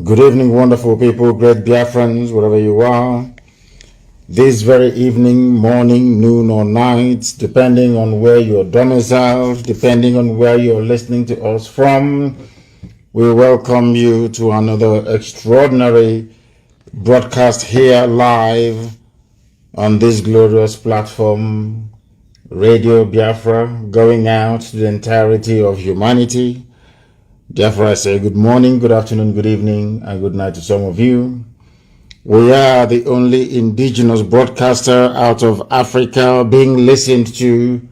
Good evening, wonderful people, great Biafrans, wherever you are. This very evening, morning, noon, or night, depending on where you're domiciled, depending on where you're listening to us from, we welcome you to another extraordinary broadcast here live on this glorious platform, Radio Biafra, going out to the entirety of humanity. Therefore, I say good morning, good afternoon, good evening, and good night to some of you. We are the only indigenous broadcaster out of Africa being listened to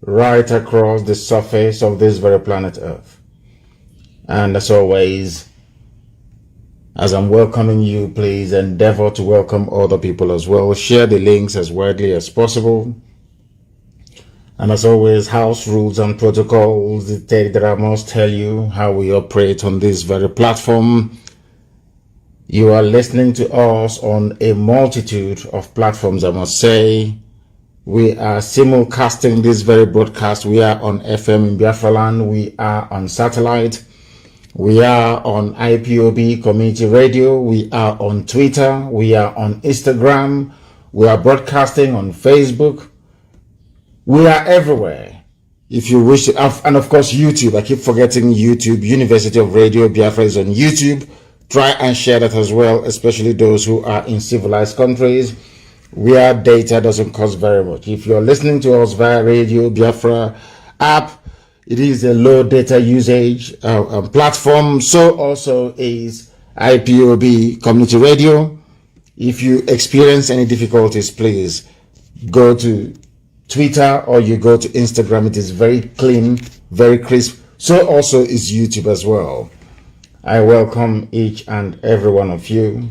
right across the surface of this very planet Earth. And as always, as I'm welcoming you, please endeavor to welcome other people as well. Share the links as widely as possible. And as always, house rules and protocols dictate that I must tell you how we operate on this very platform. You are listening to us on a multitude of platforms, I must say. We are simulcasting this very broadcast. We are on FM in Biafra land. We are on satellite. We are on Ipob community radio. We are on Twitter. We are on Instagram. We are broadcasting on Facebook. We are everywhere. If you wish to, and of course YouTube. I keep forgetting YouTube. University of Radio Biafra is on YouTube. Try and share that as well, especially those who are in civilized countries where data doesn't cost very much. If you're listening to us via Radio Biafra app, it is a low data usage platform. So also is IPOB community radio. If you experience any difficulties, please go to Twitter or you go to Instagram. It is very clean, very crisp. So also is YouTube as well. I welcome each and every one of you.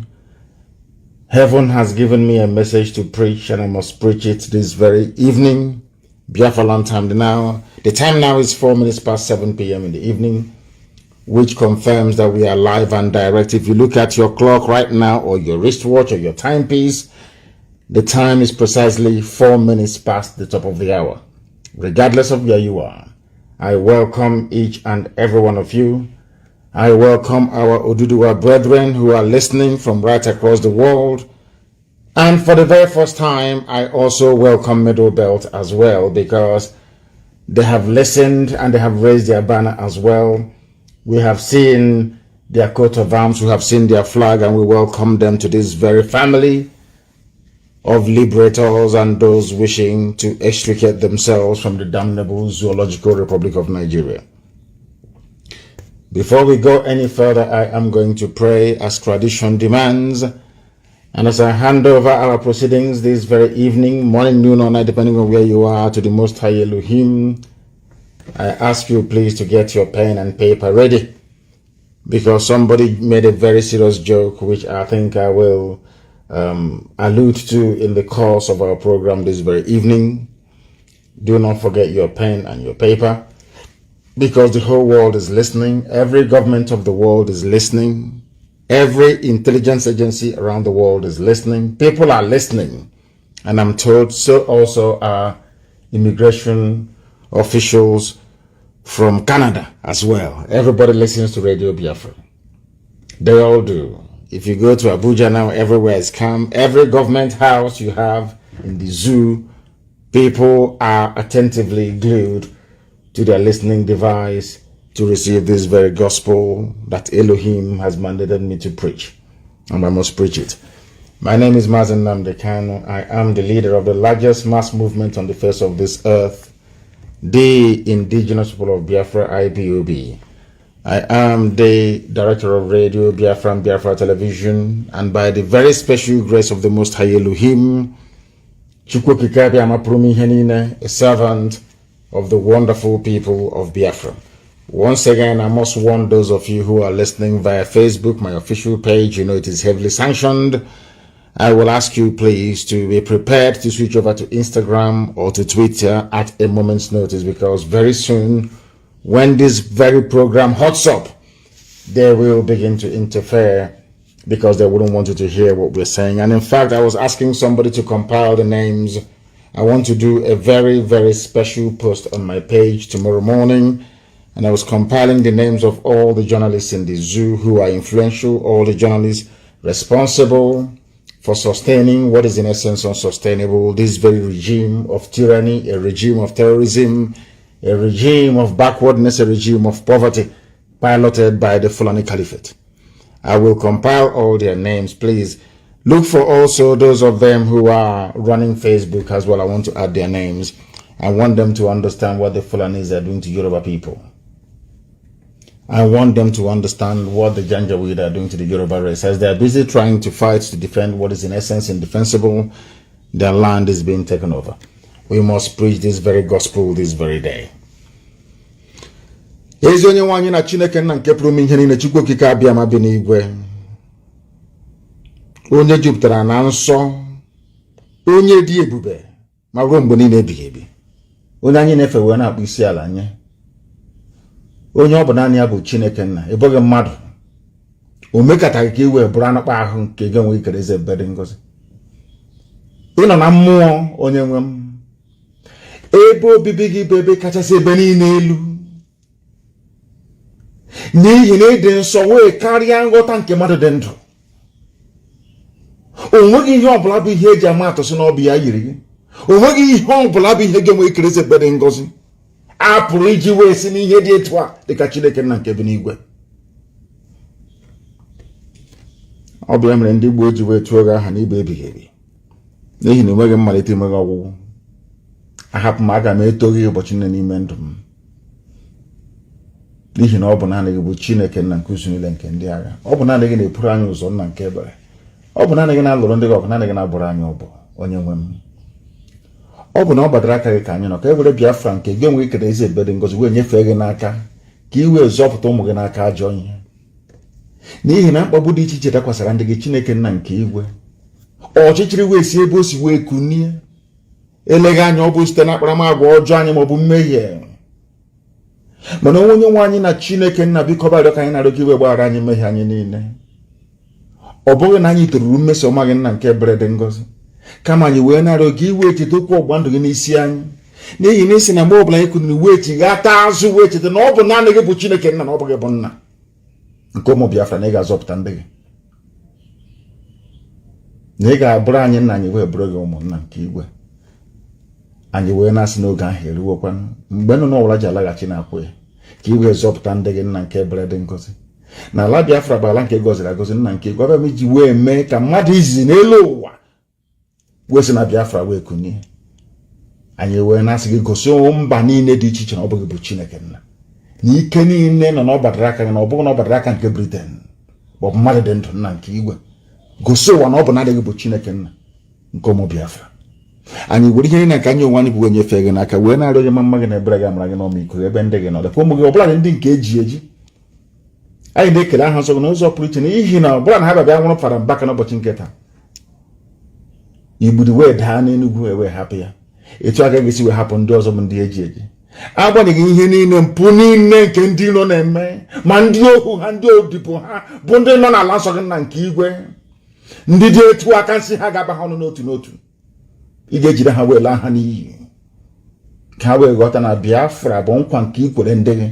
Heaven has given me a message to preach, and I must preach it this very evening. Biafra land time now. The time now is 4 minutes past 7 p.m. in the evening, which confirms that we are live and direct. If you look at your clock right now, or your wristwatch, or your timepiece, the time is precisely 4 minutes past the top of the hour. Regardless of where you are, I welcome each and every one of you. I welcome our Oduduwa brethren who are listening from right across the world. And for the very first time, I also welcome Middle Belt as well, because they have listened and they have raised their banner as well. We have seen their coat of arms, we have seen their flag, and we welcome them to this very family of liberators and those wishing to extricate themselves from the damnable Zoological Republic of Nigeria. Before we go any further, I am going to pray as tradition demands. And as I hand over our proceedings this very evening, morning, noon, or night, depending on where you are, to the Most High Elohim, I ask you please to get your pen and paper ready, because somebody made a very serious joke, which I think I will allude to in the course of our program this very evening. Do not forget your pen and your paper, because the whole world is listening. Every government of the world is listening. Every intelligence agency around the world is listening. People are listening. And I'm told so also are immigration officials from Canada as well. Everybody listens to Radio Biafra. They all do. If you go to Abuja now, everywhere is calm. Every government house you have in the zoo, people are attentively glued to their listening device to receive this very gospel that Elohim has mandated me to preach, and I must preach it. My name is Mazi Nnamdi Kanu. I am the leader of the largest mass movement on the face of this earth, the indigenous people of Biafra, IPOB. I am the director of Radio Biafra and Biafra Television, and by the very special grace of the Most High Elohim, a servant of the wonderful people of Biafra. Once again, I must warn those of you who are listening via Facebook, my official page. You know it is heavily sanctioned. I will ask you please to be prepared to switch over to Instagram or to Twitter at a moment's notice, because very soon, when this very program hots up, they will begin to interfere, because they wouldn't want you to hear what we're saying. And in fact, I was asking somebody to compile the names. I want to do a very, very special post on my page tomorrow morning, and I was compiling the names of all the journalists in the zoo who are influential, all the journalists responsible for sustaining what is in essence unsustainable, this very regime of tyranny, a regime of terrorism, a regime of backwardness, a regime of poverty, piloted by the Fulani Caliphate. I will compile all their names. Please look for also those of them who are running Facebook as well. I want to add their names. I want them to understand what the Fulanis are doing to Yoruba people. I want them to understand what the Janjaweed are doing to the Yoruba race. As they are busy trying to fight to defend what is in essence indefensible, their land is being taken over. We must preach this very gospel this very day. Ezi onye nwaanyị na Chineke nna nke pụrụ ihe niile, Chukwu okike abịa ma bi n'igwe, onye jupụtara na nsọ, onye dị ebube ma ruo mgbe niile ebighị ebi, onye anyị na-efe wee na-akpụ isi ala nye, onye ọ bụ naanị ya bụ Chineke nna, ịbụghị mmadụ, o mekataghị ka iwe bụrụ anụkpa ahụ nke gị enweghị ikere eze ebube dị ngọzi. Ị nọ na mmụọ onye nwe m, ebe obibi gị bụ ebe kachasị ebe niile elu, n'ihi na ịdị nsọ wee karịa nghọta nke mmadụ dị ndụ. O nweghị ihe ọbụla bụ ihe eji ama atụ sị na ọ bụ ya yiri gị. O nweghị ihe ọbụla bụ ihe ga-enwe ikere eze ebube dị ngọzi a pụrụ iji wee si n'ihe dị etu a dịka Chineke nna nke bi n'igwe. Ọ bụ ya mere ndị gboo ji wee tụọ gị aha n'ibe ebighị ebi, n'ihi na enweghị mmalite, enweghị ọgwụgwụ. Ahapụ m, aga m eto gị ụbọchị nne n'ime ndụ m, n'ihi na ọ bụ naanị gị bụ Chineke nna nke usu niile nke ndị agha. Ọ bụ naanị gị na-epụrụ anyị ụzọ nna nke ebere. Ọ bụ naanị gị na-alụrụ ndị gị ọgụ, naanị gị na-abụrụ anyị ọbụ onye nwe m. Ọ bụ na ọ gbadara aka gị ka anyị nọ ka e were Biafra nke gị enweghị ikere eze ebube dị ngọzi wee nyefee gị n'aka, ka i wee zọpụta ụmụ gị n'aka ajọ ihe. N'ihi na mkpagbu dị iche iche dakwasara ndị gị, Chineke nna nke igwe, ọchịchịrị wee si ebe o si wee kunie, eleghị anya ọ bụ site na akparamagwa ọjọọ anyị maọbụ mmehie. Mana onye nwe anyị na Chineke nna, biko gbarịọ ka anyị na-arịọ gị wee gbaghara anyị mmehie anyị niile. Ọ bụghị na anyị toruru mmeso ọma gị nna nke ebere dị ngọzi, kama anyị wee na-arịọ gị wee cheta okwu ọgba ndụ gị n'isi anyị, n'ihi na isi na mgbe ọbụla anyị kuniri wee chighata azụ wee cheta na ọ bụ naanị gị bụ Chineke nna, na ọ bụ gị bụ nna nke ụmụ Biafra, na ị ga-azọpụta ndị gị, na ị ga-abụrụ anyị nna, anyị wee bụrụ gị ụmụnna nke igwe. Anyị wee na-asị n'oge ahụ eruwekwanụ mgbe nụ n'ụwa ji alaghachi na-akwụ ya, ka i wee zọpụta ndị gị nna nke ebere dị ngọzi. Na ala Biafra bụ ala nke gọziri agọzi nna nke igwe, abịa m iji wee mee ka mmadụ izizi n'elu ụwa wee si na Biafra wee kunie. Anyị wee na-asị gị gosi mba niile dị iche iche na ọ bụghị bụ Chineke nna, na ike niile nọ n'ọbadara aka gị, na ọ bụghị n'ọbadara aka nke Britain bụ mmadụ dị ndụ nna nke igwe. Gosi ụwa na ọ bụ na-adịghị bụ Chineke nna nke ụmụ Biafra. Anyị were ihe niile nke anyị onwe anyị bụ wee nyefee gị n'aka, wee na-arịọ gị mma gị na ebere gị amara gị n'ọmịiko ebe ndị gị nọ, lekwa ụmụ gị ọbụla ndị nke eji eji. Anyị na-ekele aha nsọ gị n'ụzọ pụrụ iche, n'ihi na ọbụla na ha bịa nwụrụ fara mbaka n'ụbọchị nke taa, igbudi wee daa n'Enugwu wee hapụ ya. Etu a ga-esi wee hapụ ndị ọzọ bụ ndị eji eji, agbanyeghị ihe niile mpụ niile nke ndị iro na-eme, ma ndị ohu ha, ndị odibo ha bụ ndị nọ n'ala nsọ gị nna nke igwe. Ndị dị etu aka nsị ha ga-aba ha ọnụ n'otu n'otu, ị ga-ejide ha wee laa ha n'iyi, ka ha wee ghọta na Biafra bụ nkwa nke ikwere ndị gị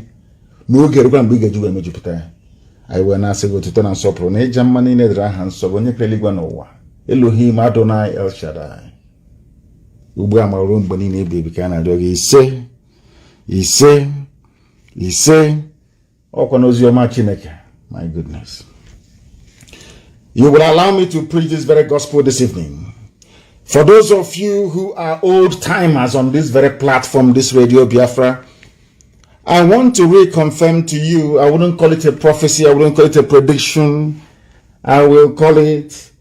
n'oge erukwa mgbe ị ga-eji wee mejupụta ya. Anyị wee na-asị gị otuto na nsọpụrụ na ịja mma niile dịrị aha nsọ gị, onye kere eluigwe n'ụwa, Elohim Adonai El Shaddai, ugbu a ma ruo mgbe niile ebi ebi ka a na-arịọ gị ise ise ise. Ọkwa n'ozi ọma Chineke. My goodness. You will allow me to preach this very gospel this evening. For those of you who are old timers on this very platform, this Radio Biafra, I want to reconfirm to you, I wouldn't call it a prophecy, I wouldn't call it a prediction, I will call it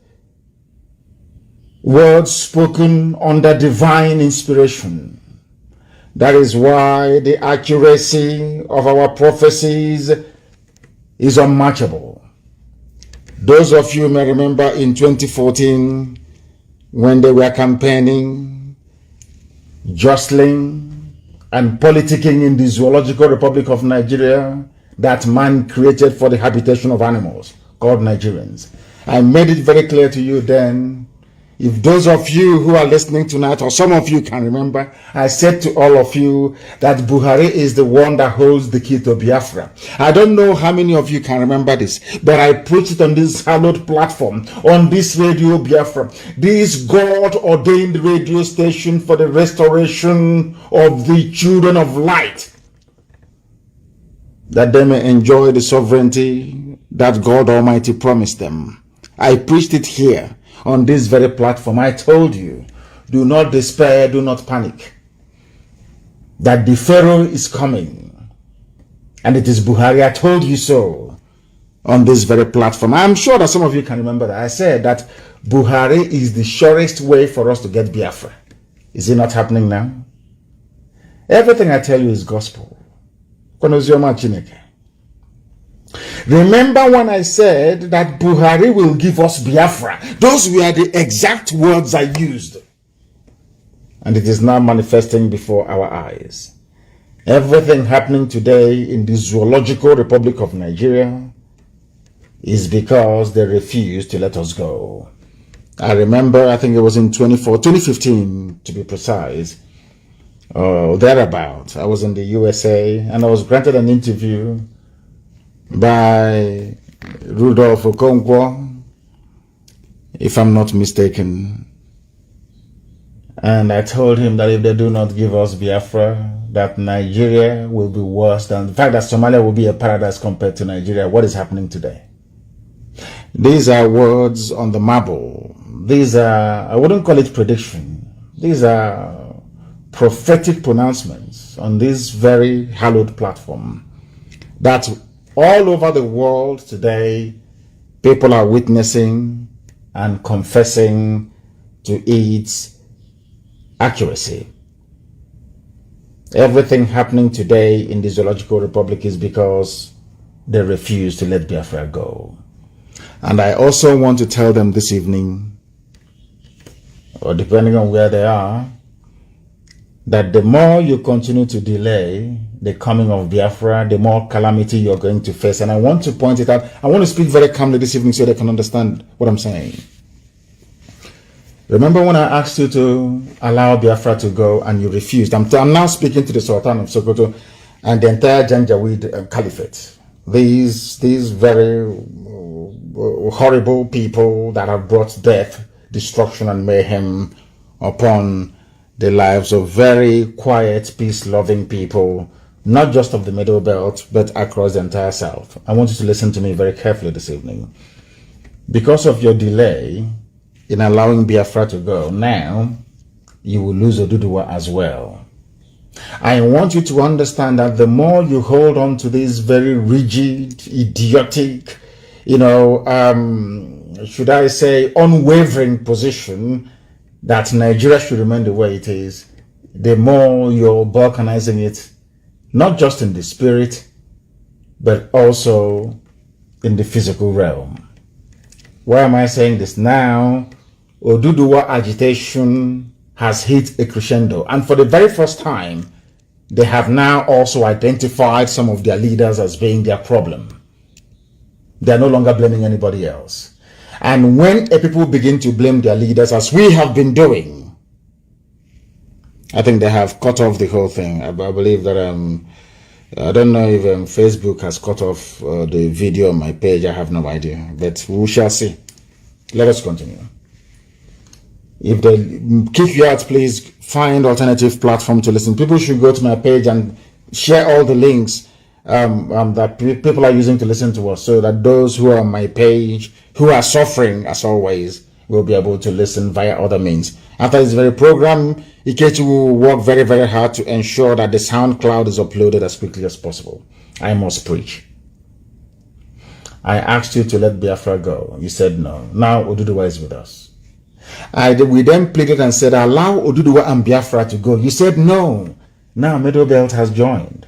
words spoken under divine inspiration. That is why the accuracy of our prophecies is unmatchable. Those of you may remember in 2014, when they were campaigning, jostling, and politicking in the Zoological Republic of Nigeria that man created for the habitation of animals, called Nigerians. I made it very clear to you then, If those of you who are listening tonight, or some of you can remember, I said to all of you that Buhari is the one that holds the key to Biafra. I don't know how many of you can remember this, but I preached it on this hallowed platform, on this radio Biafra, this God-ordained radio station for the restoration of the children of light, that they may enjoy the sovereignty that God Almighty promised them. I preached it here on this very platform. I told you, do not despair, do not panic, that the Pharaoh is coming, and it is Buhari. I told you so on this very platform. I'm sure that some of you can remember that I said that Buhari is the surest way for us to get Biafra. Is it not happening now? Everything I tell you is gospel. Remember when I said that Buhari will give us Biafra? Those were the exact words I used. And it is now manifesting before our eyes. Everything happening today in the Zoological Republic of Nigeria is because they refuse to let us go. I remember, I think it was in 2015 to be precise, or thereabout. I was in the USA and I was granted an interview by Rudolph Okonkwo, if I'm not mistaken. And I told him that if they do not give us Biafra, that Nigeria will be worse than, the fact that Somalia will be a paradise compared to Nigeria. What is happening today? These are words on the marble. These are, I wouldn't call it prediction. These are prophetic pronouncements on this very hallowed platform that all over the world today, people are witnessing and confessing to its accuracy. Everything happening today in the Zoological Republic is because they refuse to let Biafra go. And I also want to tell them this evening, or depending on where they are, that the more you continue to delay the coming of Biafra, the more calamity you're going to face. And I want to point it out. I want to speak very calmly this evening so they can understand what I'm saying. Remember when I asked you to allow Biafra to go and you refused? I'm now speaking to the Sultan of Sokoto and the entire Janjaweed Caliphate. These very horrible people that have brought death, destruction and mayhem upon the lives of very quiet, peace-loving people, not just of the Middle Belt, but across the entire South. I want you to listen to me very carefully this evening. Because of your delay in allowing Biafra to go, now you will lose Oduduwa as well. I want you to understand that the more you hold on to this very rigid, idiotic, should I say, unwavering position that Nigeria should remain the way it is, the more you're balkanizing it, not just in the spirit, but also in the physical realm. Why am I saying this? Now, Oduduwa agitation has hit a crescendo. And for the very first time, they have now also identified some of their leaders as being their problem. They are no longer blaming anybody else. And when people begin to blame their leaders, as we have been doing, I think they have cut off the whole thing. I believe that, I don't know if Facebook has cut off the video on my page. I have no idea, but we shall see. Let us continue. If they kick you out, please find alternative platform to listen. People should go to my page and share all the links that people are using to listen to us, so that those who are on my page, who are suffering as always, will be able to listen via other means. After this very program, Ikechi will work very, very hard to ensure that the SoundCloud is uploaded as quickly as possible. I must preach. I asked you to let Biafra go. You said no. Now Oduduwa is with us. We then pleaded and said, allow Oduduwa and Biafra to go. You said no. Now Middle Belt has joined.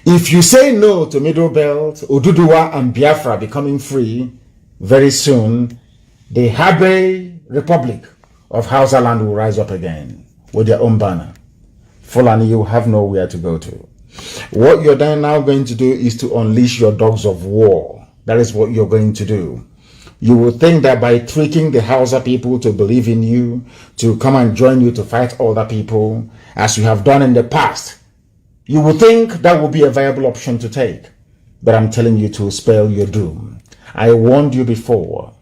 If you say no to Middle Belt, Oduduwa and Biafra becoming free very soon, the Habe Republic of Hausa land will rise up again with their own banner. Fulani, you have nowhere to go to. What you're then now going to do is to unleash your dogs of war. That is what you're going to do. You will think that by tricking the Hausa people to believe in you, to come and join you to fight other people, as you have done in the past, you will think that will be a viable option to take. But I'm telling you to spell your doom. I warned you before.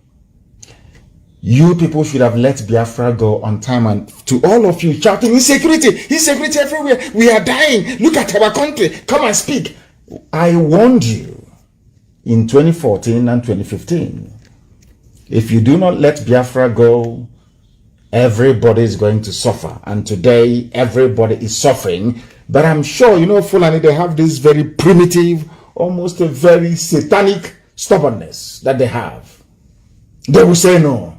You people should have let Biafra go on time, and to all of you shouting, insecurity everywhere. We are dying. Look at our country. Come and speak. I warned you in 2014 and 2015. If you do not let Biafra go, everybody is going to suffer. And today, everybody is suffering. But I'm sure, Fulani, they have this very primitive, almost a very satanic stubbornness that they have. They will say no.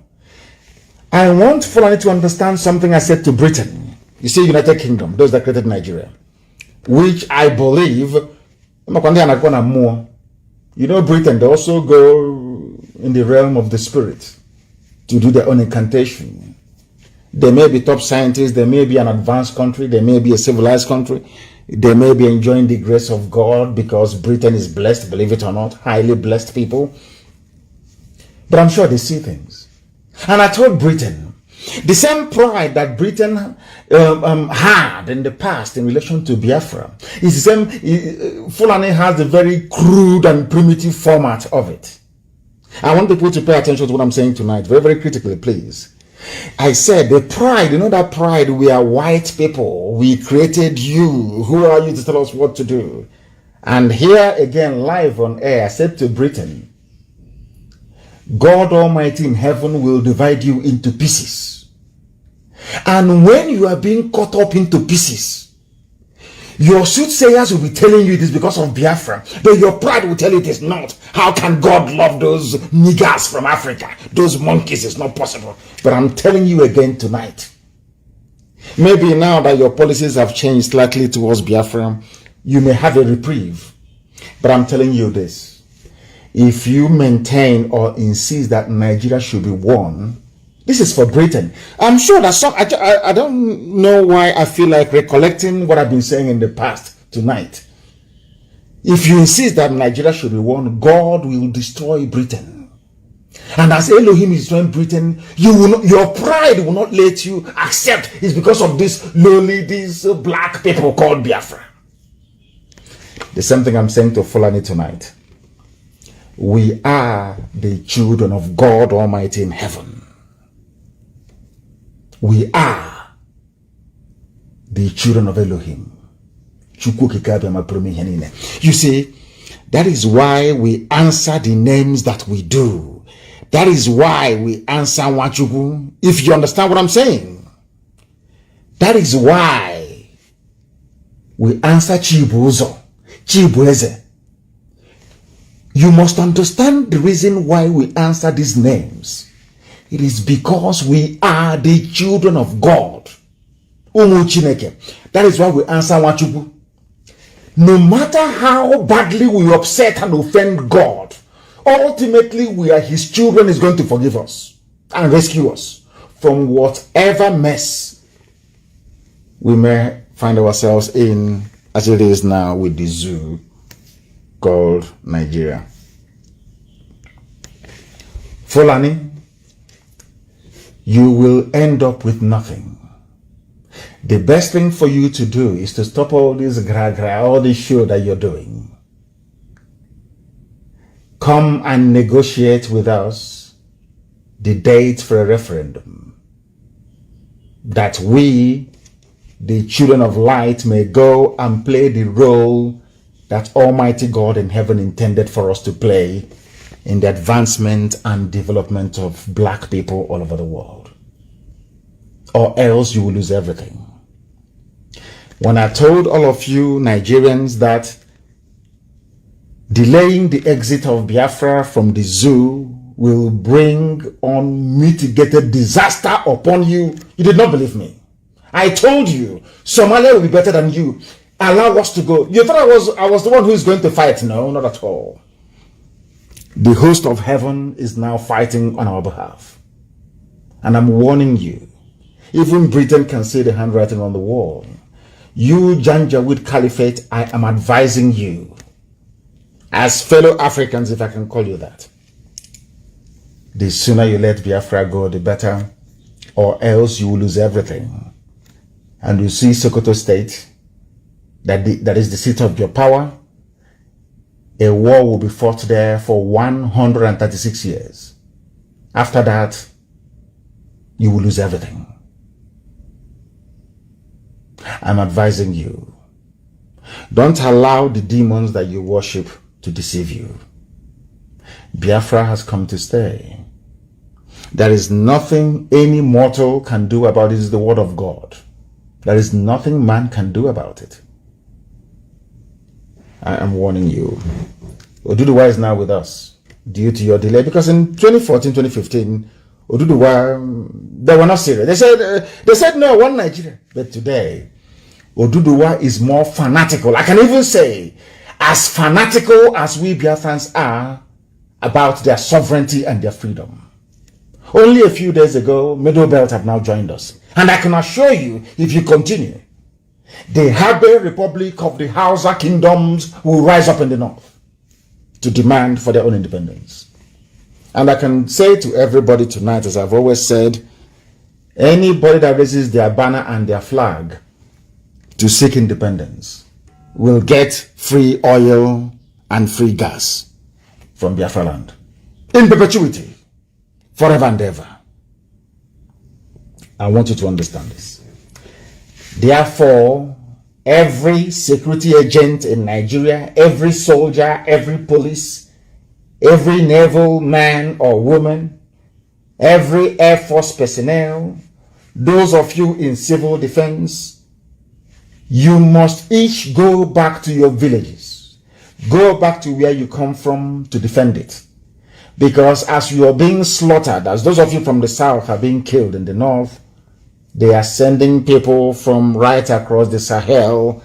I want Fulani to understand something I said to Britain. You see, United Kingdom, those that created Nigeria, which I believe, Britain, they also go in the realm of the spirit to do their own incantation. They may be top scientists, they may be an advanced country, they may be a civilized country, they may be enjoying the grace of God because Britain is blessed, believe it or not, highly blessed people. But I'm sure they see things. And I told Britain, the same pride that Britain had in the past in relation to Biafra is the same. Fulani has a very crude and primitive format of it. I want people to pay attention to what I'm saying tonight, very, very critically, please. I said the pride, that pride, we are white people, we created you, who are you to tell us what to do? And here again, live on air, I said to Britain, God Almighty in heaven will divide you into pieces. And when you are being cut up into pieces, your soothsayers will be telling you it is because of Biafra, but your pride will tell you it is not. How can God love those niggers from Africa? Those monkeys is not possible. But I'm telling you again tonight, maybe now that your policies have changed slightly towards Biafra, you may have a reprieve. But I'm telling you this, if you maintain or insist that Nigeria should be won, this is for Britain. I'm sure that I don't know why I feel like recollecting what I've been saying in the past tonight. If you insist that Nigeria should be won, God will destroy Britain. And as Elohim is destroying Britain, your pride will not let you accept it's because of these black people called Biafra. The same thing I'm saying to Fulani tonight. We are the children of God Almighty in heaven. We are the children of Elohim. You see, that is why we answer the names that we do. That is why we answer Wachubu. If you understand what I'm saying. That is why we answer Chibuzo, Chibueze. You must understand the reason why we answer these names. It is because we are the children of God. That is why we answer Wachubu. No matter how badly we upset and offend God, ultimately we are his children. Is going to forgive us and rescue us from whatever mess we may find ourselves in, as it is now with the zoo called Nigeria. Fulani, you will end up with nothing. The best thing for you to do is to stop all this all this show that you're doing. Come and negotiate with us the date for a referendum, that we, the children of light, may go and play the role that Almighty God in heaven intended for us to play in the advancement and development of black people all over the world. Or else you will lose everything. When I told all of you Nigerians that delaying the exit of Biafra from the zoo will bring unmitigated disaster upon you, you did not believe me. I told you Somalia will be better than you. Allow us to go. You thought I was the one who is going to fight? No, not at all. The host of heaven is now fighting on our behalf. And I'm warning you, even Britain can see the handwriting on the wall. You Janjaweed Caliphate, I am advising you, as fellow Africans, if I can call you that, The sooner you let Biafra go, the better, or else you will lose everything. And you see Sokoto State, that is the seat of your power. A war will be fought there for 136 years. After that, you will lose everything. I'm advising you, don't allow the demons that you worship to deceive you. Biafra has come to stay. There is nothing any mortal can do about it. It is the word of God. There is nothing man can do about it. I am warning you. Oduduwa is now with us due to your delay, because in 2014, 2015, Oduduwa, they were not serious. They said no, one Nigeria. But today, Oduduwa is more fanatical. I can even say, as fanatical as we Biafrans are about their sovereignty and their freedom. Only a few days ago, Middle Belt have now joined us. And I can assure you, if you continue, the Habe Republic of the Hausa kingdoms will rise up in the north to demand for their own independence. And I can say to everybody tonight, as I've always said, anybody that raises their banner and their flag to seek independence will get free oil and free gas from Biafra land in perpetuity, forever and ever. I want you to understand this. Therefore, every security agent in Nigeria, every soldier, every police, every naval man or woman, every Air Force personnel, those of you in civil defense, you must each go back to your villages. Go back to where you come from to defend it. Because as you are being slaughtered, as those of you from the south are being killed in the north, they are sending people from right across the Sahel.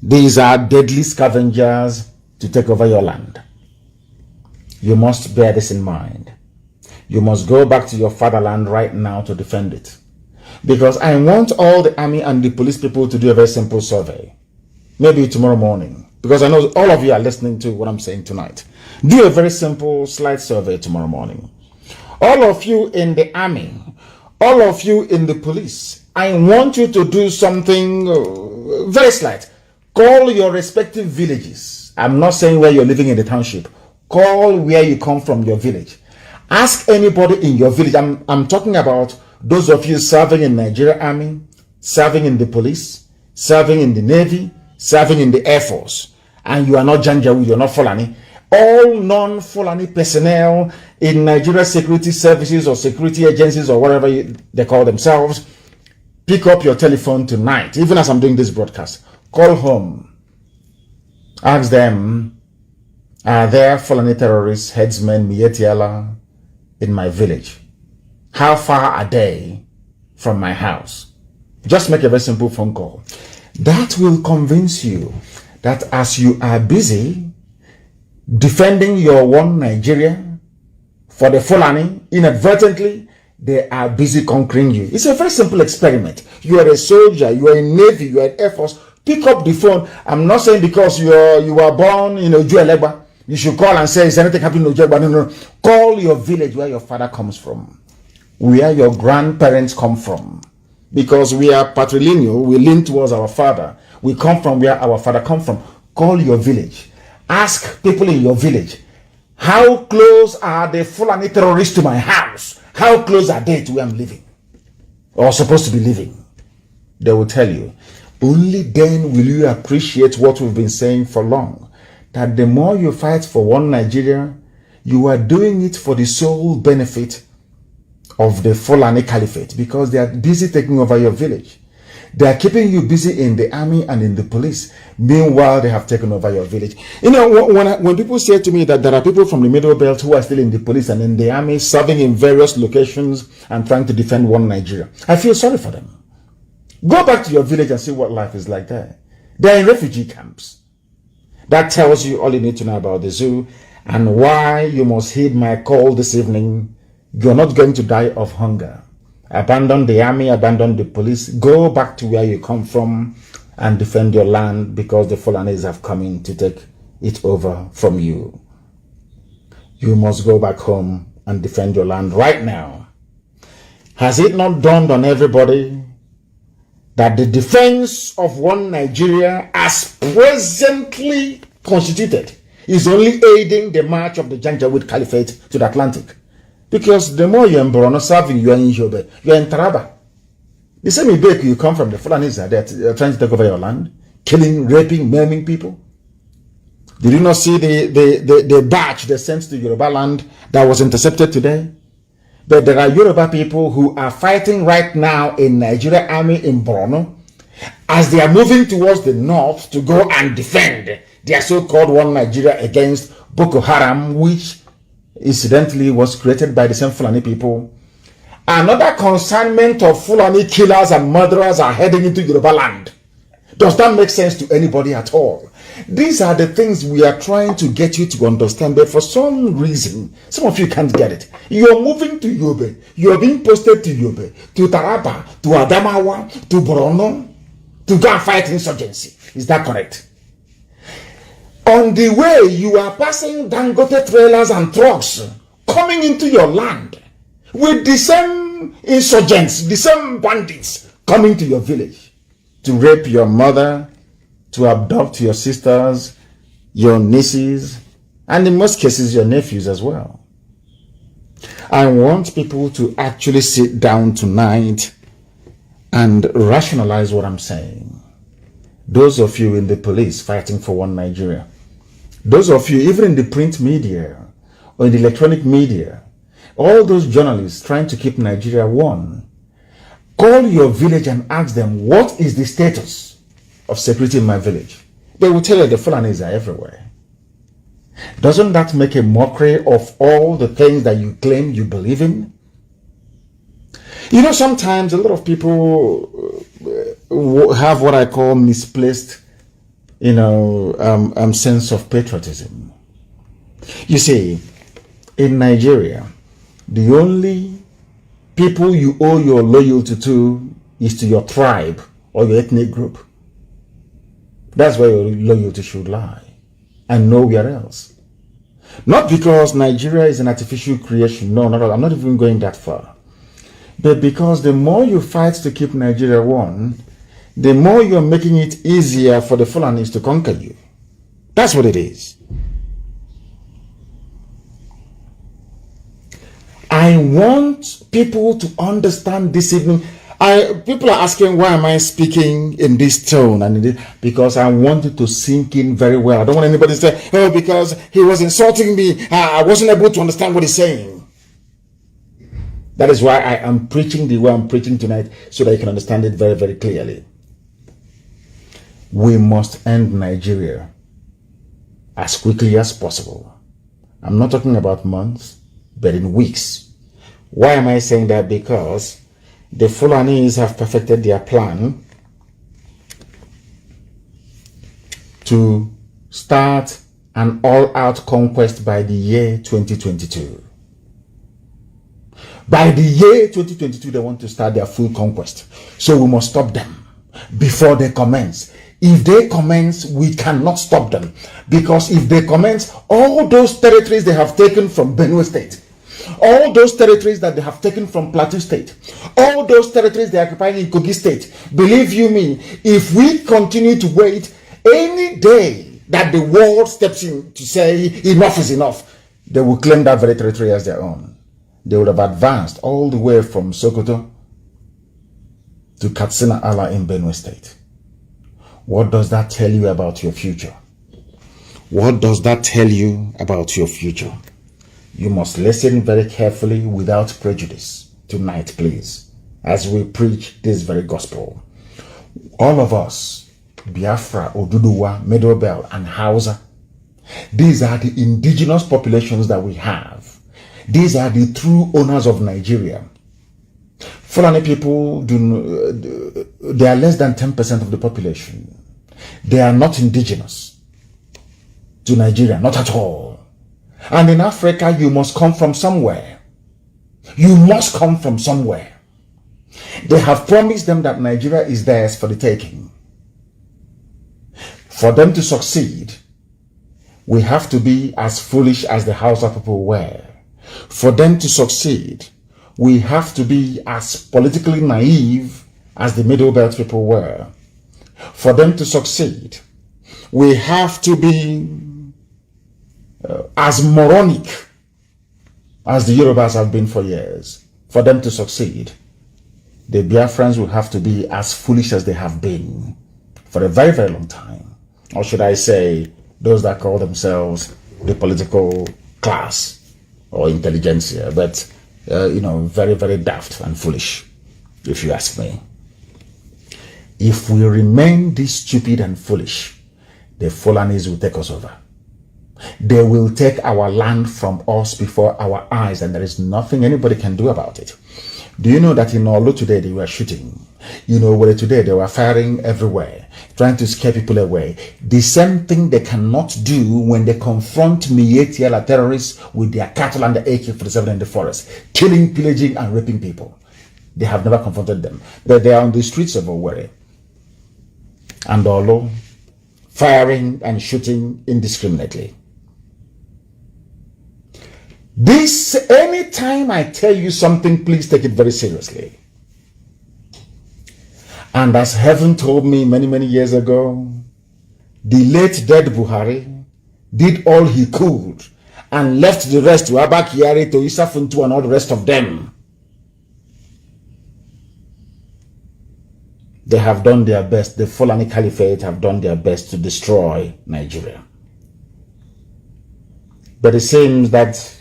These are deadly scavengers to take over your land. You must bear this in mind. You must go back to your fatherland right now to defend it. Because I want all the army and the police people to do a very simple survey. Maybe tomorrow morning. Because I know all of you are listening to what I'm saying tonight. Do a very simple slide survey tomorrow morning. All of you in the army, all of you in the police, I want you to do something very slight. Call your respective villages. I'm not saying where you're living in the township. Call where you come from, your village. Ask anybody in your village. I'm talking about those of you serving in Nigeria Army, serving in the police, serving in the Navy, serving in the Air Force. And you are not Janjaweed, you're not Fulani. All non-Fulani personnel in Nigeria security services or security agencies or whatever they call themselves, pick up your telephone tonight, even as I'm doing this broadcast. Call home. Ask them, are there Fulani terrorists, headsmen, Mietiala in my village? How far are they from my house? Just make a very simple phone call. That will convince you that as you are busy defending your one Nigeria for the Fulani, inadvertently, they are busy conquering you. It's a very simple experiment. You are a soldier, you are in Navy, you are in Air Force. Pick up the phone. I'm not saying because you were born in Ojuelegba, you should call and say, is anything happening in Ojuelegba? No. Call your village where your father comes from, where your grandparents come from. Because we are patrilineal, we lean towards our father. We come from where our father comes from. Call your village. Ask people in your village, how close are the Fulani terrorists to my house? How close are they to where I'm living? Or supposed to be living? They will tell you. Only then will you appreciate what we've been saying for long. That the more you fight for one Nigeria, you are doing it for the sole benefit of the Fulani Caliphate, because they are busy taking over your village. They are keeping you busy in the army and in the police. Meanwhile, they have taken over your village. You know, when people say to me that there are people from the Middle Belt who are still in the police and in the army, serving in various locations and trying to defend one Nigeria, I feel sorry for them. Go back to your village and see what life is like there. They're in refugee camps. That tells you all you need to know about the zoo and why you must heed my call this evening. You're not going to die of hunger. Abandon the army, abandon the police. Go back to where you come from and defend your land, because the Fulanis have come in to take it over from you. You must go back home and and defend your land right now. Has it not dawned on everybody that the defense of one Nigeria as presently constituted is only aiding the march of the Janjaweed Caliphate to the Atlantic? Because the more you're in Borno serving, you're in Yobe, you're in Taraba. The same Ibek you come from, the Fulanis are there trying to take over your land, killing, raping, maiming people. Did you not see the batch they sent to Yoruba land that was intercepted today? But there are Yoruba people who are fighting right now in Nigeria army in Borno as they are moving towards the north to go and defend their so-called one Nigeria against Boko Haram, which incidentally was created by the same Fulani people. Another consignment of Fulani killers and murderers are heading into Yoruba land. Does that make sense to anybody at all? These are the things we are trying to get you to understand, but for some reason, some of you can't get it. You're moving to Yobe, you're being posted to Yobe, to Taraba, to Adamawa, to Borno, to go and fight insurgency. Is that correct? On the way, you are passing Dangote trailers and trucks coming into your land with the same insurgents, the same bandits coming to your village to rape your mother, to abduct your sisters, your nieces, and in most cases your nephews as well. I want people to actually sit down tonight and rationalize what I'm saying. Those of you in the police fighting for one Nigeria, those of you even in the print media or in the electronic media, all those journalists trying to keep Nigeria one, call your village and ask them, what is the status of security in my village? They will tell you the Fulanis are everywhere. Doesn't that make a mockery of all the things that you claim you believe in? You know, sometimes a lot of people have what I call misplaced, sense of patriotism. You see, in Nigeria, the only people you owe your loyalty to is to your tribe or your ethnic group. That's where your loyalty should lie, and nowhere else. Not because Nigeria is an artificial creation. No, not at all. I'm not even going that far. But because the more you fight to keep Nigeria one, the more you're making it easier for the Fulanis to conquer you. That's what it is. I want people to understand this evening. People are asking, why am I speaking in this tone? Because I want it to sink in very well. I don't want anybody to say, oh, because he was insulting me, I wasn't able to understand what he's saying. That is why I am preaching the way I'm preaching tonight, so that you can understand it very, very clearly. We must end Nigeria as quickly as possible. I'm not talking about months, but in weeks. Why am I saying that? Because the Fulanis have perfected their plan to start an all-out conquest by the year 2022. By the year 2022, they want to start their full conquest. So we must stop them before they commence. If they commence, we cannot stop them. Because if they commence, all those territories they have taken from Benue State, all those territories that they have taken from Plateau State, all those territories they are occupying in Kogi State, believe you me, if we continue to wait, any day that the world steps in to say enough is enough, they will claim that very territory as their own. They would have advanced all the way from Sokoto to Katsina Ala in Benue State. What does that tell you about your future? What does that tell you about your future? You must listen very carefully without prejudice tonight, please, as we preach this very gospel. All of us, Biafra, Oduduwa, Middle Belt, and Hausa, these are the indigenous populations that we have. These are the true owners of Nigeria. Fulani people, they are less than 10% of the population. They are not indigenous to Nigeria, not at all. And in Africa, you must come from somewhere. You must come from somewhere. They have promised them that Nigeria is theirs for the taking. For them to succeed, we have to be as foolish as the Hausa people were. For them to succeed, we have to be as politically naive as the Middle Belt people were. For them to succeed, we have to be as moronic as the Yorubas have been for years. For them to succeed, the Biafrans will have to be as foolish as they have been for a very, very long time. Or should I say, those that call themselves the political class or intelligentsia, but very, very daft and foolish, if you ask me. If we remain this stupid and foolish, the Fulanis will take us over. They will take our land from us before our eyes, and there is nothing anybody can do about it. Do you know that in Olu today they were shooting? Where today they were firing everywhere, trying to scare people away. The same thing they cannot do when they confront Mietiala terrorists with their cattle and the AK-47 in the forest, killing, pillaging, and raping people. They have never confronted them. But they are on the streets of Owerri and Olu, firing and shooting indiscriminately. Anytime I tell you something, please take it very seriously. And as heaven told me many, many years ago, the late dead Buhari did all he could and left the rest to Abba Kyari, to Isafuntu, and all the rest of them. They have done their best. The Fulani Caliphate have done their best to destroy Nigeria. But it seems that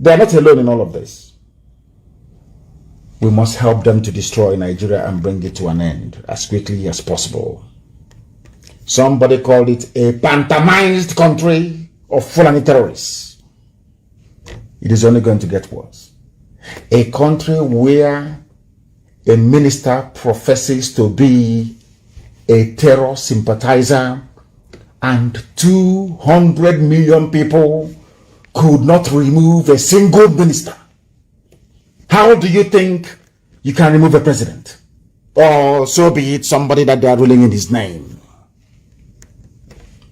they are not alone in all of this. We must help them to destroy Nigeria and bring it to an end as quickly as possible. Somebody called it a pantomimized country of Fulani terrorists. It is only going to get worse. A country where a minister professes to be a terror sympathizer and 200 million people could not remove a single minister. How do you think you can remove a president? Or so be it, somebody that they are ruling in his name.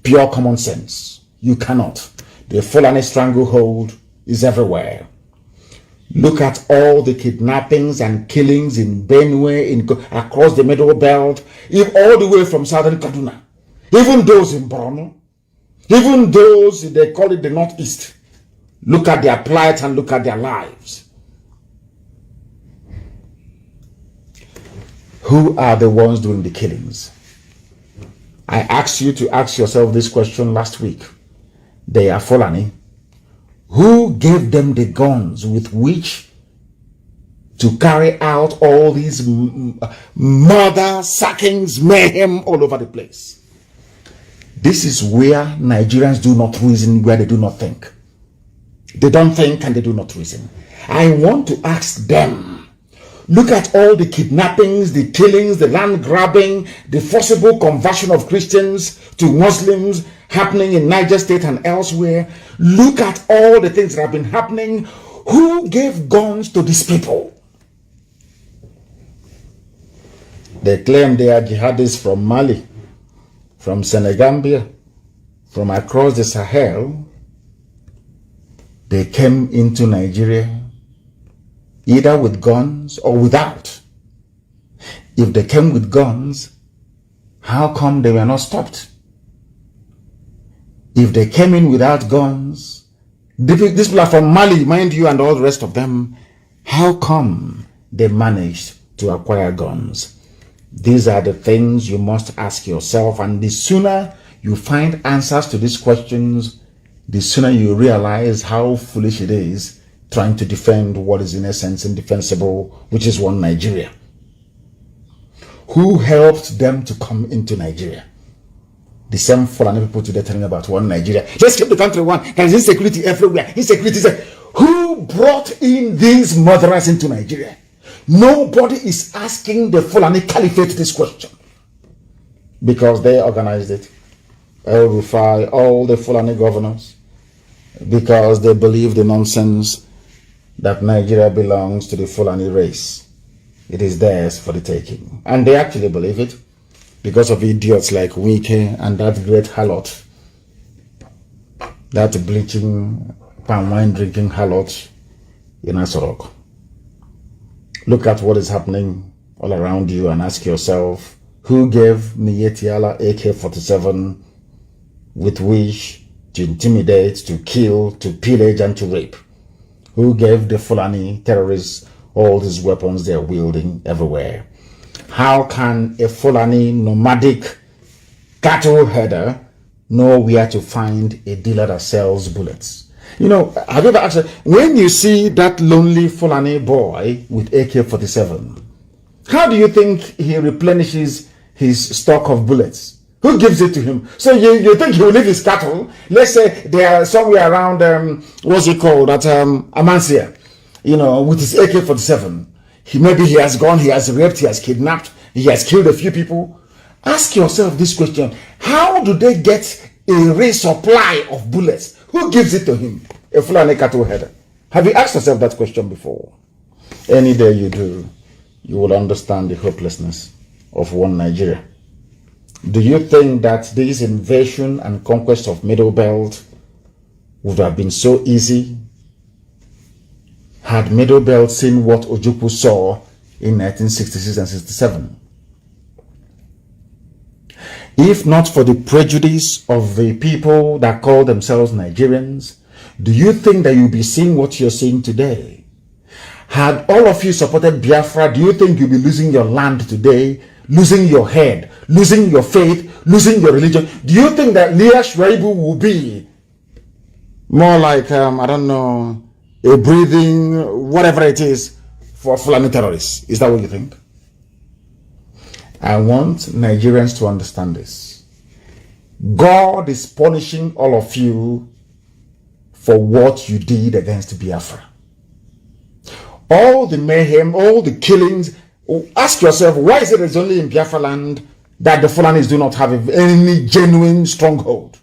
Pure common sense. You cannot. The Fulani stranglehold is everywhere. Look at all the kidnappings and killings in Benue, across the Middle Belt, all the way from southern Kaduna. Even those in Borno, even those, they call it the Northeast. Look at their plight and look at their lives. Who are the ones doing the killings? I asked you to ask yourself this question last week. They are Fulani. Who gave them the guns with which to carry out all these murder, sackings, mayhem all over the place? This is where Nigerians do not reason, where they do not think. They don't think and they do not reason. I want to ask them, look at all the kidnappings, the killings, the land grabbing, the forcible conversion of Christians to Muslims happening in Niger State and elsewhere. Look at all the things that have been happening. Who gave guns to these people? They claim they are jihadists from Mali, from Senegambia, from across the Sahel. They came into Nigeria either with guns or without. If they came with guns, how come they were not stopped? If they came in without guns, these people are from Mali, mind you, and all the rest of them, how come they managed to acquire guns? These are the things you must ask yourself, and the sooner you find answers to these questions, the sooner you realize how foolish it is trying to defend what is in essence indefensible, which is one Nigeria. Who helped them to come into Nigeria? The same Fulani people today telling about one Nigeria. Let's keep the country one. There is insecurity everywhere. Insecurity. Who brought in these murderers into Nigeria? Nobody is asking the Fulani Caliphate this question, because they organized it. El Rufai, all the Fulani governors, because they believe the nonsense that Nigeria belongs to the Fulani race. It is theirs for the taking. And they actually believe it because of idiots like Wike and that great harlot, that bleaching palm wine drinking harlot in Asorok. Look at what is happening all around you and ask yourself, who gave Mietiala AK-47 with which to intimidate, to kill, to pillage, and to rape? Who gave the Fulani terrorists all these weapons they are wielding everywhere? How can a Fulani nomadic cattle herder know where to find a dealer that sells bullets? You know, have you ever asked, when you see that lonely Fulani boy with AK-47, how do you think he replenishes his stock of bullets? Who gives it to him? So you think he will leave his cattle? Let's say they are somewhere around, what's it called, at Amansia, you know, with his AK-47. Maybe he has gone, he has raped, he has kidnapped, he has killed a few people. Ask yourself this question: how do they get a resupply of bullets? Who gives it to him? A Fulani cattle header. Have you asked yourself that question before? Any day you do, you will understand the hopelessness of one Nigeria. Do you think that this invasion and conquest of Middle Belt would have been so easy had Middle Belt seen what Ojukwu saw in 1966 and 67? If not for the prejudice of the people that call themselves Nigerians, do you think that you'll be seeing what you're seeing today? Had all of you supported Biafra, do you think you'll be losing your land today, losing your head, losing your faith, losing your religion? Do you think that Leah Shwaibu will be more like, I don't know, a breathing, whatever it is, for Fulani terrorists? Is that what you think? I want Nigerians to understand this. God is punishing all of you for what you did against Biafra. All the mayhem, all the killings. Ask yourself, why is it only in Biafra land that the Fulanis do not have any genuine stronghold?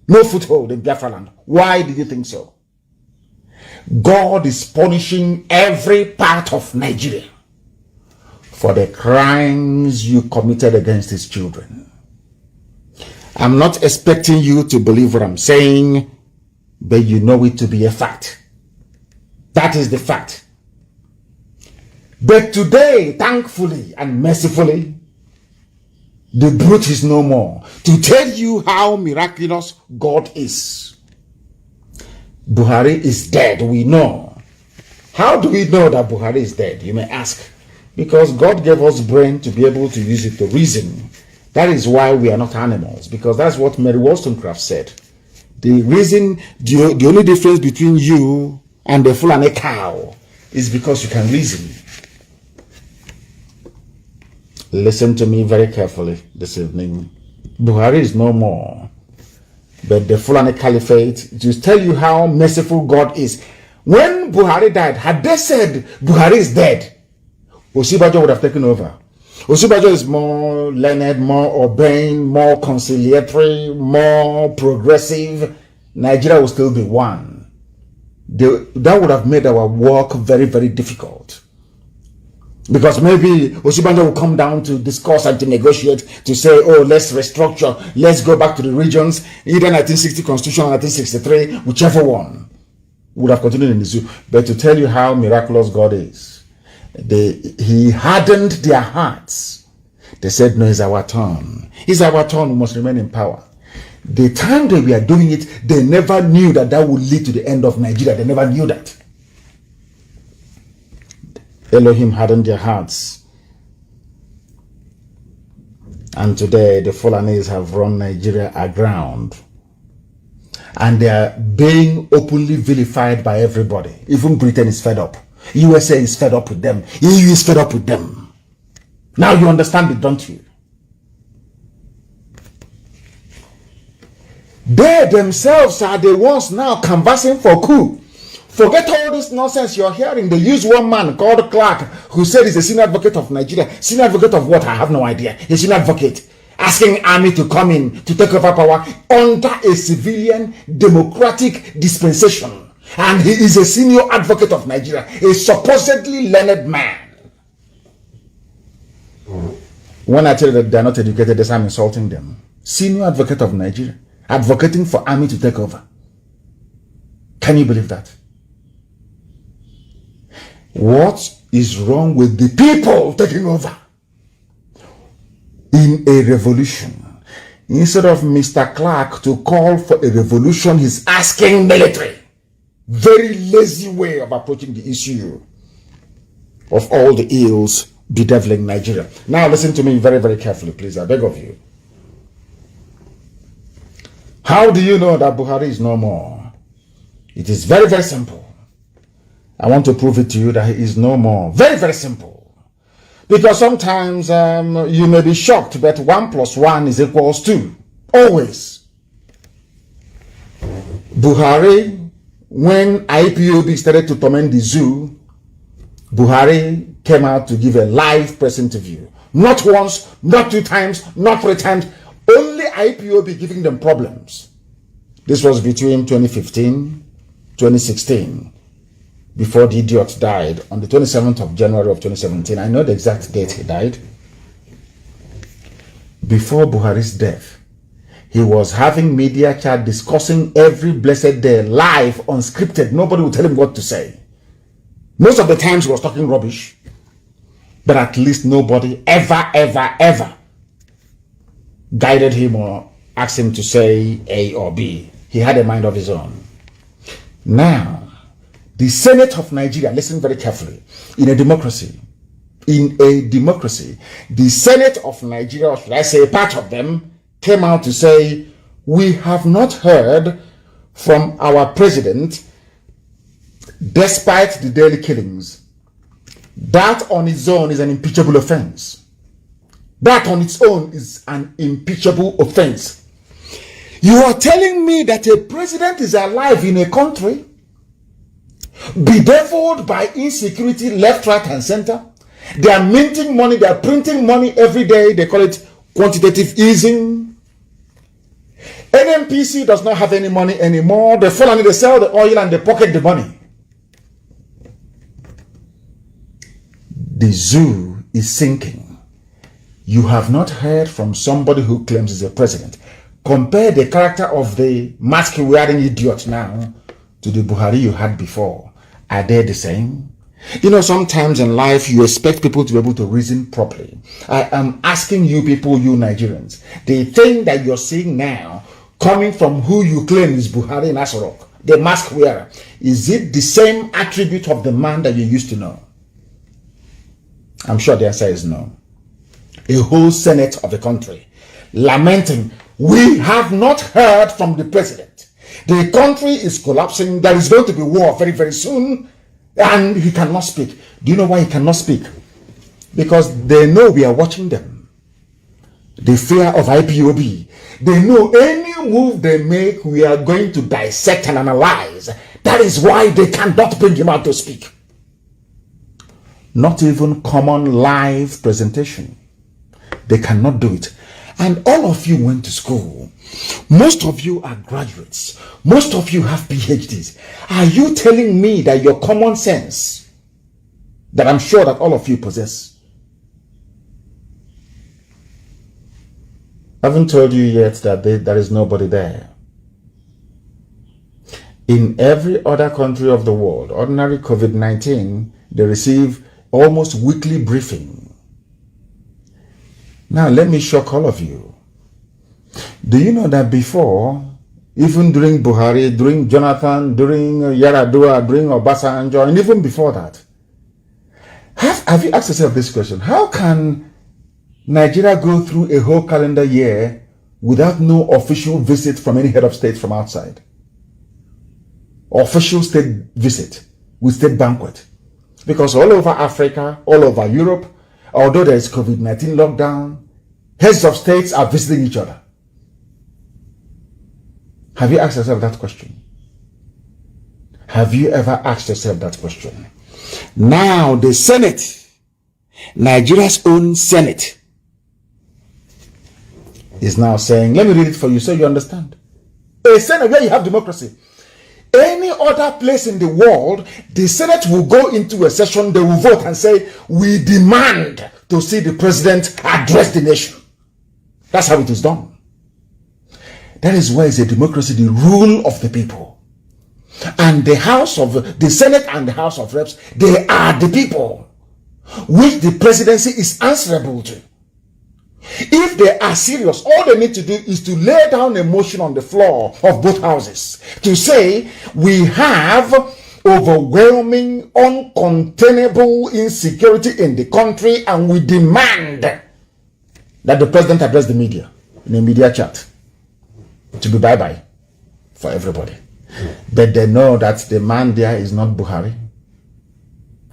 No foothold in Biafra land. Why do you think so? God is punishing every part of Nigeria for the crimes you committed against his children. I'm not expecting you to believe what I'm saying, but you know it to be a fact. That is the fact. But today, thankfully and mercifully, the brute is no more. To tell you how miraculous God is. Buhari is dead, we know. How do we know that Buhari is dead, you may ask? Because God gave us brain to be able to use it to reason. That is why we are not animals, because that's what Mary Wollstonecraft said. The reason, the only difference between you and the Fulani cow is because you can reason. Listen to me very carefully this evening. Buhari is no more, but the Fulani Caliphate, to tell you how merciful God is. When Buhari died, had they said Buhari is dead, Osibajo would have taken over. Osibajo is more learned, more urbane, more conciliatory, more progressive. Nigeria will still be one. That would have made our work very, very difficult. Because maybe Osibajo will come down to discuss and to negotiate, to say, oh, let's restructure, let's go back to the regions, either 1960 Constitution or 1963, whichever one would have continued in the zoo. But to tell you how miraculous God is, he hardened their hearts. They said, no, it's our turn. It's our turn, we must remain in power. The time that we are doing it, they never knew that that would lead to the end of Nigeria. They never knew that. Elohim hardened their hearts. And today, the Fulanis have run Nigeria aground. And they are being openly vilified by everybody. Even Britain is fed up. USA is fed up with them. EU is fed up with them. Now you understand it, don't you? They themselves are the ones now canvassing for coup. Forget all this nonsense you're hearing. They use one man called Clark, who said he's a senior advocate of Nigeria. Senior advocate of what? I have no idea. He's a senior advocate. Asking army to come in to take over power under a civilian democratic dispensation. And he is a senior advocate of Nigeria, a supposedly learned man. When I tell you that they're not educated, that's I'm insulting them. Senior advocate of Nigeria, advocating for army to take over. Can you believe that? What is wrong with the people taking over in a revolution? Instead of Mr. Clark to call for a revolution, he's asking military. Very lazy way of approaching the issue of all the ills bedeviling Nigeria. Now listen to me very, very carefully, please. I beg of you. How do you know that Buhari is no more? It is very, very simple. I want to prove it to you that he is no more. Very, very simple. Because sometimes you may be shocked, but 1 + 1 is equals 2. Always. Buhari, when IPOB started to torment the zoo, Buhari came out to give a live press interview. Not once, not 2 times, not 3 times. Only IPOB giving them problems. This was between 2015, 2016. Before the idiot died on the 27th of January of 2017. I know the exact date he died. Before Buhari's death, he was having media chat discussing every blessed day, live, unscripted. Nobody would tell him what to say. Most of the times he was talking rubbish, but at least nobody ever guided him or asked him to say A or B. He had a mind of his own. Now, the Senate of Nigeria, listen very carefully, in a democracy, the Senate of Nigeria, or should I say a part of them, came out to say, we have not heard from our president despite the daily killings. That on its own is an impeachable offense. That on its own is an impeachable offense. You are telling me that a president is alive in a country bedeviled by insecurity left, right, and center? They are minting money, they are printing money every day. They call it quantitative easing. NNPC does not have any money anymore. They fall and they sell the oil and they pocket the money. The zoo is sinking. You have not heard from somebody who claims he's a president. Compare the character of the mask-wearing idiot now to the Buhari you had before. Are they the same? You know, sometimes in life you expect people to be able to reason properly. I am asking you people, you Nigerians, the thing that you're seeing now coming from who you claim is Buhari in Asarok, the mask wearer, is it the same attribute of the man that you used to know? I'm sure the answer is no. A whole Senate of the country lamenting, we have not heard from the president. The country is collapsing. There is going to be war very, very soon. And he cannot speak. Do you know why he cannot speak? Because they know we are watching them. The fear of IPOB. They know any move they make, we are going to dissect and analyze. That is why they cannot bring him out to speak. Not even common live presentation. They cannot do it. And all of you went to school. Most of you are graduates. Most of you have PhDs. Are you telling me that your common sense, that I'm sure that all of you possess? I haven't told you yet that there is nobody there. In every other country of the world, ordinary COVID-19, they receive almost weekly briefing. Now, let me shock all of you. Do you know that before, even during Buhari, during Jonathan, during Yaradua, during Obasanjo, and even before that, have you asked yourself this question? How can Nigeria go through a whole calendar year without no official visit from any head of state from outside? Official state visit with state banquet. Because all over Africa, all over Europe, although there is COVID-19 lockdown, heads of states are visiting each other. Have you asked yourself that question? Have you ever asked yourself that question? Now the Senate, Nigeria's own Senate, is now saying, let me read it for you so you understand. A Senate where you have democracy. Any other place in the world, the Senate will go into a session, they will vote and say, we demand to see the president address the nation. That's how it is done. That is why it's a democracy, the rule of the people. And the Senate and the House of Reps, they are the people which the presidency is answerable to. If they are serious, all they need to do is to lay down a motion on the floor of both houses to say, we have overwhelming, uncontainable insecurity in the country, and we demand that the president address the media in a media chat to be bye-bye for everybody. But they know that the man there is not Buhari.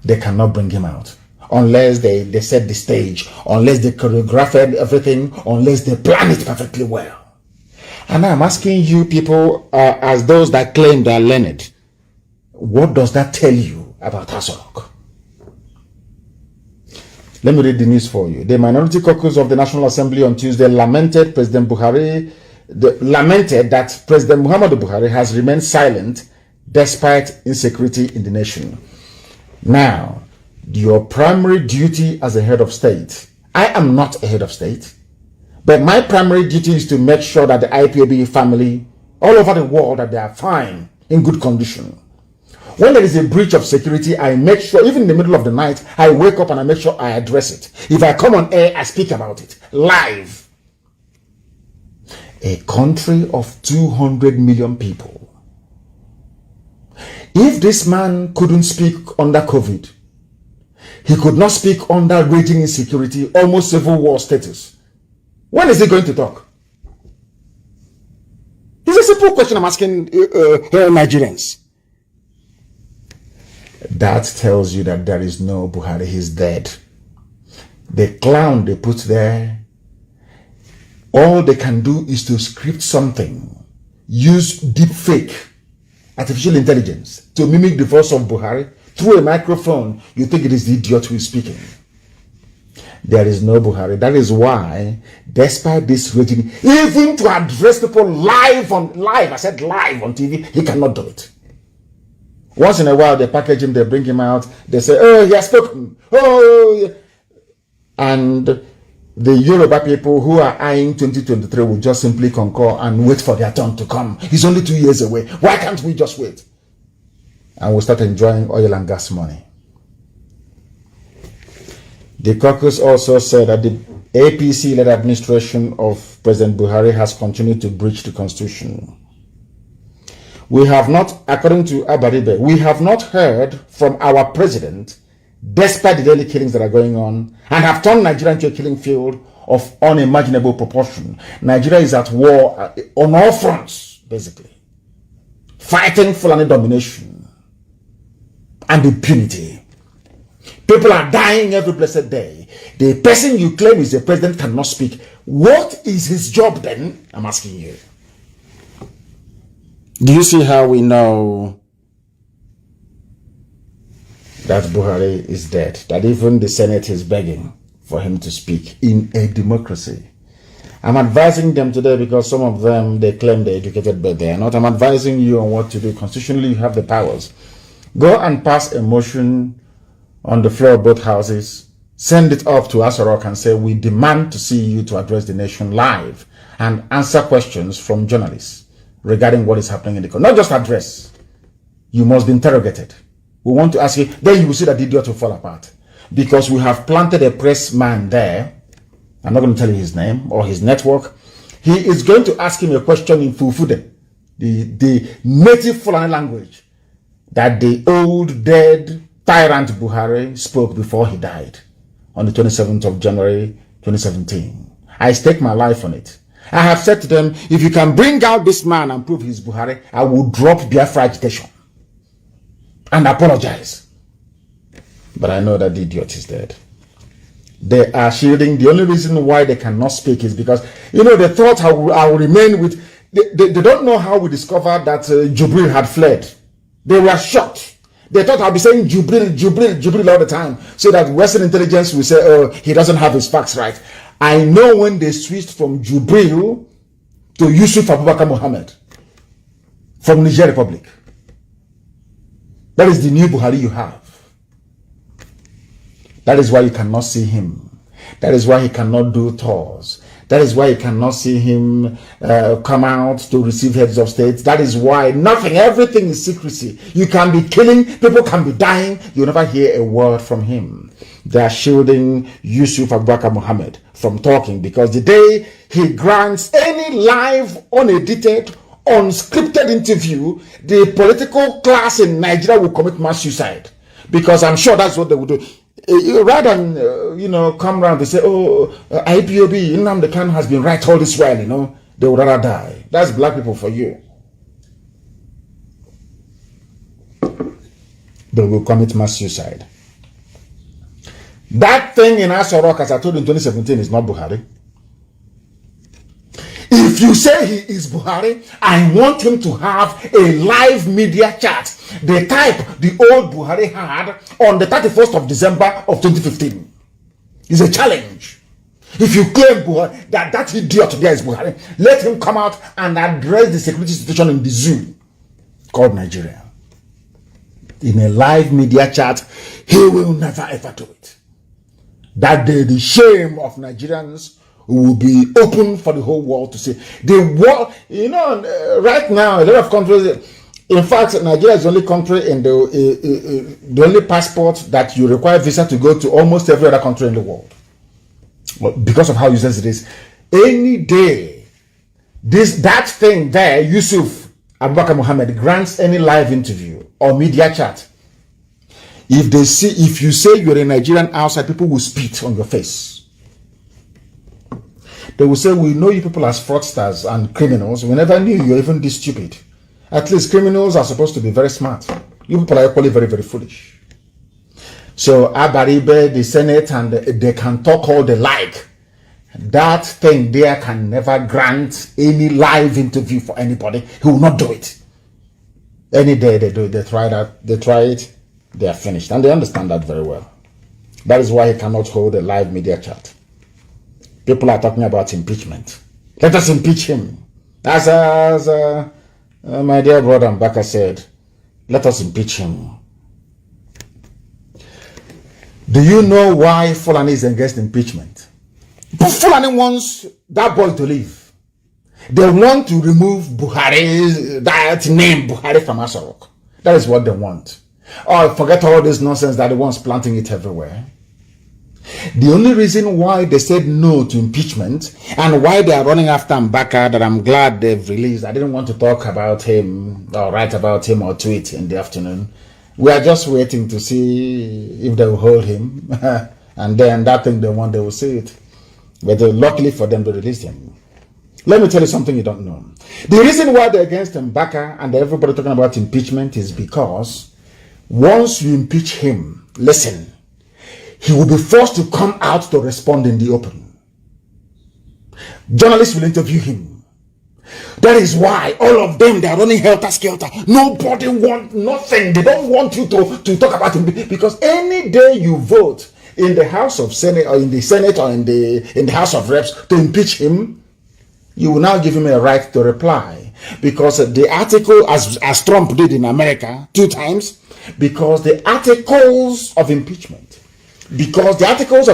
They cannot bring him out unless they set the stage, unless they choreograph everything, unless they plan it perfectly well. And I'm asking you people, as those that claim they are learned, what does that tell you about Asorok? Let me read the news for you. The Minority Caucus of the National Assembly on Tuesday lamented that President Muhammadu Buhari has remained silent despite insecurity in the nation. Now, your primary duty as a head of state, I am not a head of state, but my primary duty is to make sure that the IPOB family all over the world, that they are fine, in good condition. When there is a breach of security, I make sure, even in the middle of the night, I wake up and I make sure I address it. If I come on air, I speak about it live. A country of 200 million people. If this man couldn't speak under COVID, he could not speak under raging insecurity, almost civil war status, when is he going to talk? It's a simple question I'm asking Nigerians. That tells you that there is no Buhari, he's dead. The clown they put there, all they can do is to script something, use deep fake, artificial intelligence to mimic the voice of Buhari through a microphone. You think it is the idiot who is speaking. There is no Buhari. That is why, despite this raging, even to address people live, I said live on TV, he cannot do it. Once in a while, they package him, they bring him out, they say, oh, he has spoken. Oh, and the Yoruba people who are eyeing 2023 will just simply concur and wait for their turn to come. He's only 2 years away. Why can't we just wait? And we'll start enjoying oil and gas money. The caucus also said that the APC-led administration of President Buhari has continued to breach the constitution. We have not, according to Abaribe, we have not heard from our president, despite the daily killings that are going on, and have turned Nigeria into a killing field of unimaginable proportion. Nigeria is at war on all fronts, basically, fighting Fulani domination and impunity. People are dying every blessed day. The person you claim is the president cannot speak. What is his job then? I'm asking you. Do you see how we know that Buhari is dead? That even the Senate is begging for him to speak in a democracy. I'm advising them today because some of them, they claim they're educated, but they are not. I'm advising you on what to do. Constitutionally, you have the powers. Go and pass a motion on the floor of both houses. Send it up to Asorok and say, we demand to see you to address the nation live and answer questions from journalists regarding what is happening in the country. Not just address. You must be interrogated. We want to ask you, then you will see that the idiot will fall apart. Because we have planted a press man there. I'm not going to tell you his name or his network. He is going to ask him a question in Fufude, the native Fulani language that the old dead tyrant Buhari spoke before he died on the 27th of January 2017. I stake my life on it. I have said to them, if you can bring out this man and prove he's Buhari, I will drop Biafra agitation and apologize. But I know that the idiot is dead. They are shielding. The only reason why they cannot speak is because, you know, they thought I will remain with... They don't know how we discovered that Jubril had fled. They were shocked. They thought I'll be saying Jubril all the time, so that Western intelligence will say, oh, he doesn't have his facts right. I know when they switched from Jubril to Yusuf Abubakar Mohammed from Niger Republic. That is the new Buhari you have. That is why you cannot see him. That is why he cannot do tours. That is why you cannot see him come out to receive heads of state. That is why everything is secrecy. You can be killing, people can be dying. You'll never hear a word from him. They are shielding Yusuf Abubakar Muhammad from talking, because the day he grants any live, unedited, unscripted interview, the political class in Nigeria will commit mass suicide, because I'm sure that's what they will do. Rather than come around and say, oh, Ipob, Nnamdi Kanu has been right all this while, they would rather die. That's black people for you. They will commit mass suicide. That thing in Aso Rock, as I told you in 2017, is not Buhari. If you say he is Buhari, I want him to have a live media chat, the type the old Buhari had on the 31st of December of 2015. It's a challenge. If you claim Buhari, that idiot there is Buhari, let him come out and address the security situation in the zoo called Nigeria. In a live media chat, he will never ever do it. That day, the shame of Nigerians will be open for the whole world to see. The world, right now, a lot of countries, in fact, Nigeria is the only country in the only passport that you require visa to go to almost every other country in the world. Because of how useless it is. Any day, that thing there, Yusuf Abubakar Muhammad grants any live interview or media chat, if you say you're a Nigerian outside, people will spit on your face. They will say, we know you people as fraudsters and criminals. We never knew you're even this stupid. At least criminals are supposed to be very smart. You people are equally very, very foolish. So Abaribe, the Senate, and they can talk all they like. That thing there can never grant any live interview for anybody. He will not do it. Any day they do it, they try it, they are finished. And they understand that very well. That is why he cannot hold a live media chat. People are talking about impeachment. Let us impeach him. As my dear brother Mbaka said, let us impeach him. Do you know why Fulani is against impeachment? Fulani wants that boy to leave. They want to remove Buhari, that name Buhari from Aso Rock. That is what they want. Oh, forget all this nonsense that they want planting it everywhere. The only reason why they said no to impeachment and why they are running after Mbaka, that I'm glad they've released. I didn't want to talk about him or write about him or tweet in the afternoon. We are just waiting to see if they will hold him. And then that thing they want, they will see it. But luckily for them, they released him. Let me tell you something you don't know. The reason why they're against Mbaka and everybody talking about impeachment is because once you impeach him, listen, he will be forced to come out to respond in the open. Journalists will interview him. That is why all of them, they are running helter-skelter. Nobody wants nothing. They don't want you to talk about him, because any day you vote in the House of Senate or in the Senate or in the House of Reps to impeach him, you will now give him a right to reply. Because the article, as Trump did in America 2 times, because the articles of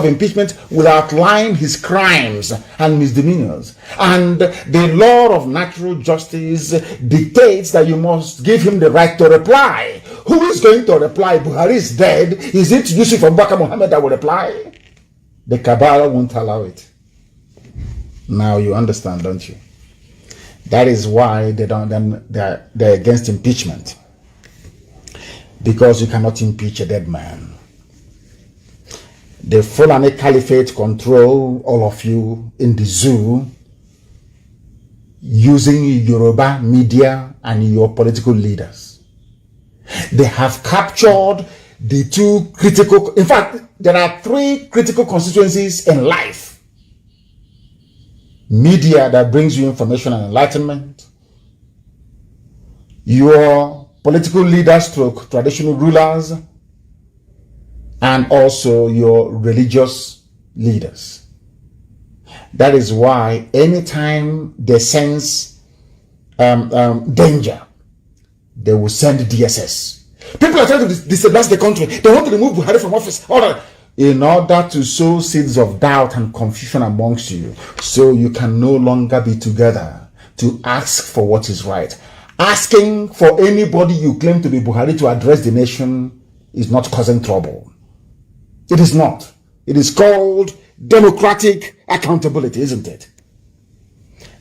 impeachment will outline his crimes and misdemeanors. And the law of natural justice dictates that you must give him the right to reply. Who is going to reply? Buhari is dead. Is it Yusuf Abubakar Muhammad that will reply? The cabal won't allow it. Now you understand, don't you? That is why they're against impeachment. Because you cannot impeach a dead man. The Fulani Caliphate control all of you in the zoo using Yoruba media and your political leaders. They have captured the 2 critical, in fact, there are 3 critical constituencies in life. Media that brings you information and enlightenment. Your political leaders, traditional rulers, and also your religious leaders. That is why anytime they sense danger, they will send DSS. People are trying to disable the country. They want to remove Buhari from office. All right. in order to sow seeds of doubt and confusion amongst you, so you can no longer be together to ask for what is right. Asking for anybody you claim to be Buhari to address the nation is not causing trouble. It is not. It is called democratic accountability, isn't it?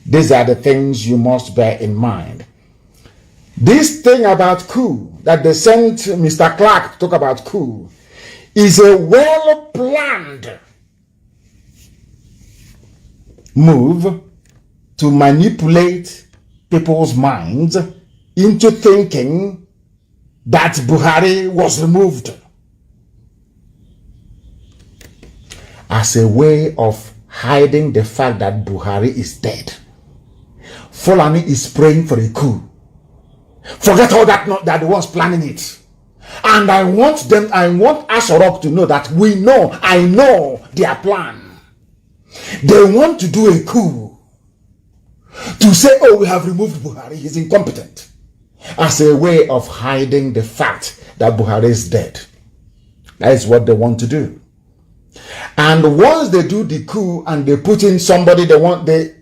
These are the things you must bear in mind. This thing about coup, that they sent Mr. Clark to talk about coup, is a well-planned move to manipulate people's minds into thinking that Buhari was removed as a way of hiding the fact that Buhari is dead. Fulani is praying for a coup. Forget all that, not that the ones planning it. And I want Asorok to know that I know their plan. They want to do a coup to say, oh, we have removed Buhari, he's incompetent, as a way of hiding the fact that Buhari is dead. That is what they want to do. And once they do the coup and they put in somebody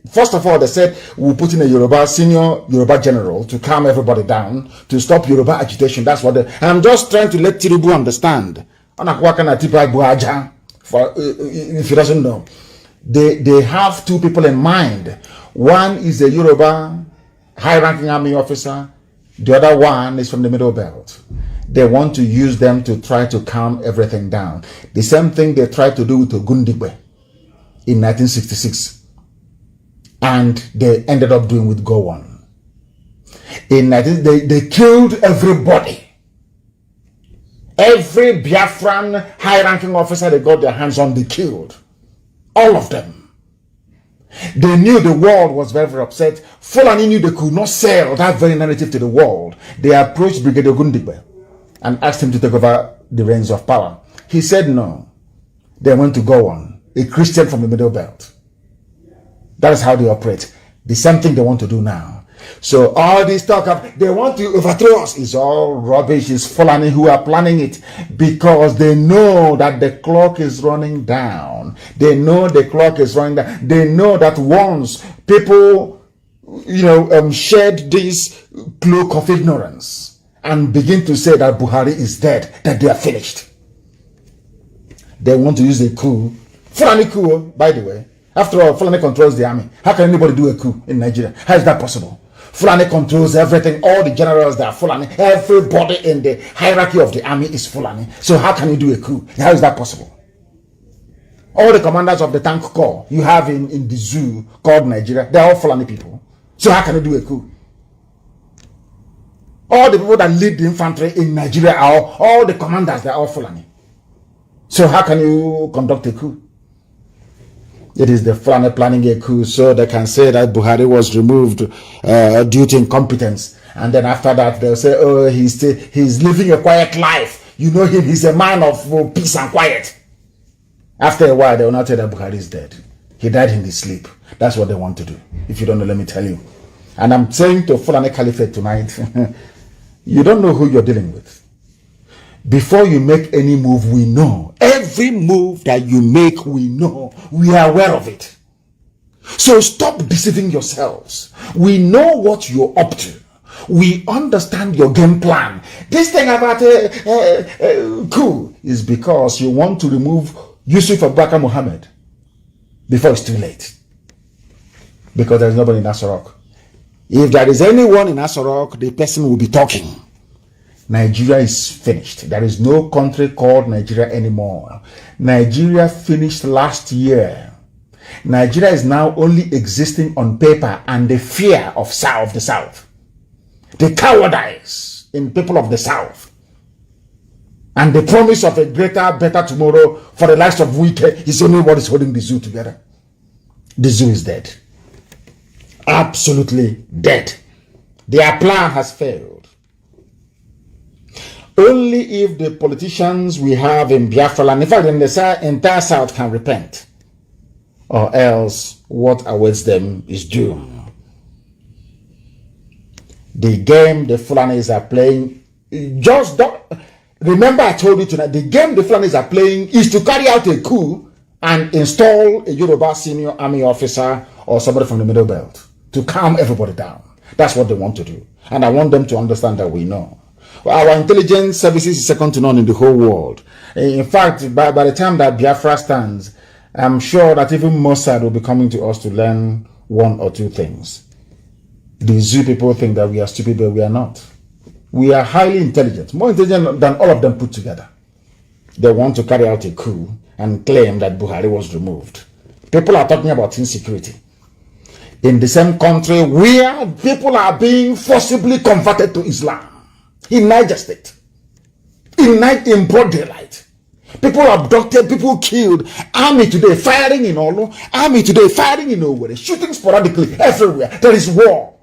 first of all, they said, we'll put in a senior Yoruba general to calm everybody down, to stop Yoruba agitation. That's what I'm just trying to let Tinubu understand. If he doesn't know, they have two people in mind. One is a Yoruba high-ranking army officer. The other one is from the Middle Belt. They want to use them to try to calm everything down. The same thing they tried to do with Ogundigbe in 1966. And they ended up doing with Gowon. They killed everybody. Every Biafran high-ranking officer they got their hands on, they killed. All of them. They knew the world was very, very upset. Fulani knew they could not sell that very narrative to the world. They approached Brigadier Ogundigbe and asked him to take over the reins of power. He said no. They went to Gowon, a Christian from the Middle Belt. That is how they operate. The same thing they want to do now. So all this talk of they want to overthrow us is all rubbish. It's Fulani who are planning it because they know that the clock is running down. They know the clock is running down. They know that once people, shed this cloak of ignorance and begin to say that Buhari is dead, that they are finished. They want to use a coup. Fulani coup, by the way. After all, Fulani controls the army. How can anybody do a coup in Nigeria? How is that possible? Fulani controls everything. All the generals that are Fulani. Everybody in the hierarchy of the army is Fulani. So how can you do a coup? How is that possible? All the commanders of the tank corps you have in the zoo called Nigeria, they're all Fulani people. So how can you do a coup? All the people that lead the infantry in Nigeria are all the commanders, they're all Fulani. So how can you conduct a coup? It is the Fulani planning a coup so they can say that Buhari was removed due to incompetence. And then after that, they'll say, oh, he's living a quiet life. You know him, he's a man of peace and quiet. After a while, they will not tell that Buhari is dead. He died in his sleep. That's what they want to do. If you don't know, let me tell you. And I'm saying to Fulani Caliphate tonight, you don't know who you're dealing with. Before you make any move, we know. Every move that you make, we know. We are aware of it. So stop deceiving yourselves. We know what you're up to. We understand your game plan. This thing about coup is because you want to remove Yusuf Abubakar Mohammed before it's too late. Because there's nobody in Asorok. If there is anyone in Asorok, the person will be talking. Nigeria is finished. There is no country called Nigeria anymore. Nigeria finished last year. Nigeria is now only existing on paper and the fear of the South. The cowardice in people of the South. And the promise of a greater, better tomorrow for the likes of Wike is only what is holding the zoo together. The zoo is dead. Absolutely dead. Their plan has failed. Only if the politicians we have in Biafra and in fact in the entire South can repent, or else what awaits them is doom. The game the Fulanis are playing, just don't, Remember I told you tonight, the game the Fulanis are playing is to carry out a coup and install a Yoruba senior army officer or somebody from the Middle Belt to calm everybody down. That's what they want to do. And I want them to understand that we know. Our intelligence services is second to none in the whole world. In fact, by the time that Biafra stands, I'm sure that even Mossad will be coming to us to learn one or two things. The Zoo people think that we are stupid, but we are not. We are highly intelligent, more intelligent than all of them put together. They want to carry out a coup and claim that Buhari was removed. People are talking about insecurity. In the same country where people are being forcibly converted to Islam. In Niger State. In broad daylight. People abducted, people killed. Army today firing in Olu. Army today firing in Owerri. Shooting sporadically everywhere. There is war.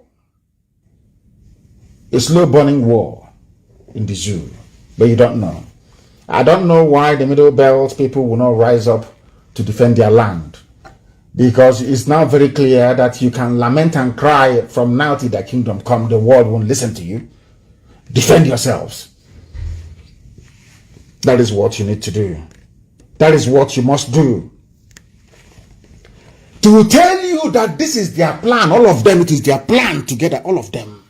A slow burning war in the zoo. But you don't know. I don't know why the Middle Belt people will not rise up to defend their land. Because it's now very clear that you can lament and cry from now till the kingdom come. The world won't listen to you. Defend yourselves. That is what you need to do. That is what you must do. To tell you that this is their plan, all of them, it is their plan together, all of them.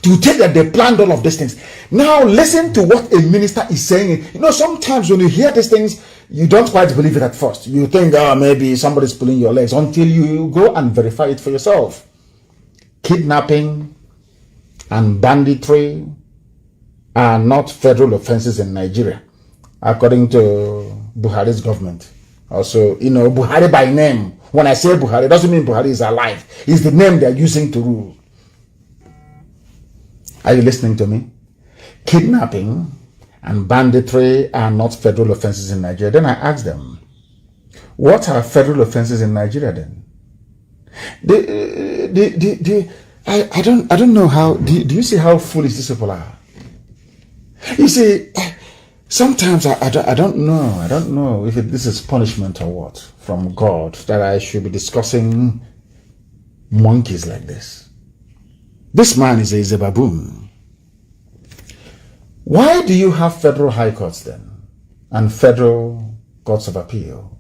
To tell that they planned all of these things. Now listen to what a minister is saying. You know, sometimes when you hear these things, you don't quite believe it at first. You think, oh, maybe somebody's pulling your legs, until you go and verify it for yourself. Kidnapping and banditry are not federal offenses in Nigeria, according to Buhari's government. Also, you know, Buhari by name. When I say Buhari, it doesn't mean Buhari is alive. It's the name they're using to rule. Are you listening to me? Kidnapping and banditry are not federal offenses in Nigeria. Then I asked them, what are federal offenses in Nigeria then? I don't know how, do you see how foolish these people are? You see, sometimes I don't know if this is punishment or what from God that I should be discussing monkeys like this. This man is a baboon. Why do you have federal high courts then and federal courts of appeal?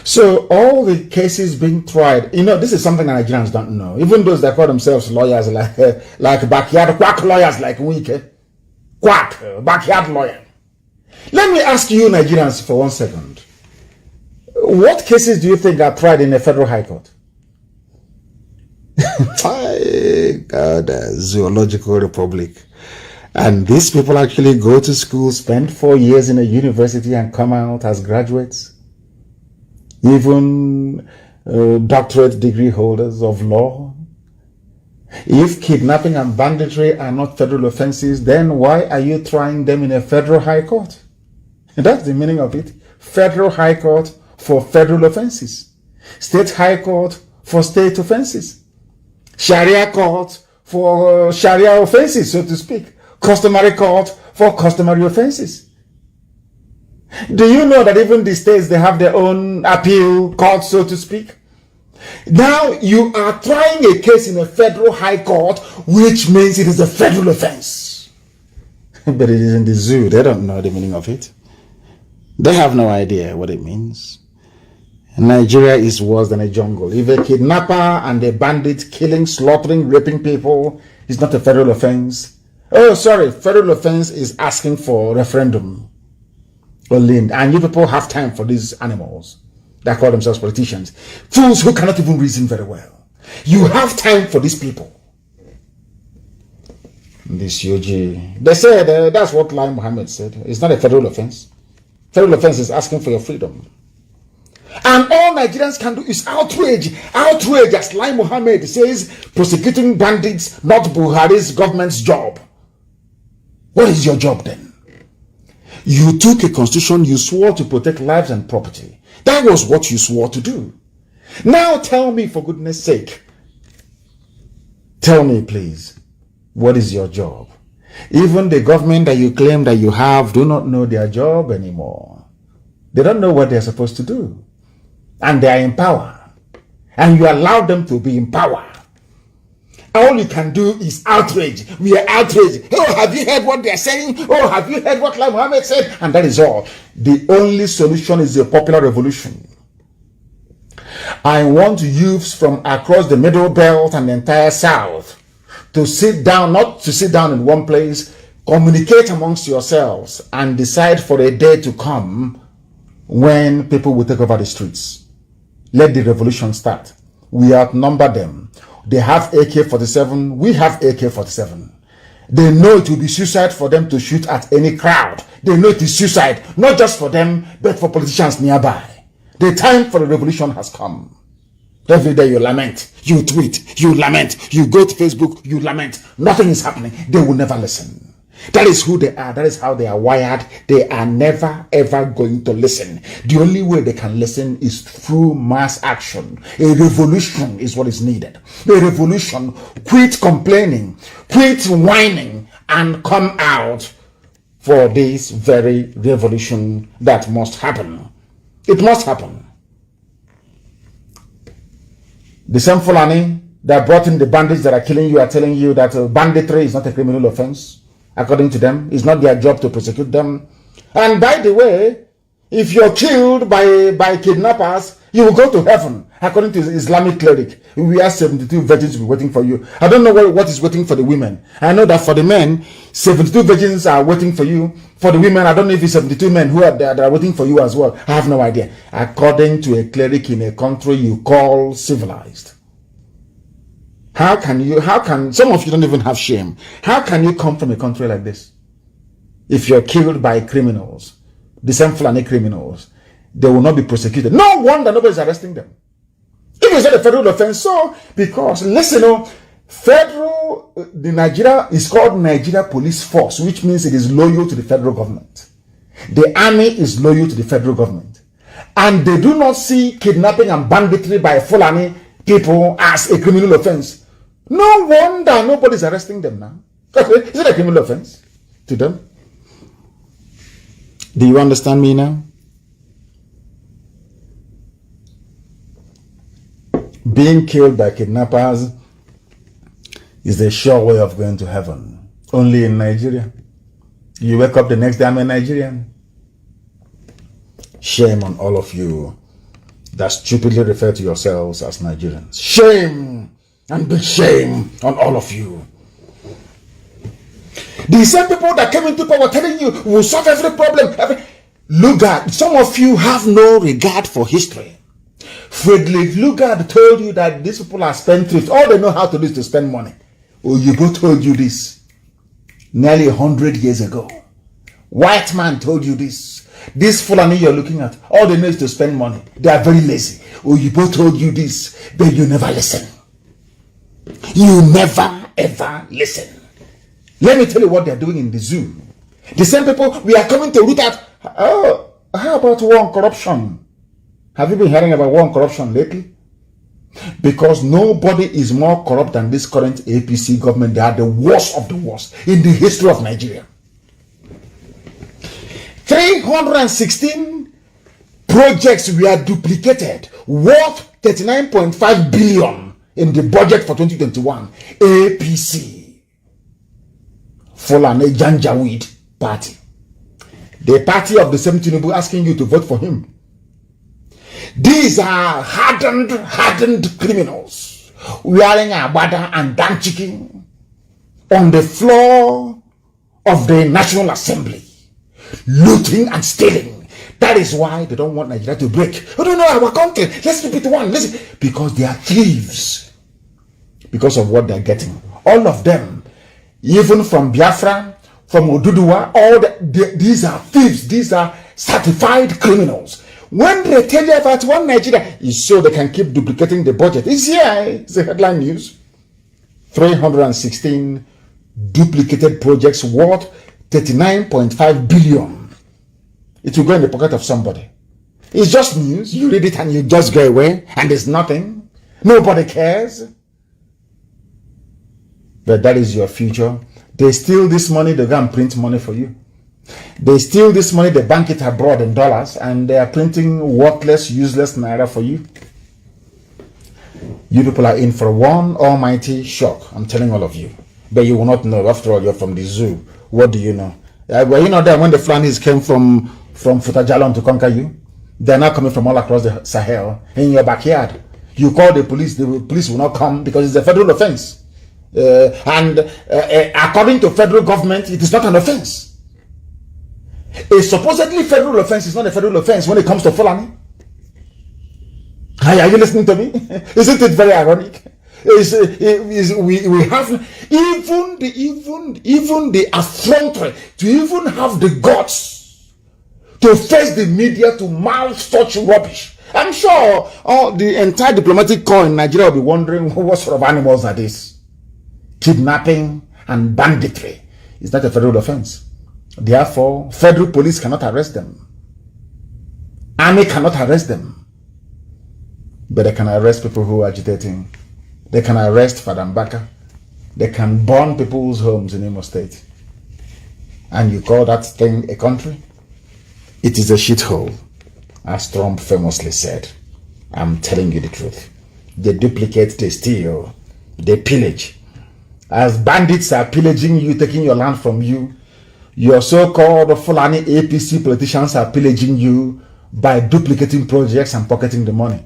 So all the cases being tried, you know, this is something that Nigerians don't know. Even those that call themselves lawyers, like backyard quack lawyers, like Wike, quack, backyard lawyer. Let me ask you Nigerians for 1 second. What cases do you think are tried in a federal high court? My God, zoological republic. And these people actually go to school, spend 4 years in a university and come out as graduates. Even doctorate degree holders of law. If kidnapping and banditry are not federal offenses, then why are you trying them in a federal high court? That's the meaning of it. Federal high court for federal offenses. State high court for state offenses. Sharia court for Sharia offenses, so to speak. Customary court for customary offenses. Do you know that even the states, they have their own appeal court, so to speak? Now you are trying a case in a federal high court, which means it is a federal offense. But it is in the zoo. They don't know the meaning of it. They have no idea what it means. Nigeria is worse than a jungle. If a kidnapper and a bandit killing, slaughtering, raping people is not a federal offense. Oh, sorry, federal offense is asking for referendum. And you people have time for these animals that call themselves politicians. Fools who cannot even reason very well. You have time for these people. This UG. They said, that's what Lai Mohammed said. It's not a federal offense. Federal offense is asking for your freedom. And all Nigerians can do is outrage. Outrage, as Lai Mohammed says, prosecuting bandits, not Buhari's government's job. What is your job then? You took a constitution, you swore to protect lives and property. That was what you swore to do. Now tell me, for goodness sake, tell me please, what is your job? Even the government that you claim that you have do not know their job anymore. They don't know what they're supposed to do. And they are in power. And you allow them to be in power. All you can do is outrage. We are outraged. Oh, have you heard what they are saying? Oh, have you heard what Lai Mohammed said? And that is all. The only solution is a popular revolution. I want youths from across the Middle Belt and the entire South to sit down, not to sit down in one place, communicate amongst yourselves and decide for a day to come when people will take over the streets. Let the revolution start. We outnumber them. They have AK-47. We have AK-47. They know it will be suicide for them to shoot at any crowd. They know it is suicide, not just for them, but for politicians nearby. The time for the revolution has come. Every day you lament, you tweet, you lament, you go to Facebook, you lament. Nothing is happening. They will never listen. That is who they are. That is how they are wired. They are never, ever going to listen. The only way they can listen is through mass action. A revolution is what is needed. A revolution. Quit complaining, quit whining, and come out for this very revolution that must happen. It must happen. The same Fulani that brought in the bandits that are killing you are telling you that banditry is not a criminal offense. According to them, it's not their job to prosecute them. And by the way, if you're killed by kidnappers, you will go to heaven. According to Islamic cleric, we have 72 virgins will be waiting for you. I don't know what is waiting for the women. I know that for the men, 72 virgins are waiting for you. For the women, I don't know if it's 72 men who are there that are waiting for you as well. I have no idea. According to a cleric in a country you call civilized. How can, some of you don't even have shame. How can you come from a country like this? If you're killed by criminals, the same Fulani criminals, they will not be prosecuted. No wonder nobody's arresting them. If it's not a federal offense, so, because, listen, the Nigeria is called Nigeria Police Force, which means it is loyal to the federal government. The army is loyal to the federal government. And they do not see kidnapping and banditry by Fulani people as a criminal offense. No wonder nobody's arresting them now. Is it a criminal offense to them? Do you understand me now? Being killed by kidnappers is a sure way of going to heaven. Only in Nigeria. You wake up the next day, I'm a Nigerian. Shame on all of you that stupidly refer to yourselves as Nigerians. Shame and big shame on all of you. The same people that came into power telling you will solve every problem. Lugard, some of you have no regard for history. Friedrich Lugard told you that these people are spendthrift. All they know how to do is to spend money. Oyibo told you this nearly 100 years ago. White man told you this. This Fulani you're looking at, all they know is to spend money. They are very lazy. Oyibo told you this, but you never listen. You never ever listen. Let me tell you what they're doing in the zoo. The same people, we are coming to root out. Oh, how about war and corruption? Have you been hearing about war and corruption lately? Because nobody is more corrupt than this current APC government. They are the worst of the worst in the history of Nigeria. 316 projects were duplicated, worth 39.5 billion in the budget for 2021. APC. Fulani Janjaweed party. The party of the same Tinubu asking you to vote for him. These are hardened criminals wearing agbada and danchiki on the floor of the National Assembly, looting and stealing. That is why they don't want Nigeria to break. Oh no, our country, let's keep it one. Because they are thieves. Because of what they're getting. All of them, even from Biafra, from Oduduwa, these are thieves. These are certified criminals. When they tell you about one Nigeria, it's so they can keep duplicating the budget. It's here. It's the headline news. 316 duplicated projects worth 39.5 billion. It will go in the pocket of somebody. It's just news. You read it and you just go away and there's nothing. Nobody cares. But that is your future. They steal this money, they go and print money for you. They steal this money, they bank it abroad in dollars, and they are printing worthless, useless naira for you. You people are in for one almighty shock. I'm telling all of you. But you will not know. After all, you're from the zoo. What do you know? Were you not there when the Fulanis came from Futajalon to conquer you? They're now coming from all across the Sahel in your backyard. You call the police will not come because it's a federal offense. According to federal government, it is not an offense. A supposedly federal offense is not a federal offense when it comes to Fulani. Are you listening to me? Isn't it very ironic? We have even the effrontery to even have the guts to face the media to mouth such rubbish. I'm sure the entire diplomatic corps in Nigeria will be wondering what sort of animals are these. Kidnapping and banditry is not a federal offense. Therefore, federal police cannot arrest them. Army cannot arrest them. But they can arrest people who are agitating. They can arrest Father Mbaka. They can burn people's homes in Imo State. And you call that thing a country? It is a shithole, as Trump famously said. I'm telling you the truth. They duplicate, they steal, they pillage. As bandits are pillaging you, taking your land from you, your so-called Fulani APC politicians are pillaging you by duplicating projects and pocketing the money.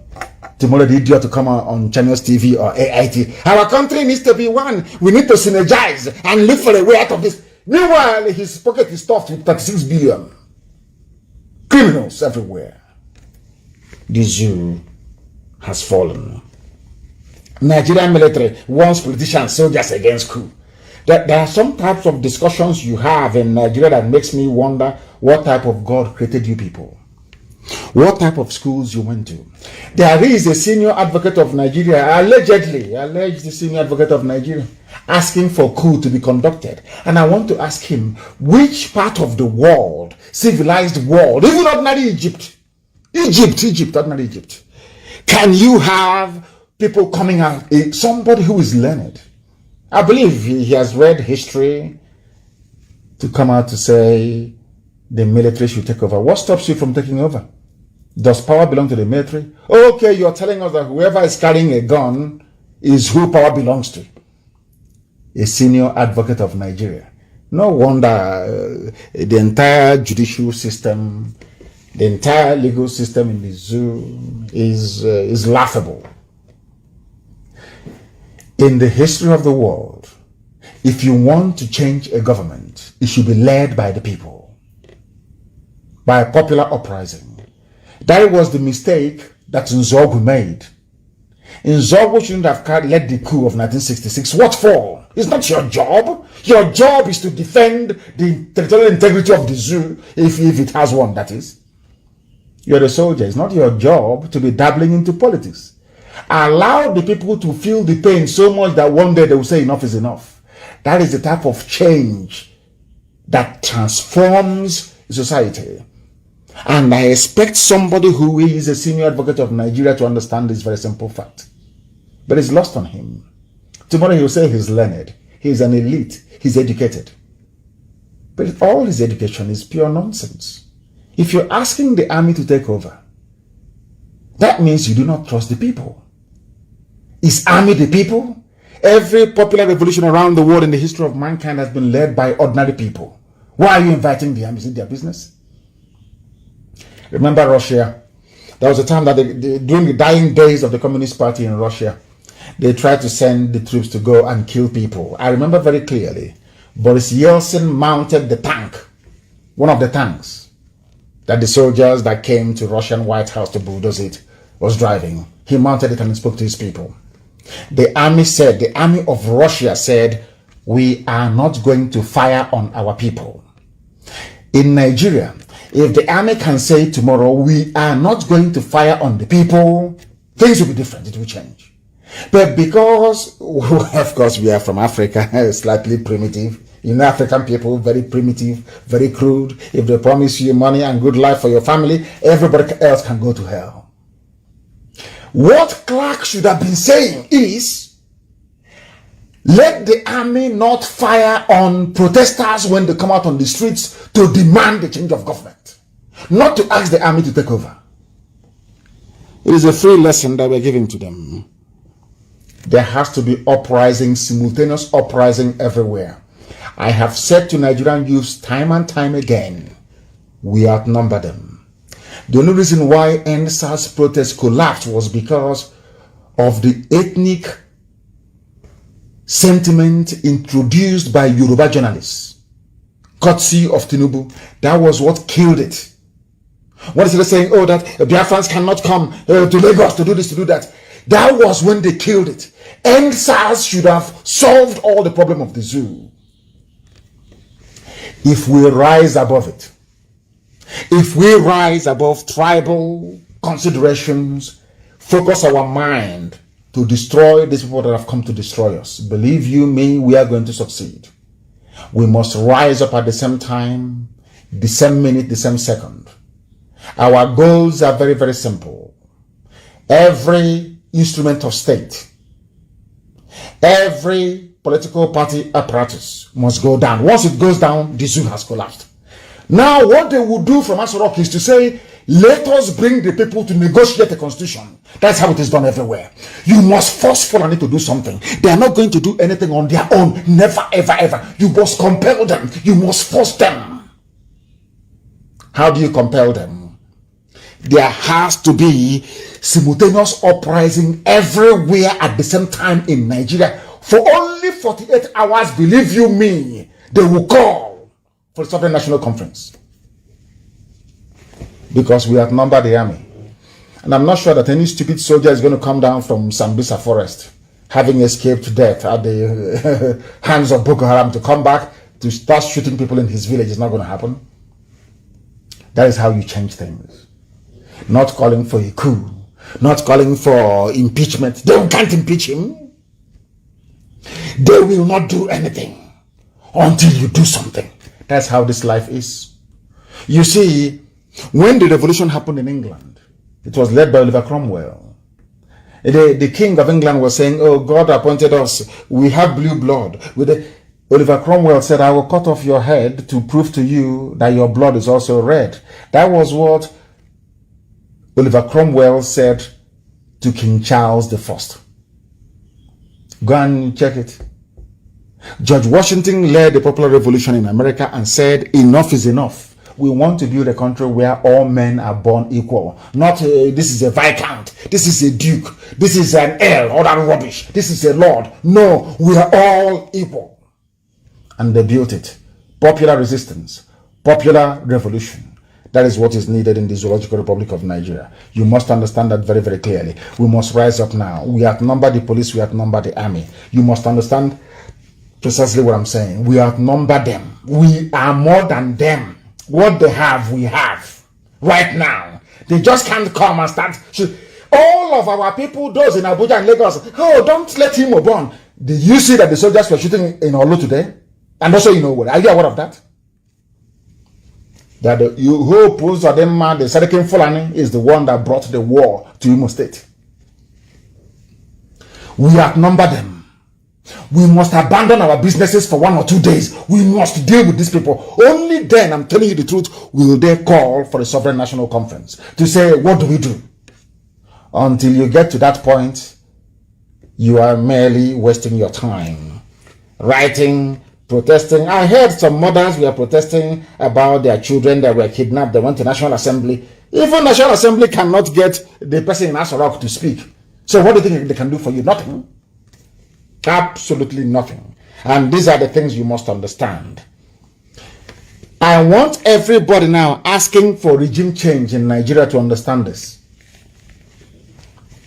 Tomorrow the idiot to come on Channels TV or AIT. Our country needs to be one. We need to synergize and look for a way out of this. Meanwhile, his pocket is stuffed with 36 billion. Criminals everywhere. The zoo has fallen. Nigerian military wants politicians, soldiers against coup. There are some types of discussions you have in Nigeria that makes me wonder what type of God created you people. What type of schools you went to. There is a senior advocate of Nigeria, alleged senior advocate of Nigeria, asking for coup to be conducted. And I want to ask him, which part of the world, civilized world, even ordinary Egypt, ordinary Egypt, can you have people coming out, somebody who is learned? I believe he has read history to come out to say the military should take over. What stops you from taking over? Does power belong to the military? Okay, you're telling us that whoever is carrying a gun is who power belongs to. A senior advocate of Nigeria. No wonder the entire judicial system, the entire legal system in the zoo is laughable. In the history of the world, if you want to change a government, it should be led by the people, by a popular uprising. That was the mistake that Nzogwu made. Nzogwu shouldn't have led the coup of 1966. What for? It's not your job. Your job is to defend the territorial integrity of the zoo, if it has one, that is. You're a soldier. It's not your job to be dabbling into politics. Allow the people to feel the pain so much that one day they will say enough is enough. That is the type of change that transforms society. And I expect somebody who is a senior advocate of Nigeria to understand this very simple fact. But it's lost on him. Tomorrow he'll say he's learned. He's an elite. He's educated. But all his education is pure nonsense. If you're asking the army to take over, that means you do not trust the people. Is army the people? Every popular revolution around the world in the history of mankind has been led by ordinary people. Why are you inviting the army? Is it their business? Remember Russia? There was a time that during the dying days of the Communist Party in Russia, they tried to send the troops to go and kill people. I remember very clearly, Boris Yeltsin mounted the tank, one of the tanks that the soldiers that came to Russian White House to bulldoze it was driving. He mounted it and spoke to his people. The army of Russia said, we are not going to fire on our people. In Nigeria, if the army can say tomorrow, we are not going to fire on the people, things will be different, it will change. But because, of course, we are from Africa, slightly primitive, you know, African people, very primitive, very crude. If they promise you money and good life for your family, everybody else can go to hell. What Clark should have been saying is, let the army not fire on protesters when they come out on the streets to demand the change of government, not to ask the army to take over. It is a free lesson that we're giving to them. There has to be uprising, simultaneous uprising everywhere. I have said to Nigerian youths time and time again, we outnumber them. The only reason why NSAS protest collapsed was because of the ethnic sentiment introduced by Yoruba journalists, courtesy of Tinubu. That was what killed it. What is it saying? Oh, that Biafrans cannot come to Lagos to do this, to do that. That was when they killed it. NSAS should have solved all the problem of the zoo. If we rise above it, if we rise above tribal considerations, focus our mind to destroy these people that have come to destroy us, believe you me, we are going to succeed. We must rise up at the same time, the same minute, the same second. Our goals are very, very simple. Every instrument of state, every political party apparatus must go down. Once it goes down, the zoo has collapsed. Now, what they will do from Aso Rock is to say, let us bring the people to negotiate a constitution. That's how it is done everywhere. You must force Fulani to do something. They are not going to do anything on their own. Never, ever, ever. You must compel them. You must force them. How do you compel them? There has to be simultaneous uprising everywhere at the same time in Nigeria. For only 48 hours, believe you me, they will call for the Sovereign National Conference. Because we outnumber the army. And I'm not sure that any stupid soldier is going to come down from Sambisa forest, having escaped death at the hands of Boko Haram, to come back to start shooting people in his village. It's not going to happen. That is how you change things. Not calling for a coup, not calling for impeachment. They can't impeach him. They will not do anything until you do something. That's how this life is. You see, when the revolution happened in England, it was led by Oliver Cromwell. The king of England was saying, oh, God appointed us. We have blue blood. Oliver Cromwell said, I will cut off your head to prove to you that your blood is also red. That was what Oliver Cromwell said to King Charles I. Go and check it. George Washington led the popular revolution in America and said, enough is enough. We want to build a country where all men are born equal. Not this is a viscount, this is a duke, this is an earl, all that rubbish. This is a lord. No, we are all equal. And they built it. Popular resistance, popular revolution. That is what is needed in the Zoological Republic of Nigeria. You must understand that very, very clearly. We must rise up now. We outnumber the police, we outnumber the army. You must understand precisely what I'm saying. We outnumber them. We are more than them. What they have, we have. Right now. They just can't come and start. All of our people, those in Abuja and Lagos, oh, don't let him burn. Did you see that the soldiers were shooting in Olu today? And also, you know what? Are you aware of that? That who opposed Adema, the Sadikin Fulani, is the one that brought the war to Imo State. We outnumber them. We must abandon our businesses for 1 or 2 days. We must deal with these people. Only then, I'm telling you the truth, will they call for a Sovereign National Conference to say, what do we do? Until you get to that point, you are merely wasting your time. Writing, protesting. I heard some mothers were protesting about their children that were kidnapped. They went to National Assembly. Even National Assembly cannot get the person in Aso Rock to speak. So what do you think they can do for you? Nothing. Absolutely nothing. And these are the things you must understand. I want everybody now asking for regime change in Nigeria to understand this.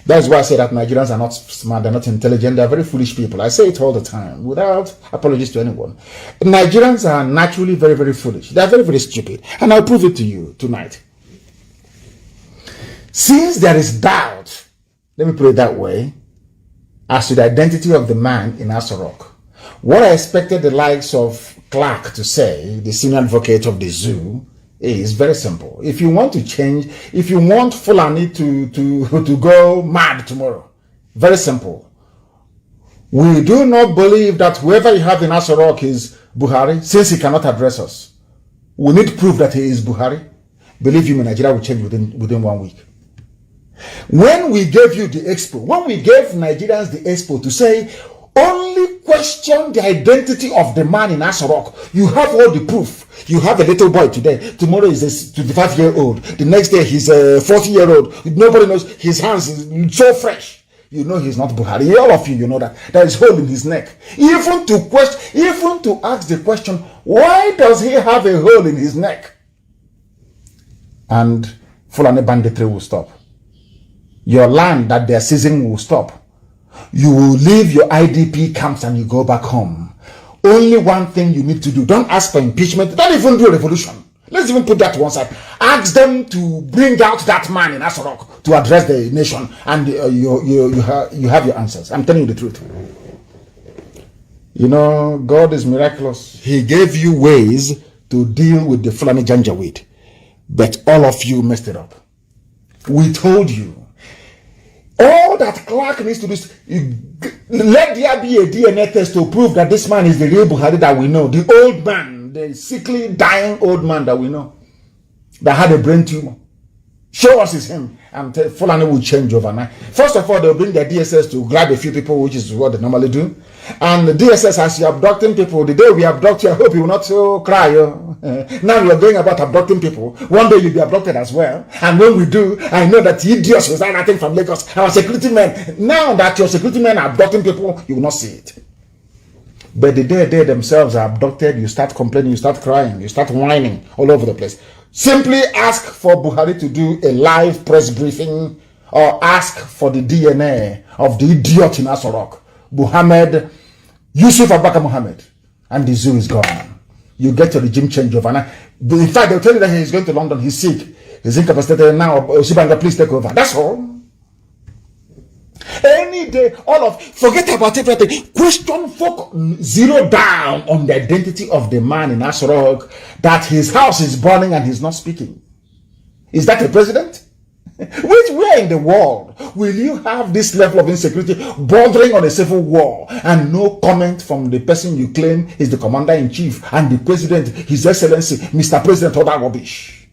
That's why I say that Nigerians are not smart, they're not intelligent, they're very foolish people. I say it all the time without apologies to anyone. Nigerians are naturally very, very foolish. They're very, very stupid. And I'll prove it to you tonight. Since there is doubt, let me put it that way, as to the identity of the man in Aso Rock, what I expected the likes of Clark to say, the senior advocate of the zoo, is very simple. If you want to change, if you want Fulani to go mad tomorrow, very simple. We do not believe that whoever you have in Aso Rock is Buhari, since he cannot address us. We need proof that he is Buhari. Believe you me, Nigeria will change within 1 week. When we gave you the expo, when we gave Nigerians the expo to say, only question the identity of the man in Asorok. You have all the proof. You have a little boy today. Tomorrow is a 25-year-old. The next day he's a 40-year-old. Nobody knows. His hands is so fresh. You know he's not Buhari. All of you, you know that. There is hole in his neck. Even to ask the question, why does he have a hole in his neck? And Fulani banditry will stop. Your land that they're seizing will stop. You will leave your IDP camps and you go back home. Only one thing you need to do. Don't ask for impeachment. Don't even do a revolution. Let's even put that to one side. Ask them to bring out that man in Asorok to address the nation, and you have your answers. I'm telling you the truth. You know, God is miraculous. He gave you ways to deal with the Fulani Janjaweed, but all of you messed it up. We told you. All that Clark needs to do is let there be a DNA test to prove that this man is the real Buhari that we know. The old man, the sickly, dying old man that we know, that had a brain tumor. Show us it's him, and Fulani will change overnight. First of all, they'll bring their DSS to grab a few people, which is what they normally do. And the DSS, as you're abducting people, the day we abduct you, I hope you will not so cry. Now you're going about abducting people. One day you'll be abducted as well. And when we do, I know that idiots will start acting from Lagos. Our security men, now that your security men are abducting people, you will not see it. But the day they themselves are abducted, you start complaining, you start crying, you start whining all over the place. Simply ask for Buhari to do a live press briefing, or ask for the DNA of the idiot in Asorok, Muhammad, Yusuf Abubakar Muhammad, and the zoo is gone. You get a regime change overnight. In fact, they'll tell you that he's going to London, he's sick, he's incapacitated now, Shibanga, please take over. That's all. Any day, forget about everything. Question folk zero down on the identity of the man in Asorok, that his house is burning and he's not speaking. Is that a president? Where in the world will you have this level of insecurity bordering on a civil war and no comment from the person you claim is the commander-in-chief and the president, his excellency, Mr. President, all that rubbish?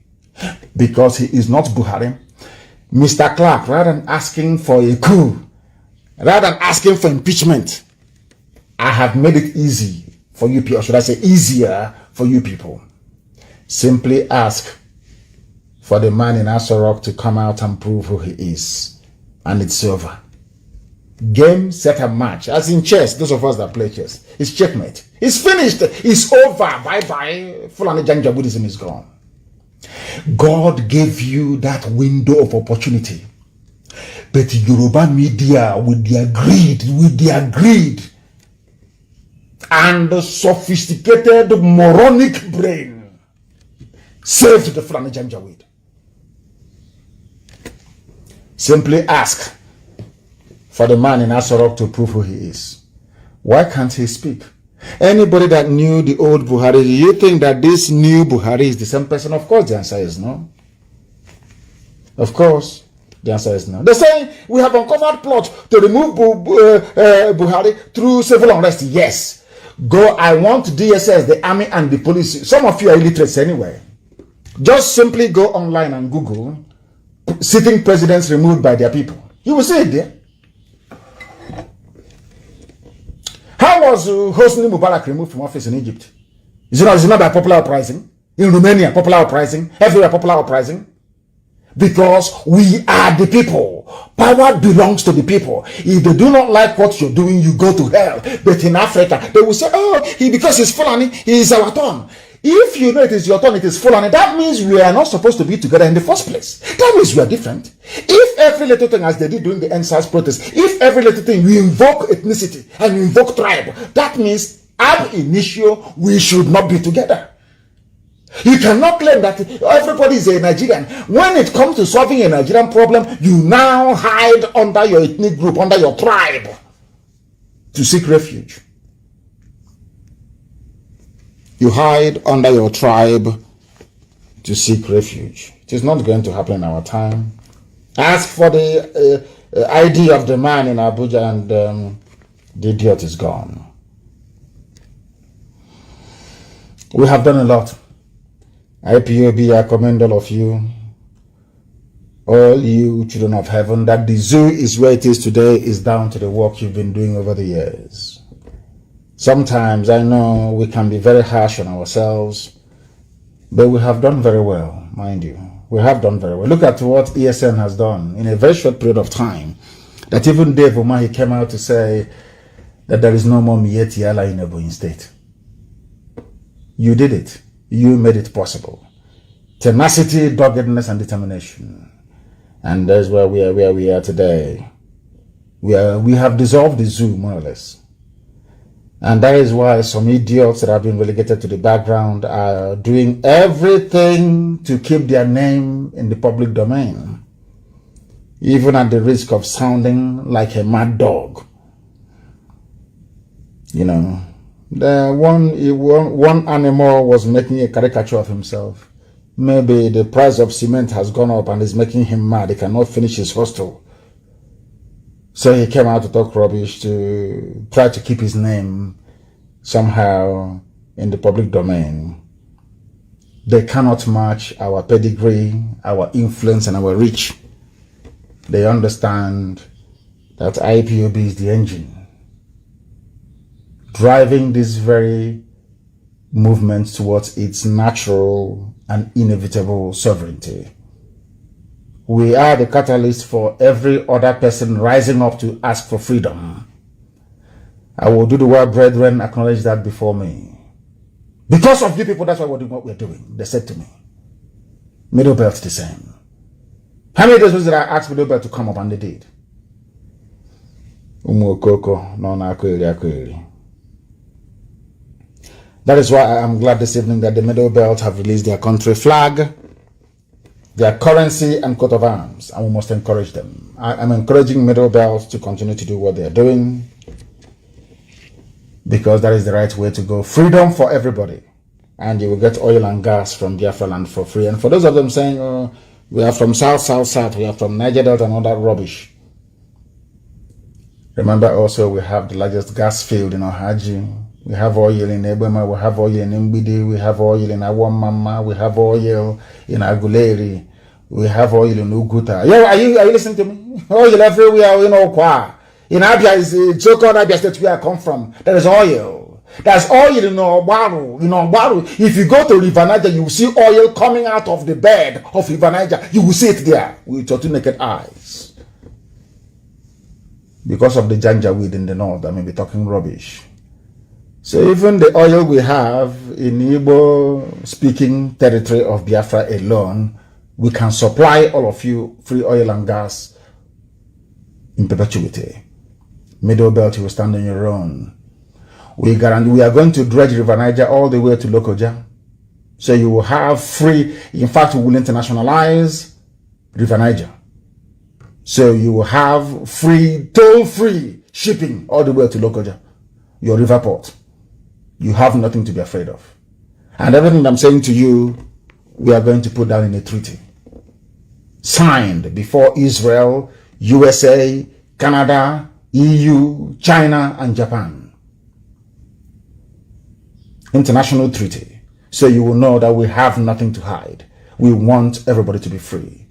Because he is not Buhari. Mr. Clark, rather than asking for a coup, rather than asking for impeachment, I have made it easy for you people, or should I say easier for you people. Simply ask for the man in Asorok to come out and prove who he is. And it's over. Game, set, and match. As in chess, those of us that play chess, it's checkmate. It's finished. It's over. Bye-bye. Fulani Janja Buddhism is gone. God gave you that window of opportunity. But Yoruba media, with their greed, and the sophisticated moronic brain, saved the Fulani Janjaweed. Simply ask for the man in Asorok to prove who he is. Why can't he speak? Anybody that knew the old Buhari, do you think that this new Buhari is the same person? Of course, the answer is no. Of course, the answer is no. They say we have uncovered plot to remove Buhari through civil unrest. Yes. Go, I want DSS, the army, and the police. Some of you are illiterates anyway. Just simply go online and Google sitting presidents removed by their people. You will see it there. How was Hosni Mubarak removed from office in Egypt? Is it not by popular uprising? In Romania, popular uprising? Everywhere, popular uprising? Because we are the people. Power belongs to the people. If they do not like what you're doing, you go to hell. But in Africa, they will say, oh, because he's Fulani, he is our turn. If you know it is your turn, it is Fulani, that means we are not supposed to be together in the first place. That means we are different. If every little thing, as they did during the NSAS protest, if every little thing you invoke ethnicity and you invoke tribe, that means ab initio, we should not be together. You cannot claim that everybody is a Nigerian. When it comes to solving a Nigerian problem, you now hide under your ethnic group, under your tribe, to seek refuge. You hide under your tribe to seek refuge. It is not going to happen in our time. Ask for the ID of the man in Abuja and the idiot is gone. We have done a lot. IPOB, I commend all of you. all you children of heaven, that the zoo is where it is today is down to the work you've been doing over the years. Sometimes I know we can be very harsh on ourselves, but we have done very well, mind you. We have done very well. Look at what ESN has done in a very short period of time. That even Dave Umahi came out to say that there is no more Mieti Allah in Ebonyi State. You did it. You made it possible. Tenacity, doggedness, and determination. And that's where we are today. We have dissolved the zoo, more or less. And that is why some idiots that have been relegated to the background are doing everything to keep their name in the public domain, even at the risk of sounding like a mad dog. You know, the one animal was making a caricature of himself. Maybe the price of cement has gone up and is making him mad. He cannot finish his hostel. So he came out to talk rubbish to try to keep his name somehow in the public domain. They cannot match our pedigree, our influence, and our reach. They understand that Ipob is the engine driving this very movement towards its natural and inevitable sovereignty. We are the catalyst for every other person rising up to ask for freedom. I will do the word brethren acknowledge that before me. Because of you people, that's why we're doing what we're doing. They said to me. Middle Belt the same. How many days was it I asked Middle Belt to come up and they did? That is why I am glad this evening that the Middle Belt have released their country flag, their currency and coat of arms, and we must encourage them. I am encouraging Middle Belt to continue to do what they are doing, because that is the right way to go. Freedom for everybody, and you will get oil and gas from Biafra land for free. And for those of them saying, oh, we are from south, we are from Niger Delta and all that rubbish. Remember also we have the largest gas field in Ohaji. We have oil in Ebema, we have oil in Mbidi, we have oil in Awamama, we have oil in Aguleri, we have oil in Uguta. Yeah, are you listening to me? Oil everywhere, you know, in Abia is so-called Abia State where I come from. There is oil. There's oil in Ogbaru. If you go to River Niger, you will see oil coming out of the bed of River Niger. You will see it there with your two naked eyes. Because of the janjaweed in the north, I may be talking rubbish. So even the oil we have in Igbo-speaking territory of Biafra alone, we can supply all of you free oil and gas in perpetuity. Middle Belt, you will stand on your own. We are going to dredge River Niger all the way to Lokoja. So you will have free, in fact, we will internationalize River Niger. So you will have free, toll-free shipping all the way to Lokoja, your river port. You have nothing to be afraid of. And everything I'm saying to you, we are going to put down in a treaty. Signed before Israel, USA, Canada, EU, China, and Japan. International treaty. So you will know that we have nothing to hide. We want everybody to be free.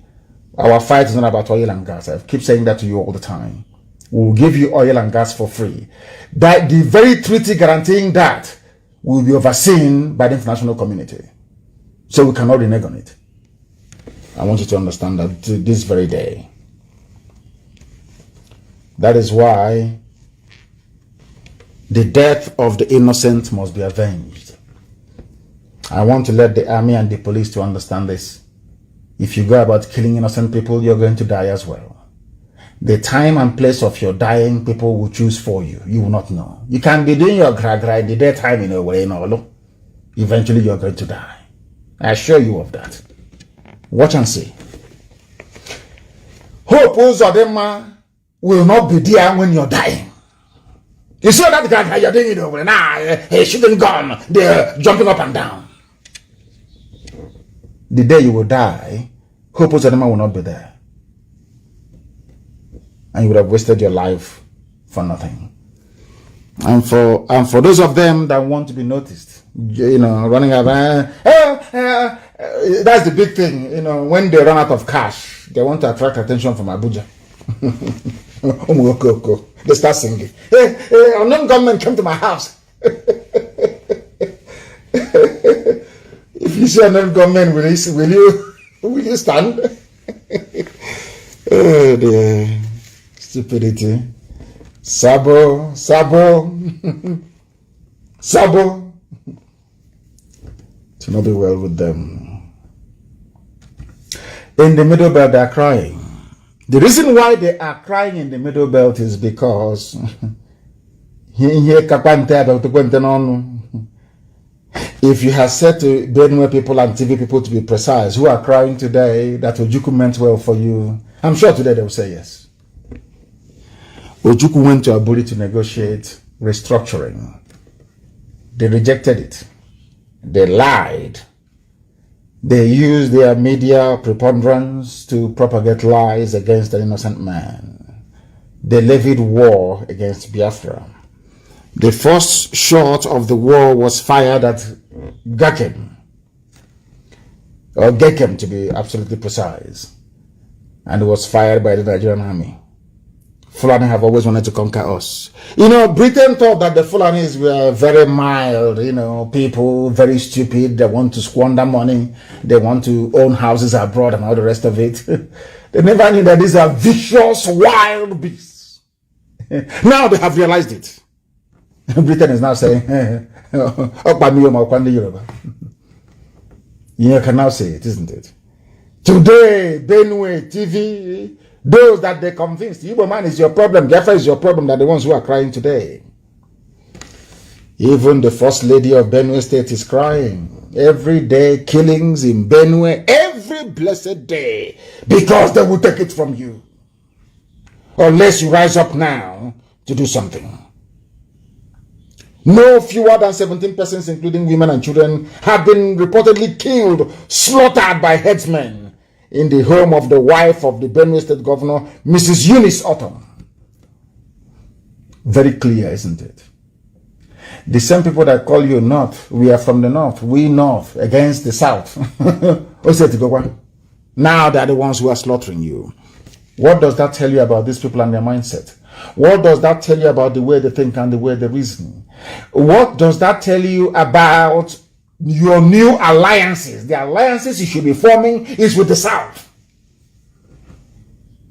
Our fight is not about oil and gas. I keep saying that to you all the time. We will give you oil and gas for free. That the very treaty guaranteeing that will be overseen by the international community. So we cannot renege on it. I want you to understand that this very day. That is why the death of the innocent must be avenged. I want to let the army and the police to understand this. If you go about killing innocent people, you're going to die as well. The time and place of your dying, people will choose for you. You will not know. You can be doing your gra in the daytime in a way, eventually you're going to die. I assure you of that. Watch and see. Hope Uzodema will not be there when you're dying. You see that guy you're doing it over now, he's shooting gun, they're jumping up and down. The day you will die, Hope Uzodema will not be there. And you would have wasted your life for nothing. And for those of them that want to be noticed, running around, That's the big thing. You know, when they run out of cash, they want to attract attention from Abuja. They start singing. Hey, unknown government come to my house. If you see unknown government, will you stand? Oh dear. Stupidity. Sabo. Sabo. To not be well with them. In the middle belt, they are crying. The reason why they are crying in the middle belt is because if you have said to Benue people and TV people to be precise, who are crying today that Ojukwu meant well for you, I'm sure today they will say yes. Ojukwu went to Aburi to negotiate restructuring. They rejected it. They lied. They used their media preponderance to propagate lies against an innocent man. They levied war against Biafra. The first shot of the war was fired at Gakem, or Gekem to be absolutely precise, and it was fired by the Nigerian army. Fulani have always wanted to conquer us. You know, Britain thought that the Fulanis were very mild, you know, people, very stupid. They want to squander money. They want to own houses abroad and all the rest of it. They never knew that these are vicious, wild beasts. Now they have realized it. Britain is now saying, you can now say it, isn't it? Today, Benue, TV, those that they convinced, Igbo man is your problem, Biafra is your problem, they're the ones who are crying today. Even the first lady of Benue State is crying. Every day, killings in Benue, every blessed day, because they will take it from you. Unless you rise up now to do something. No fewer than 17 persons, including women and children, have been reportedly killed, slaughtered by headsmen in the home of the wife of the Benue State Governor, Mrs. Eunice Autumn. Very clear, isn't it? The same people that call you North, we are from the North, we North against the South. Now they are the ones who are slaughtering you. What does that tell you about these people and their mindset? What does that tell you about the way they think and the way they reason? What does that tell you about your new alliances? The alliances you should be forming is with the South.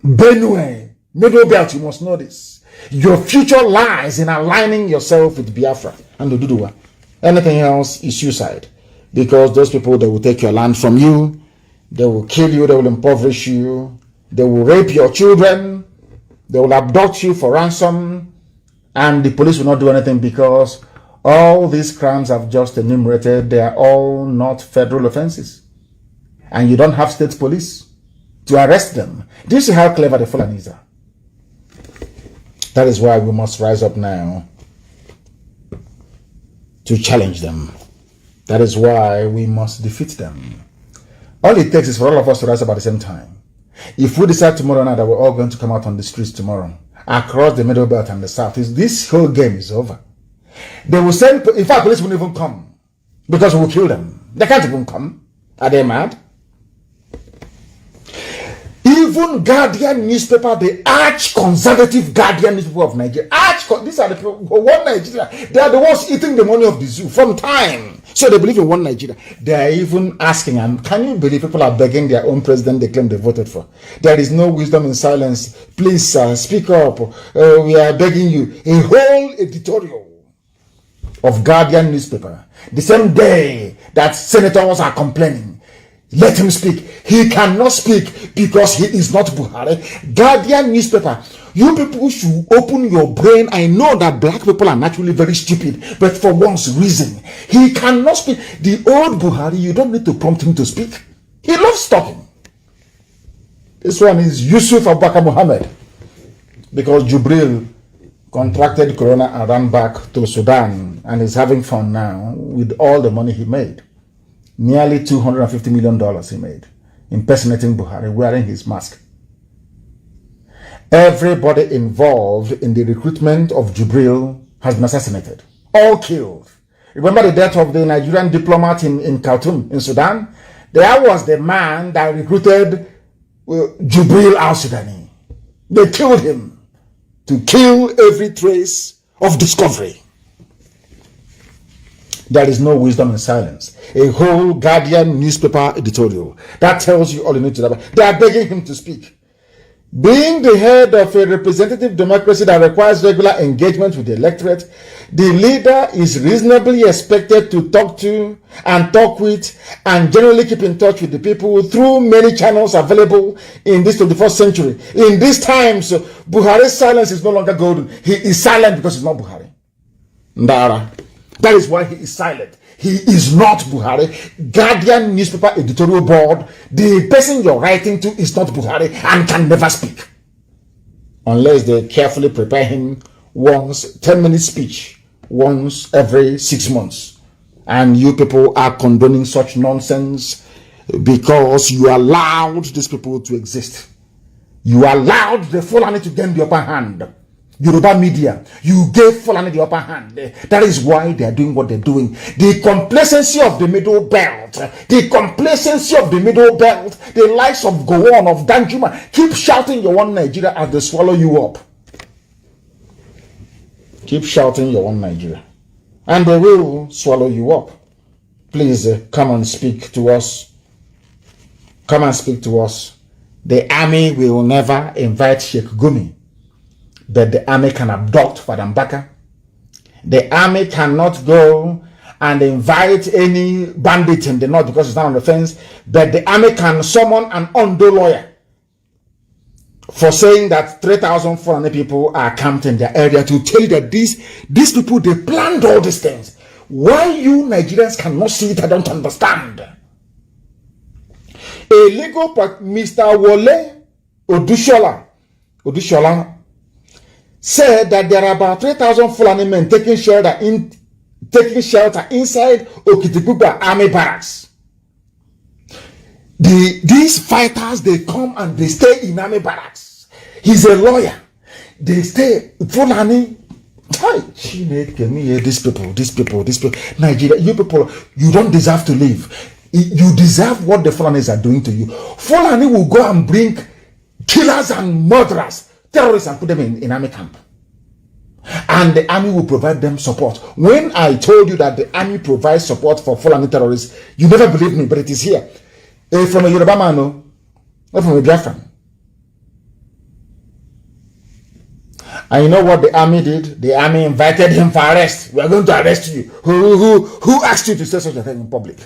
Benue, Middle Belt, you must know this. Your future lies in aligning yourself with Biafra and Oduduwa. Anything else is suicide. Because those people, they will take your land from you, they will kill you, they will impoverish you, they will rape your children, they will abduct you for ransom, and the police will not do anything because all these crimes I've just enumerated, they are all not federal offenses. And you don't have state police to arrest them. Do you see how clever the Fulanis are? That is why we must rise up now to challenge them. That is why we must defeat them. All it takes is for all of us to rise up at the same time. If we decide tomorrow night that we're all going to come out on the streets tomorrow, across the Middle Belt and the South, this whole game is over. They will send, in fact, police won't even come because we will kill them. They can't even come. Are they mad? Even Guardian newspaper, the arch-conservative Guardian newspaper of Nigeria, these are the people, one Nigeria, they are the ones eating the money of the zoo from time. So they believe in one Nigeria. They are even asking, and can you believe people are begging their own president they claim they voted for? There is no wisdom in silence. Please, speak up. We are begging you. A whole editorial of Guardian newspaper, the same day that senators are complaining. Let him speak. He cannot speak because he is not Buhari. Guardian newspaper. You people should open your brain. I know that black people are naturally very stupid, but for once reason. He cannot speak. The old Buhari, you don't need to prompt him to speak. He loves talking. This one is Yusuf Abubakar Muhammad, because Jubril contracted corona and ran back to Sudan and is having fun now with all the money he made. Nearly $250 million he made, impersonating Buhari, wearing his mask. Everybody involved in the recruitment of Jubril has been assassinated. All killed. Remember the death of the Nigerian diplomat in Khartoum, in Sudan? There was the man that recruited Jubril al-Sudani. They killed him to kill every trace of discovery. There is no wisdom in silence. A whole Guardian newspaper editorial that tells you all you need to know. They are begging him to speak. Being the head of a representative democracy that requires regular engagement with the electorate, the leader is reasonably expected to talk to and talk with and generally keep in touch with the people through many channels available in this 21st century. In these times, Buhari's silence is no longer golden. He is silent because he's not Buhari. Ndara. That is why he is silent. He is not Buhari. Guardian newspaper editorial board, the person you're writing to is not Buhari and can never speak. Unless they carefully prepare him once, 10-minute speech, once every 6 months. And you people are condoning such nonsense because you allowed these people to exist. You allowed the Fulani to gain the upper hand. Yoruba media, you gave Fulani the upper hand. That is why they are doing what they're doing. The complacency of the middle belt, the complacency of the middle belt, the likes of Gowon, of Danjuma, keep shouting your one Nigeria as they swallow you up. Keep shouting your one Nigeria. And they will swallow you up. Please come and speak to us. Come and speak to us. The army will never invite Sheikh Gumi. That the army can abduct Fadam Baka. The army cannot go and invite any bandit in the north because it's not on the fence. But the army can summon an Ondo lawyer for saying that 3,400 people are camped in their area to tell you that these people, they planned all these things. Why you Nigerians cannot see it, I don't understand. A legal Mr. Wole Odushola said that there are about 3,000 Fulani men taking shelter inside Okitipupa army barracks. These fighters, they come and they stay in army barracks. He's a lawyer. They stay Fulani. These people, Nigeria, you people, you don't deserve to live. You deserve what the Fulanis are doing to you. Fulani will go and bring killers and murderers, terrorists, and put them in army camp. And the army will provide them support. When I told you that the army provides support for Fulani terrorists, you never believed me, but it is here. From a Yoruba man, no? Not from a Biafran. And you know what the army did? The army invited him for arrest. We are going to arrest you. Who asked you to say such a thing in public?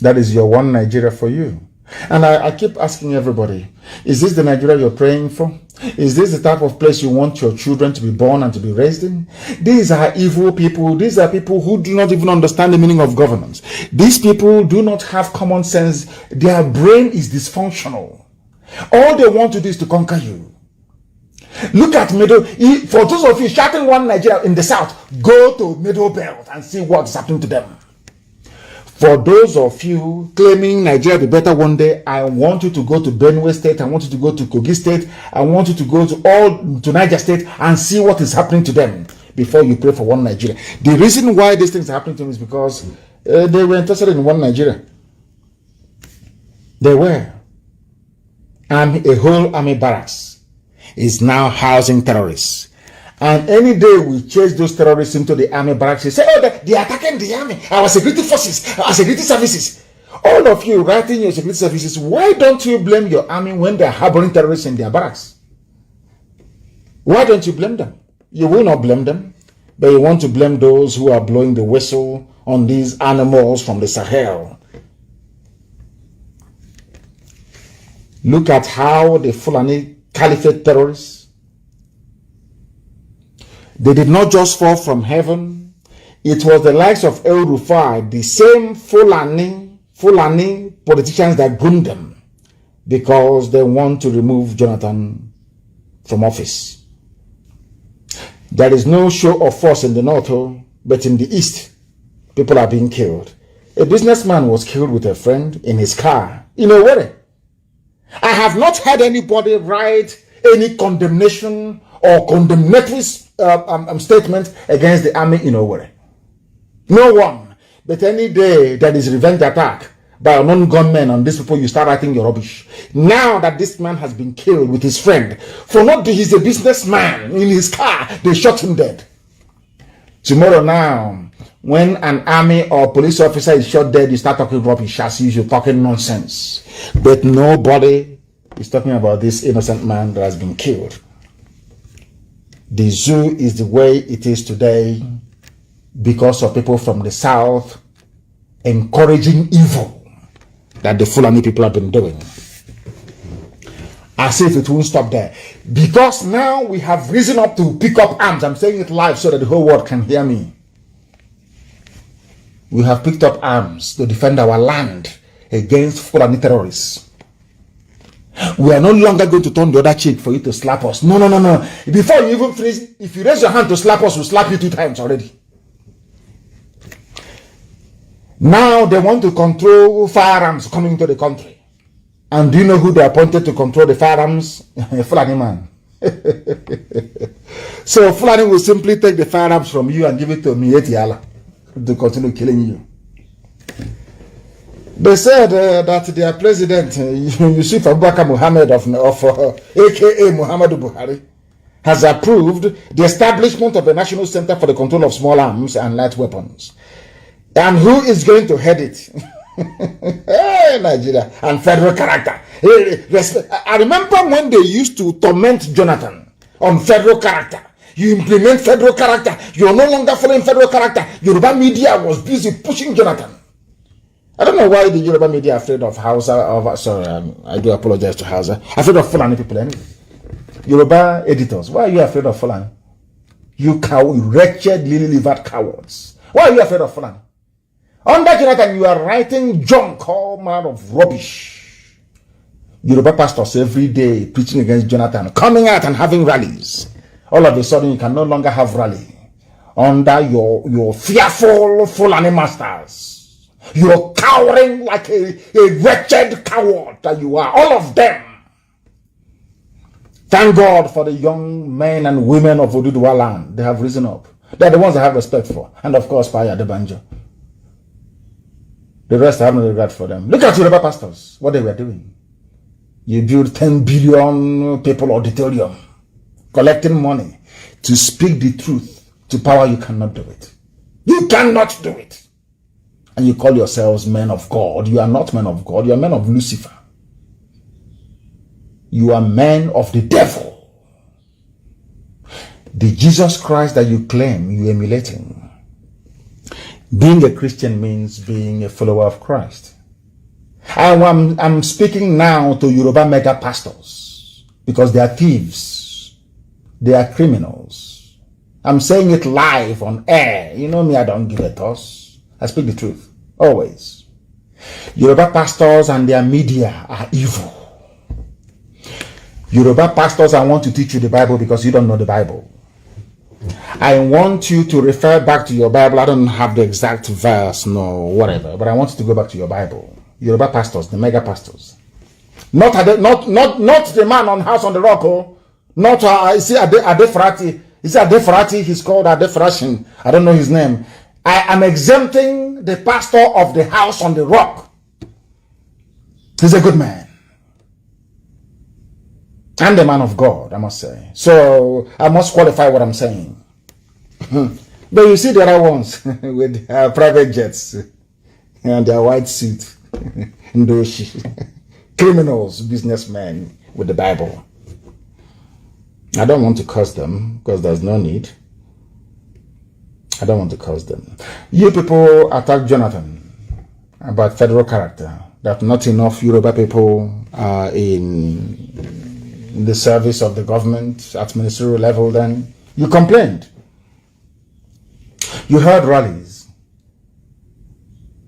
That is your one Nigeria for you. And I keep asking everybody, is this the Nigeria you're praying for? Is this the type of place you want your children to be born and to be raised in? These are evil people. These are people who do not even understand the meaning of governance. These people do not have common sense. Their brain is dysfunctional. All they want to do is to conquer you. Look at Middle. For those of you shouting one Nigeria in the south, go to Middle Belt and see what's happening to them. For those of you claiming Nigeria will be better one day, I want you to go to Benue State. I want you to go to Kogi State. I want you to go to Niger State and see what is happening to them before you pray for one Nigeria. The reason why these things are happening to them is because they were interested in one Nigeria. They were. A whole army barracks is now housing terrorists. And any day we chase those terrorists into the army barracks, they say, oh, they are attacking the army, our security forces, our security services. All of you writing your security services, why don't you blame your army when they are harboring terrorists in their barracks? Why don't you blame them? You will not blame them, but you want to blame those who are blowing the whistle on these animals from the Sahel. Look at how the Fulani Caliphate terrorists, they did not just fall from heaven. It was the likes of El Rufai, the same Fulani politicians that groomed them because they want to remove Jonathan from office. There is no show of force in the north, but in the east, people are being killed. A businessman was killed with a friend in his car in Owerri. I have not heard anybody write any condemnation or condemnatory statement against the army in Owerri. No one. But any day there is revenge attack, by unknown gunmen on these people, you start writing your rubbish. Now that this man has been killed with his friend, for not that he's a businessman, in his car, they shot him dead. Tomorrow now, when an army or police officer is shot dead, you start talking rubbish as usual, talking nonsense. But nobody is talking about this innocent man that has been killed. The zoo is the way it is today because of people from the south encouraging evil that the Fulani people have been doing. As if it won't stop there. Because now we have risen up to pick up arms. I'm saying it live so that the whole world can hear me. We have picked up arms to defend our land against Fulani terrorists. We are no longer going to turn the other cheek for you to slap us. No. Before you even finish, if you raise your hand to slap us, we'll slap you 2 times already. Now they want to control firearms coming to the country. And do you know who they appointed to control the firearms? Fulani man. So Fulani will simply take the firearms from you and give it to Mietiala to continue killing you. They said that their president, Yusuf Abubakar Muhammad of aka Muhammadu Buhari, has approved the establishment of a National Center for the Control of Small Arms and Light Weapons. And who is going to head it? Hey, Nigeria, and federal character. I remember when they used to torment Jonathan on federal character. You implement federal character. You're no longer following federal character. Yoruba media was busy pushing Jonathan. I don't know why the Yoruba media are afraid of Hausa. Sorry, I do apologize to Hausa. Afraid of Fulani people anyway. Yoruba editors, why are you afraid of Fulani? You wretched, lily-livered cowards. Why are you afraid of Fulani? Under Jonathan, you are writing junk, all manner of rubbish. Yoruba pastors every day preaching against Jonathan, coming out and having rallies. All of a sudden, you can no longer have rally under your fearful Fulani masters. You're cowering like a wretched coward that you are, all of them. Thank God for the young men and women of Oduduwa land. They have risen up. They're the ones I have respect for. And of course, Paya Adebanjo. The rest I have no regard for them. Look at Yoruba pastors, what they were doing. You build 10 billion people auditorium, collecting money to speak the truth to power. You cannot do it. You cannot do it. And you call yourselves men of God. You are not men of God. You are men of Lucifer. You are men of the devil. The Jesus Christ that you claim you emulating. Being a Christian means being a follower of Christ. I'm speaking now to Yoruba mega pastors because they are thieves. They are criminals. I'm saying it live on air. You know me, I don't give a toss. I speak the truth. Always. Yoruba pastors and their media are evil. Yoruba pastors, I want to teach you the Bible because you don't know the Bible. I want you to refer back to your Bible. I don't have the exact verse, no, whatever, but I want you to go back to your Bible. Yoruba pastors, the mega pastors. Not the man on House on the Rock, oh. Not, is it Adefrati? Is it Adefrati? He's called Adefrashin. I don't know his name. I am exempting the pastor of the House on the Rock. He's a good man. I'm the man of God, I must say. So I must qualify what I'm saying. But you see the other ones with private jets and their white suit. Criminals, businessmen with the Bible. I don't want to curse them because there's no need. I don't want to curse them. You people attack Jonathan about federal character. That not enough Yoruba people are in the service of the government at ministerial level. Then you complained. You heard rallies.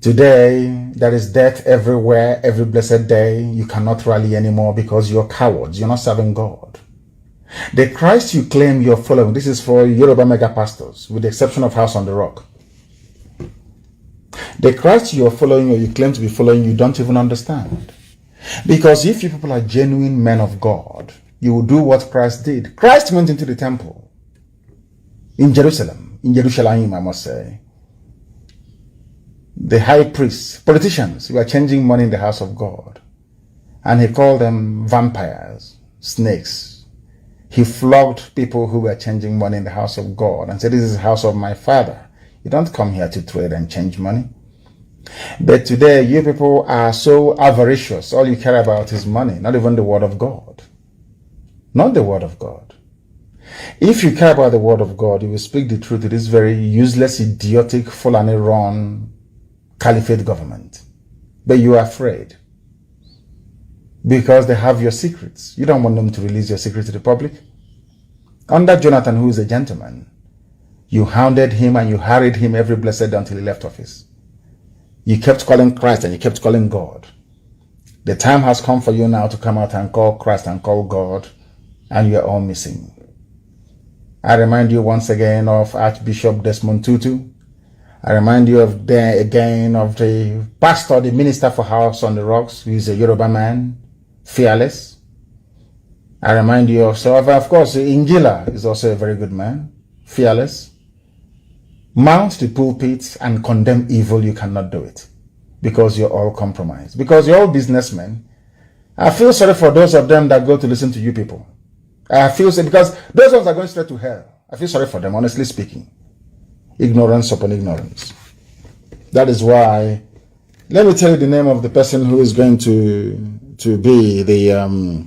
Today, there is death everywhere, every blessed day. You cannot rally anymore because you're cowards. You're not serving God. The Christ you claim you're following, this is for Yoruba mega pastors, with the exception of House on the Rock. The Christ you're following or you claim to be following, you don't even understand. Because if you people are genuine men of God, you will do what Christ did. Christ went into the temple in Jerusalem, I must say. the high priests, politicians who are changing money in the house of God. And he called them vampires, snakes. He flogged people who were changing money in the house of God and said, this is the house of my Father. You don't come here to trade and change money. But today, you people are so avaricious. All you care about is money, not even the word of God. Not the word of God. If you care about the word of God, you will speak the truth to this very useless, idiotic, Fulani-run caliphate government. But you are afraid because they have your secrets. You don't want them to release your secrets to the public. Under Jonathan, who is a gentleman, you hounded him and you harried him every blessed day until he left office. You kept calling Christ and you kept calling God. The time has come for you now to come out and call Christ and call God, and you are all missing. I remind you once again of Archbishop Desmond Tutu. I remind you of the pastor, the minister for House on the Rocks, who is a Yoruba man, fearless. I remind you of course, Ingila is also a very good man, fearless. Mount the pulpit and condemn evil, you cannot do it because you're all compromised, because you're all businessmen. I feel sorry for those of them that go to listen to you people. I feel sorry because those ones are going straight to hell. I feel sorry for them, honestly speaking. Ignorance upon ignorance. That is why, let me tell you the name of the person who is going to be the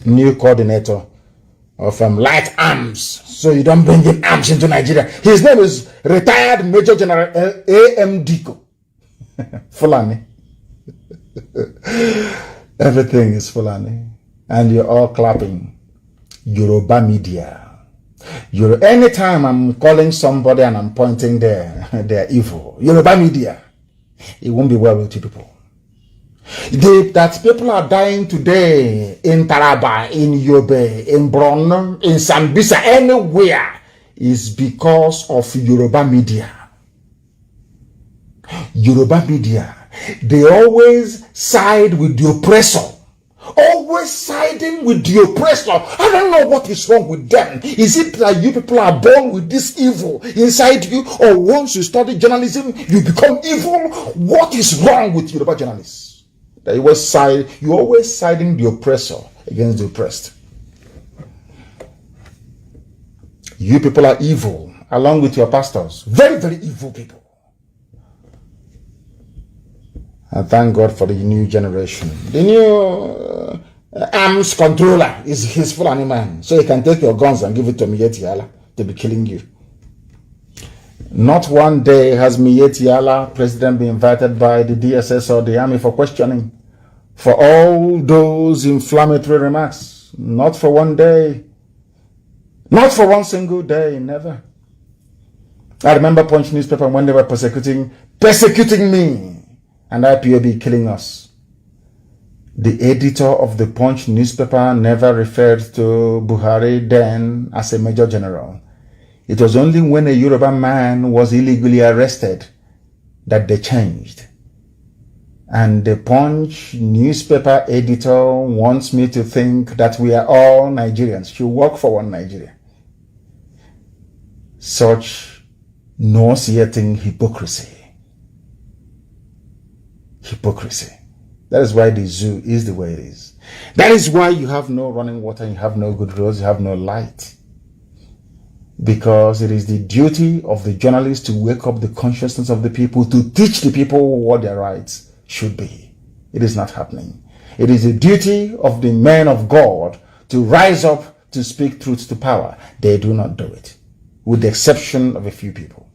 new coordinator of light arms, so you don't bring in arms into Nigeria. His name is retired Major General A.M. Diko. Fulani. Everything is Fulani. And you're all clapping. Yoruba media. Anytime I'm calling somebody and I'm pointing there, they're evil. Yoruba media. It won't be well with you people. That people are dying today in Taraba, in Yobe, in Borno, in Sambisa, anywhere is because of Yoruba media. Yoruba media, they always side with the oppressor. Always siding with the oppressor. I don't know what is wrong with them. Is it that you people are born with this evil inside you, or once you study journalism, you become evil? What is wrong with Yoruba journalists? That you always siding the oppressor against the oppressed. You people are evil, along with your pastors. Very, very evil people. And thank God for the new generation. The new arms controller is his Fulani man. So he can take your guns and give it to Miyetti Allah to be killing you. Not one day has Miyetti Allah, president, been invited by the DSS or the army for questioning for all those inflammatory remarks. Not for one day. Not for one single day, never. I remember Punch newspaper when they were persecuting me, and IPOB killing us. The editor of the Punch newspaper never referred to Buhari then as a major general. It was only when a Yoruba man was illegally arrested that they changed. And the Punch newspaper editor wants me to think that we are all Nigerians. She work for one Nigeria. Such nauseating hypocrisy. Hypocrisy. That is why the zoo is the way it is. That is why you have no running water, you have no good roads, you have no light. Because it is the duty of the journalists to wake up the consciousness of the people, to teach the people what their rights should be. It is not happening. It is the duty of the men of God to rise up to speak truth to power. They do not do it, with the exception of a few people.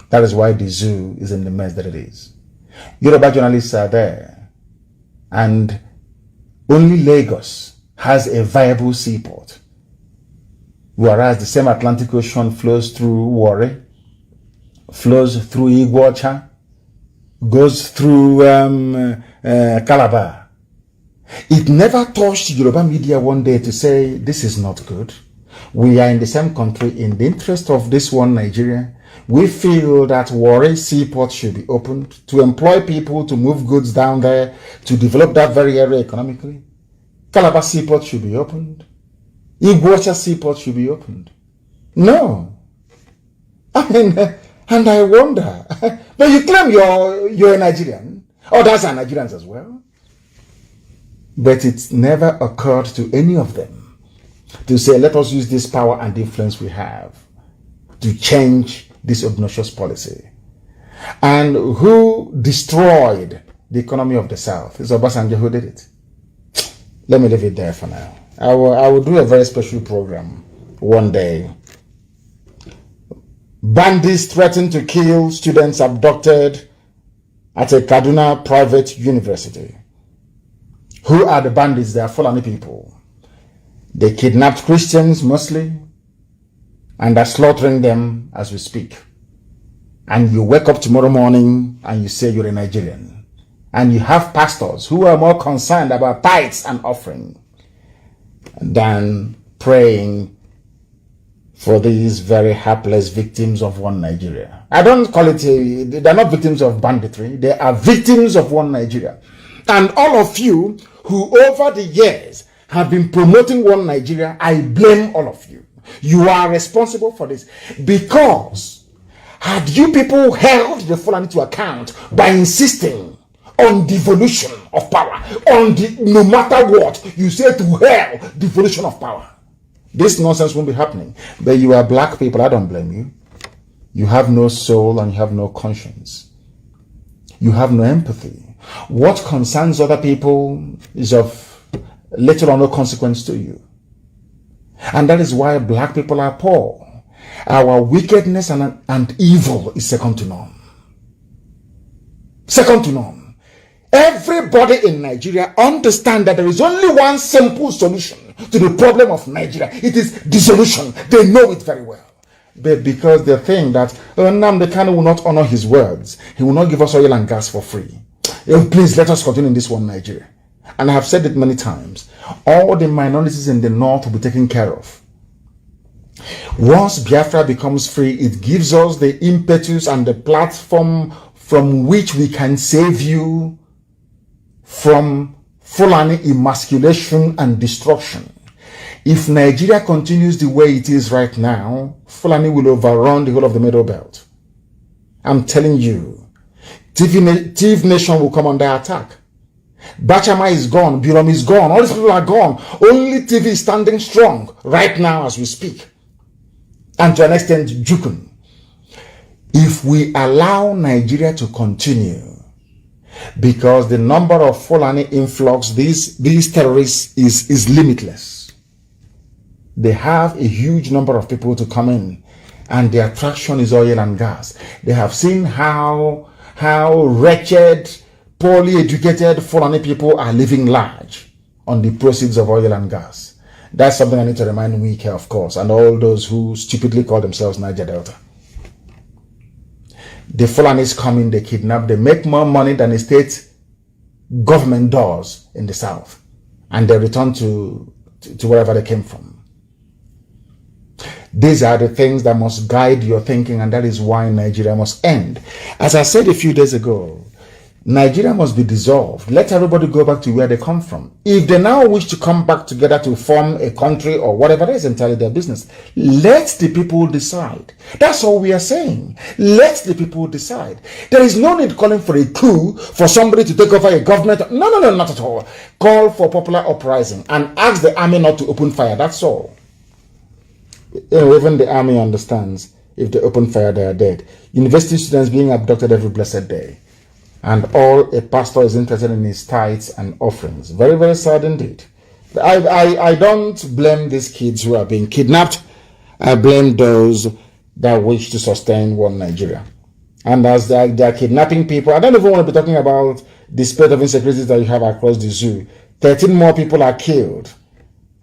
That is why the zoo is in the mess that it is. Yoruba journalists are there, and only Lagos has a viable seaport, whereas the same Atlantic Ocean flows through Warri, flows through Iguacha, goes through Calabar. It never touched Yoruba media one day to say, this is not good. We are in the same country. In the interest of this one Nigeria, we feel that Warri seaport should be opened to employ people to move goods down there, to develop that very area economically. Calabar seaport should be opened. Iguacha seaport should be opened. No. I mean, And I wonder, but you claim you're a Nigerian. Others are Nigerians as well. But it never occurred to any of them to say, let us use this power and influence we have to change this obnoxious policy. And who destroyed the economy of the South? It's Obasanjo who did it. Let me leave it there for now. I will do a very special program one day. Bandits threatened to kill students abducted at a Kaduna private university. Who are the bandits? They are Fulani people. They kidnapped Christians mostly and are slaughtering them as we speak. And you wake up tomorrow morning and you say you're a Nigerian. And you have pastors who are more concerned about tithes and offering than praying for these very hapless victims of one Nigeria. I don't call it, they're not victims of banditry. They are victims of one Nigeria. And all of you who over the years have been promoting one Nigeria, I blame all of you. You are responsible for this. Because had you people held the Fulani to account by insisting on devolution of power, no matter what, you say to hell, devolution of power, this nonsense won't be happening. But you are black people, I don't blame you. You have no soul and you have no conscience. You have no empathy. What concerns other people is of little or no consequence to you. And that is why black people are poor. Our wickedness and evil is second to none. Second to none. Everybody in Nigeria understands that there is only one simple solution to the problem of Nigeria. It is dissolution. They know it very well. But because they think that Nnamdi Kanu will not honor his words, he will not give us oil and gas for free. Please let us continue in this one Nigeria. And I have said it many times. All the minorities in the north will be taken care of. Once Biafra becomes free, it gives us the impetus and the platform from which we can save you from Fulani emasculation and destruction. If Nigeria continues the way it is right now, Fulani will overrun the whole of the Middle Belt. I'm telling you, TV Nation will come under attack. Bachama is gone, Birom is gone, all these people are gone. Only TV is standing strong right now as we speak. And to an extent, Jukun. If we allow Nigeria to continue, because the number of Fulani influx, these terrorists is limitless. They have a huge number of people to come in, and the attraction is oil and gas. They have seen how wretched, poorly educated Fulani people are living large on the proceeds of oil and gas. That's something I need to remind Wike, of course, and all those who stupidly call themselves Niger Delta. The Fulanis come in, they kidnap, they make more money than the state government does in the south. And they return to wherever they came from. These are the things that must guide your thinking, and that is why Nigeria must end. As I said a few days ago, Nigeria must be dissolved. Let everybody go back to where they come from. If they now wish to come back together to form a country or whatever, it is entirely their business. Let the people decide. That's all we are saying. Let the people decide. There is no need calling for a coup, for somebody to take over a government. No, not at all. Call for popular uprising and ask the army not to open fire. That's all. Even the army understands if they open fire, they are dead. University students being abducted every blessed day. And all a pastor is interested in his tithes and offerings. Very, very sad indeed. I don't blame these kids who are being kidnapped. I blame those that wish to sustain one Nigeria. And as they are kidnapping people, I don't even want to be talking about the spread of insecurities that you have across the zoo. 13 more people are killed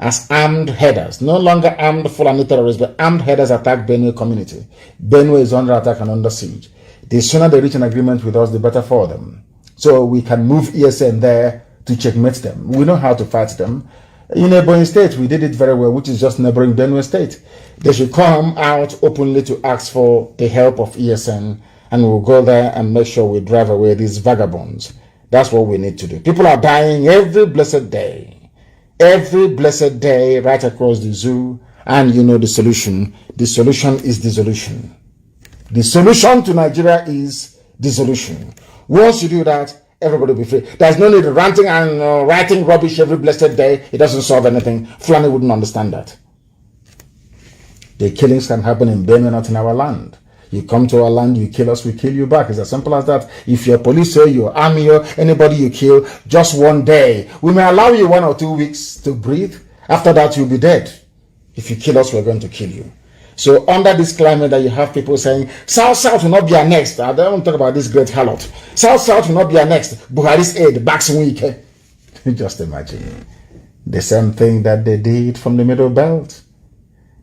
as armed headers. No longer armed Fulani terrorists, but armed headers attack Benue community. Benue is under attack and under siege. The sooner they reach an agreement with us, the better for them. So we can move ESN there to checkmate them. We know how to fight them. In Ebonyi State, we did it very well, which is just neighboring Benue State. They should come out openly to ask for the help of ESN, and we'll go there and make sure we drive away these vagabonds. That's what we need to do. People are dying every blessed day. Every blessed day right across the zoo. And you know the solution. The solution is dissolution. The solution to Nigeria is dissolution. Once you do that, everybody will be free. There's no need of ranting and writing rubbish every blessed day. It doesn't solve anything. Fulani wouldn't understand that. The killings can happen in Benue, not in our land. You come to our land, you kill us, we kill you back. It's as simple as that. If you're police or your army or anybody you kill, just one day. We may allow you 1 or 2 weeks to breathe. After that, you'll be dead. If you kill us, we're going to kill you. So under this climate that you have people saying, South will not be annexed. I don't want to talk about this great harlot. South will not be annexed. Buhari's aid, backs weak. Just imagine. The same thing that they did from the Middle Belt.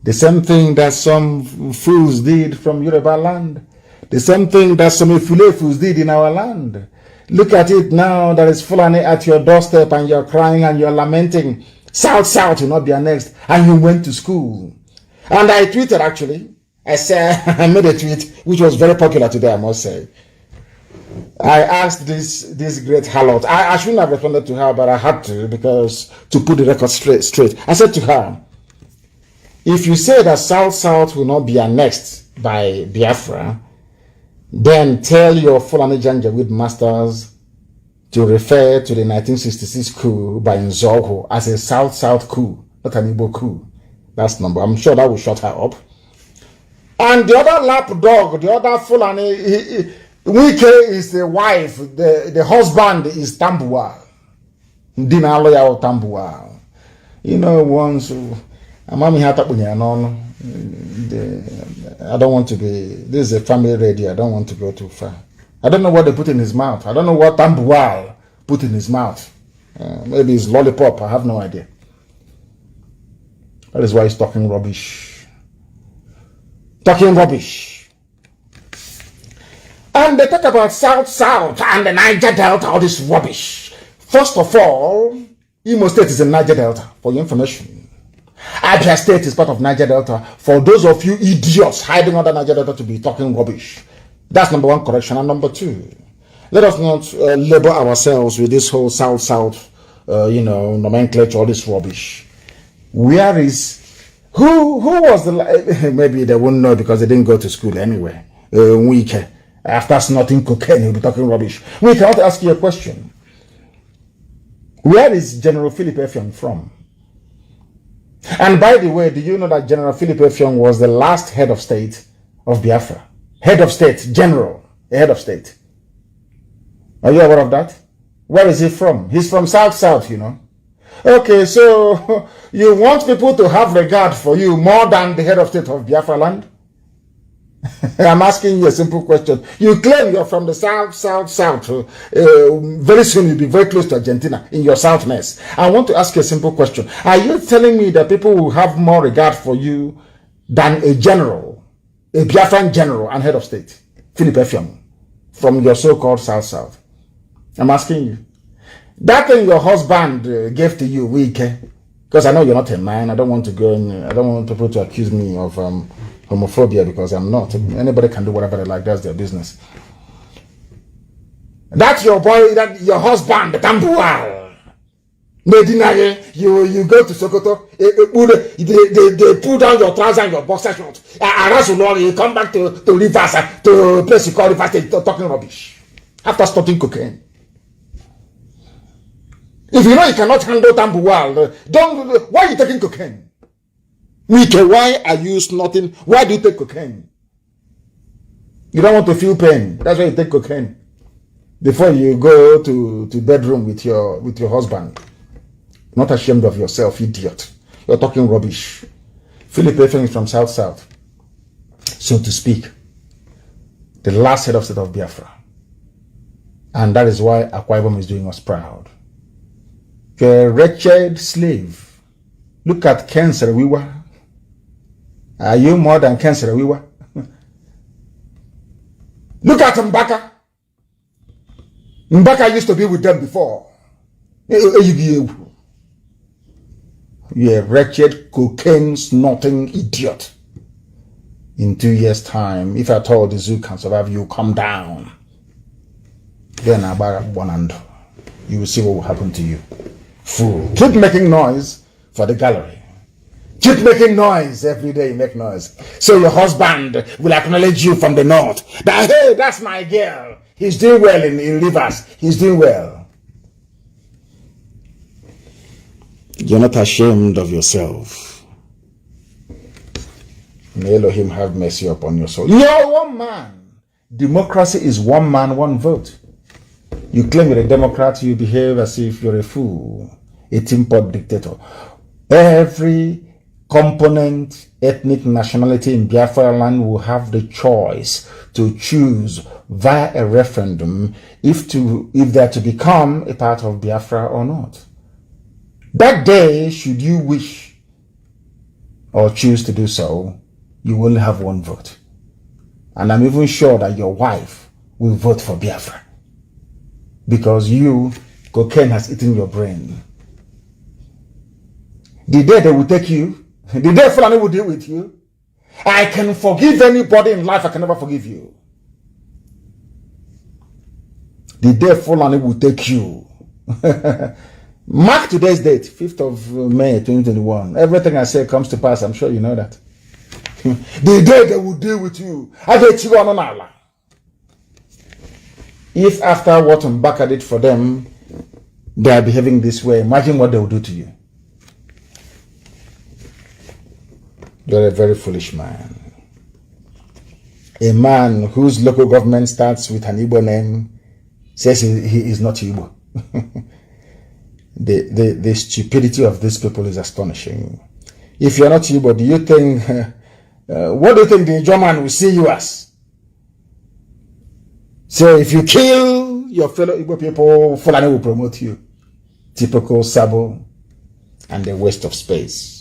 The same thing that some fools did from Yoruba land. The same thing that some Ifule fools did in our land. Look at it now that is Fulani at your doorstep and you're crying and you're lamenting. South will not be annexed. And you went to school. And I tweeted actually. I said, I made a tweet which was very popular today, I must say. I asked this great harlot. I shouldn't have responded to her, but I had to because to put the record straight. I said to her, if you say that South will not be annexed by Biafra, then tell your Fulani Janjaweed masters to refer to the 1966 coup by Nzogo as a South coup, not an Igbo coup. That's number. I'm sure that will shut her up. And the other lapdog, the other Fulani, Wike is the wife, the husband is Tambuwal. Ndina lawyer or Tambuwal. You know, once I don't want to be, this is a family radio, I don't want to go too far. I don't know what they put in his mouth. I don't know what Tambuwal put in his mouth. Maybe it's lollipop, I have no idea. That is why he's talking rubbish. Talking rubbish. And they talk about South and the Niger Delta, all this rubbish. First of all, Imo State is in Niger Delta, for your information. Abia State is part of Niger Delta. For those of you idiots hiding under Niger Delta to be talking rubbish. That's number one correction. And number two, let us not label ourselves with this whole South, nomenclature, all this rubbish. Where is, who was the, maybe they won't know because they didn't go to school anyway. Wike, after snorting cocaine, he'll be talking rubbish. Wike, I want to ask you a question. Where is General Philip Effiong from? And by the way, do you know that General Philip Effiong was the last head of state of Biafra? Head of state, general, head of state. Are you aware of that? Where is he from? He's from South, you know. Okay, so you want people to have regard for you more than the head of state of Biafra land? I'm asking you a simple question. You claim you're from the South. Very soon you'll be very close to Argentina in your Southness. I want to ask you a simple question. Are you telling me that people will have more regard for you than a general, a Biafran general and head of state, Philip Effiong, from your so-called South? I'm asking you. That thing your husband gave to you, because I know you're not a man. I don't want to go in, I don't want people to accuse me of homophobia because I'm not. Anybody can do whatever they like. That's their business. That's your boy, that your husband, Tambuwal. Medina, you go to Sokoto, they pull down your trousers and your boxer shorts. You come back to Rivers, to a place you call Rivers State, talking rubbish. After starting cocaine. If you know you cannot handle Tambuwal, why are you taking cocaine? Wike, why are you snorting? Why do you take cocaine? You don't want to feel pain. That's why you take cocaine. Before you go to bedroom with your husband. Not ashamed of yourself, idiot. You're talking rubbish. Philip Effiong is from South. So to speak. The last head of state of Biafra. And that is why Akwa Ibom is doing us proud. You're a wretched slave. Look at Ken Sarawiwa. Are you more than Ken Sarawiwa? Look at Mbaka. Mbaka used to be with them before. You're a wretched, cocaine snorting idiot. In 2 years' time, if at all the zoo can survive, you come down. Then you will see what will happen to you. Fool. Keep making noise for the gallery. Keep making noise every day. You make noise, so your husband will acknowledge you from the north. That, hey, that's my girl. He's doing well in Rivers. He's doing well. You're not ashamed of yourself. May Elohim have mercy upon your soul. You're one man. Democracy is one man, one vote. You claim you're a Democrat, you behave as if you're a fool, a tin pot dictator. Every component, ethnic nationality in Biafra land will have the choice to choose via a referendum if they're to become a part of Biafra or not. That day, should you wish or choose to do so, you will only have one vote. And I'm even sure that your wife will vote for Biafra. Because cocaine has eaten your brain. The day they will take you, the day Fulani will deal with you, I can forgive anybody in life, I can never forgive you. The day Fulani will take you. Mark today's date, 5th of May 2021. Everything I say comes to pass, I'm sure you know that. The day they will deal with you. If after what Mbaka did for them, they are behaving this way, imagine what they will do to you. You're a very foolish man. A man whose local government starts with an Igbo name says he is not Igbo. The stupidity of these people is astonishing. If you're not Igbo, do you think, what do you think the German will see you as? So if you kill your fellow Igbo people, Fulani will promote you. Typical Sabo and the waste of space.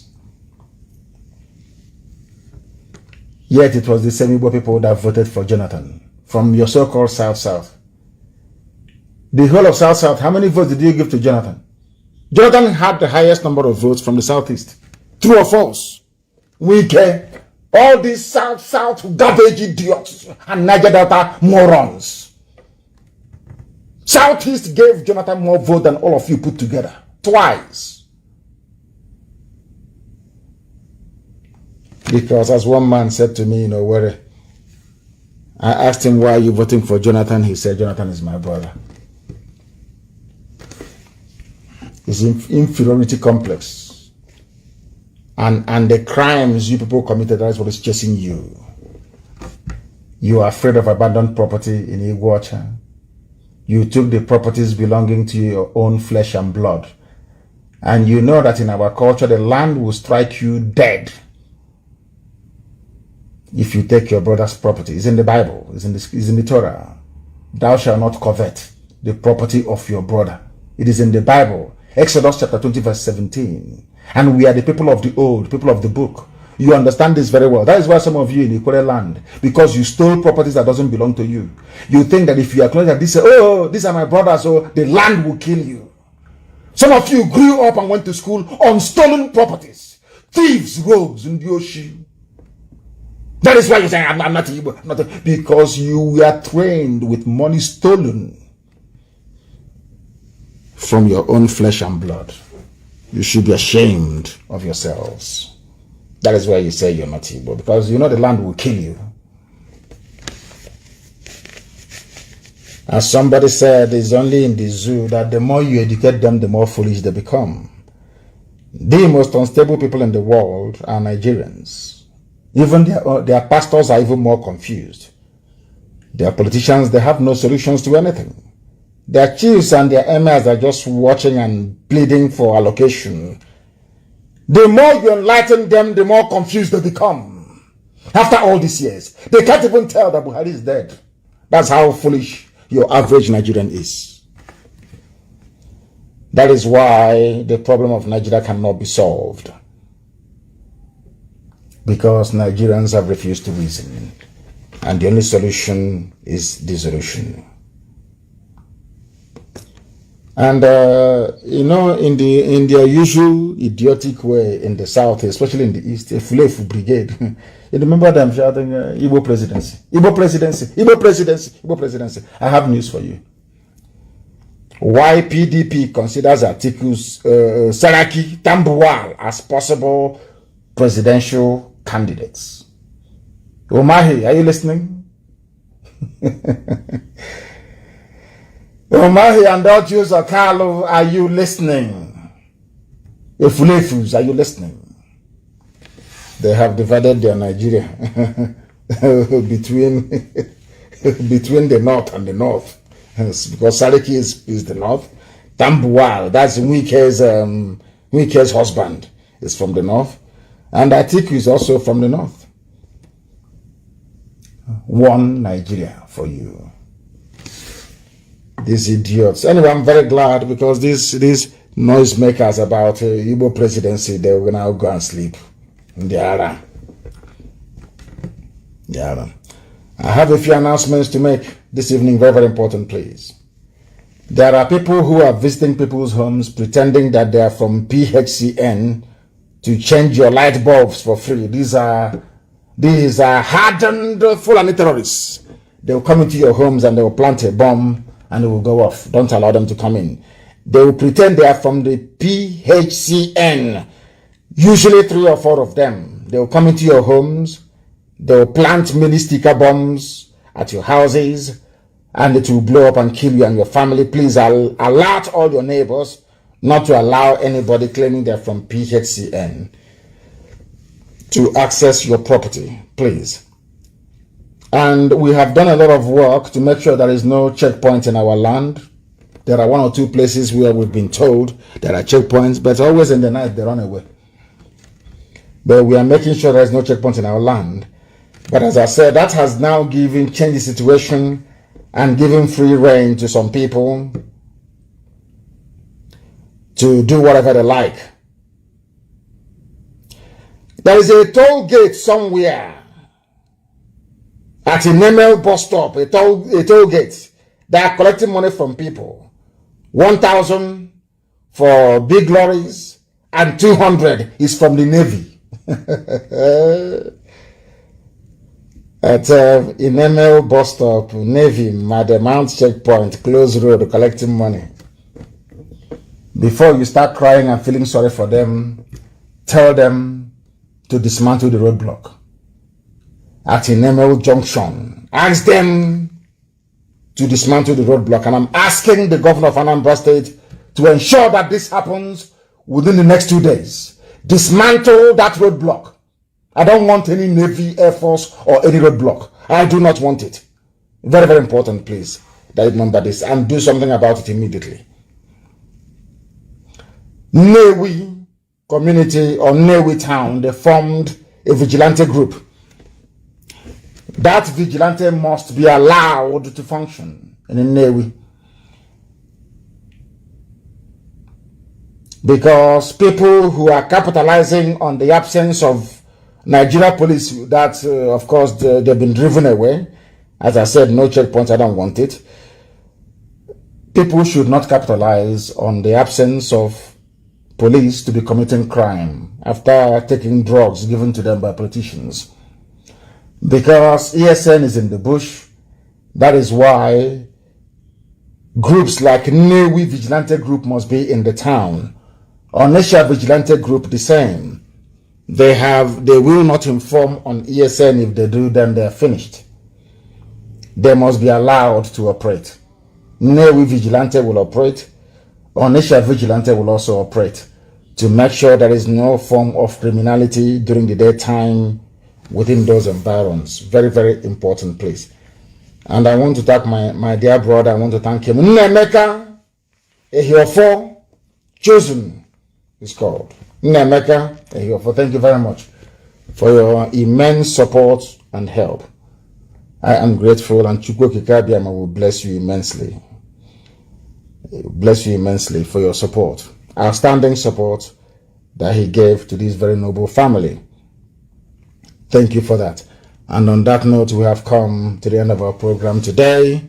Yet it was the same Igbo people that voted for Jonathan from your so-called South. The whole of South, how many votes did you give to Jonathan? Jonathan had the highest number of votes from the Southeast. True or false? We care. All these South garbage idiots and Niger Delta morons. Southeast gave Jonathan more vote than all of you put together. Twice. Because as one man said to me, I asked him, why are you voting for Jonathan? He said, Jonathan is my brother. It's inferiority complex. And the crimes you people committed, that's what is chasing you. You are afraid of abandoned property in Iguacha. You took the properties belonging to your own flesh and blood. And you know that in our culture, the land will strike you dead if you take your brother's property. It's in the Bible. It's in the Torah. Thou shalt not covet the property of your brother. It is in the Bible. Exodus chapter 20 verse 17. And we are the people of the old, people of the book. You understand this very well. That is why some of you in Equatorial land, because you stole properties that doesn't belong to you. You think that if you acknowledge that these are my brothers, so the land will kill you. Some of you grew up and went to school on stolen properties. Thieves, rogues, and Yoshi. That is why you're saying, I'm not Igbo. Because you were trained with money stolen from your own flesh and blood. You should be ashamed of yourselves. That is why you say you're not Igbo. Because you know the land will kill you. As somebody said, it's only in the zoo that the more you educate them, the more foolish they become. The most unstable people in the world are Nigerians. Even their pastors are even more confused. Their politicians, they have no solutions to anything. Their chiefs and their emirs are just watching and pleading for allocation. The more you enlighten them, the more confused they become. After all these years, they can't even tell that Buhari is dead. That's how foolish your average Nigerian is. That is why the problem of Nigeria cannot be solved. Because Nigerians have refused to reason. And the only solution is dissolution. And, in their usual idiotic way in the South, especially in the East, a Fulefu brigade, you remember them shouting, Igbo presidency, Igbo presidency, Igbo presidency, Igbo presidency. I have news for you. Why PDP considers Atiku's Saraki Tambuwal as possible presidential candidates. Umahi, are you listening? Umahi and Dodges Okalo, are you listening? Efulefus, are you listening? They have divided their Nigeria between the north and the north. Because Sariki is the north. Tambuwal, that's Wike's husband, is from the north. And Atiku is also from the north. One Nigeria for you. These idiots. Anyway, I'm very glad because these noisemakers about Igbo presidency, they will now go and sleep. I have a few announcements to make this evening, very, very important, please. There are people who are visiting people's homes pretending that they are from PHCN to change your light bulbs for free. These are hardened Fulani terrorists. They will come into your homes and they will plant a bomb and it will go off. Don't allow them to come in. They will pretend they are from the PHCN. Usually 3 or 4 of them. They will come into your homes. They will plant mini sticker bombs at your houses and it will blow up and kill you and your family. Please alert all your neighbors not to allow anybody claiming they're from PHCN to access your property, please. And we have done a lot of work to make sure there is no checkpoint in our land. There are 1 or 2 places where we've been told there are checkpoints, but always in the night they run away. But we are making sure there is no checkpoint in our land. But as I said, that has now changed the situation and given free rein to some people to do whatever they like. There is a toll gate somewhere at a NNAMDI'S bus stop, a toll gate. They are collecting money from people. 1,000 for big lorries and 200 is from the Navy. At NNAMDI'S bus stop, Navy, Madamount checkpoint, close road, collecting money. Before you start crying and feeling sorry for them, tell them to dismantle the roadblock. At NNAMDI'S junction, ask them to dismantle the roadblock. And I'm asking the governor of Anambra State to ensure that this happens within the next 2 days. Dismantle that roadblock. I don't want any Navy, Air Force, or any roadblock. I do not want it. Very, very important, please, that you remember this and do something about it immediately. Newi community or Newi town, they formed a vigilante group. That vigilante must be allowed to function in Newi. Because people who are capitalizing on the absence of Nigeria police, that of course they've been driven away. As I said, no checkpoints, I don't want it. People should not capitalize on the absence of police to be committing crime after taking drugs given to them by politicians. Because ESN is in the bush, that is why groups like Newi Vigilante Group must be in the town. Onisha Vigilante Group, the same. They will not inform on ESN. If they do, then they're finished. They must be allowed to operate. Newi Vigilante will operate. Onisha Vigilante will also operate to make sure there is no form of criminality during the daytime within those environs. Very, very important place. And I want to thank my dear brother. I want to thank him. Nnemeka Ehiofo Chosen is called. Nnemeka Ehiofo. Thank you very much for your immense support and help. I am grateful, and Chukwu Kikabiama will bless you immensely. Bless you immensely for your support. Outstanding support that he gave to this very noble family. Thank you for that. And on that note, we have come to the end of our program today.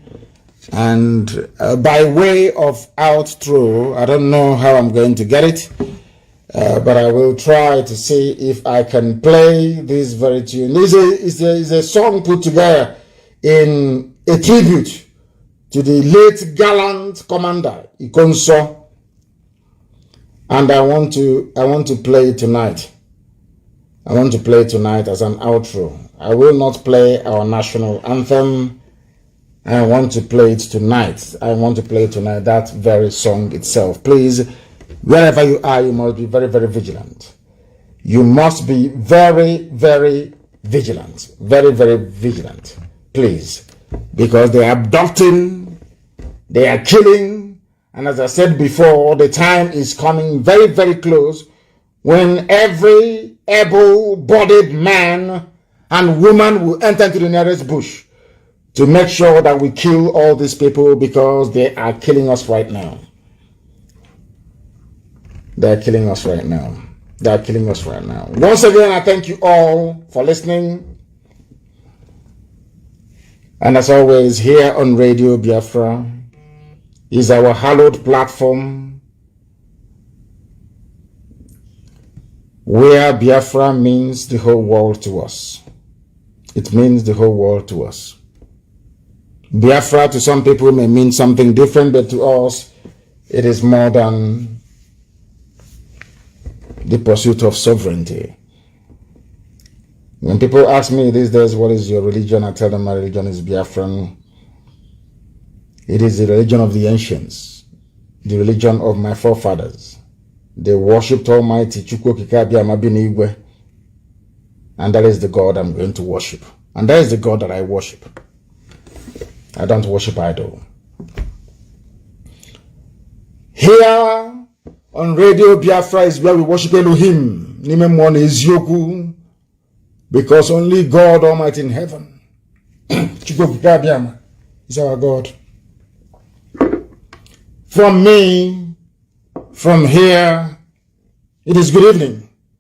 And by way of outro, I don't know how I'm going to get it, but I will try to see if I can play this very tune. This is a song put together in a tribute to the late gallant commander Ikonso, and I want to play it tonight. I want to play tonight as an outro. I will not play our national anthem. I want to play it tonight. I want to play tonight that very song itself. Please, wherever you are, you must be very, very vigilant. You must be very, very vigilant. Very, very vigilant. Please. Because they are abducting, they are killing, and as I said before, the time is coming very, very close when every able-bodied man and woman will enter into the nearest bush to make sure that we kill all these people because they are killing us right now. They are killing us right now. They are killing us right now. Once again, I thank you all for listening. And as always, here on Radio Biafra is our hallowed platform where Biafra means the whole world to us. It means the whole world to us. Biafra to some people may mean something different, but to us, it is more than the pursuit of sovereignty. When people ask me these days, what is your religion? I tell them my religion is Biafran. It is the religion of the ancients, the religion of my forefathers. They worshipped Almighty Chukwu, and that is the God I'm going to worship. And that is the God that I worship. I don't worship idol. Here on Radio Biafra is where we worship Elohim. Nimemwone Ezioku. Because only God Almighty in heaven is our God. From me, from here, it is good evening.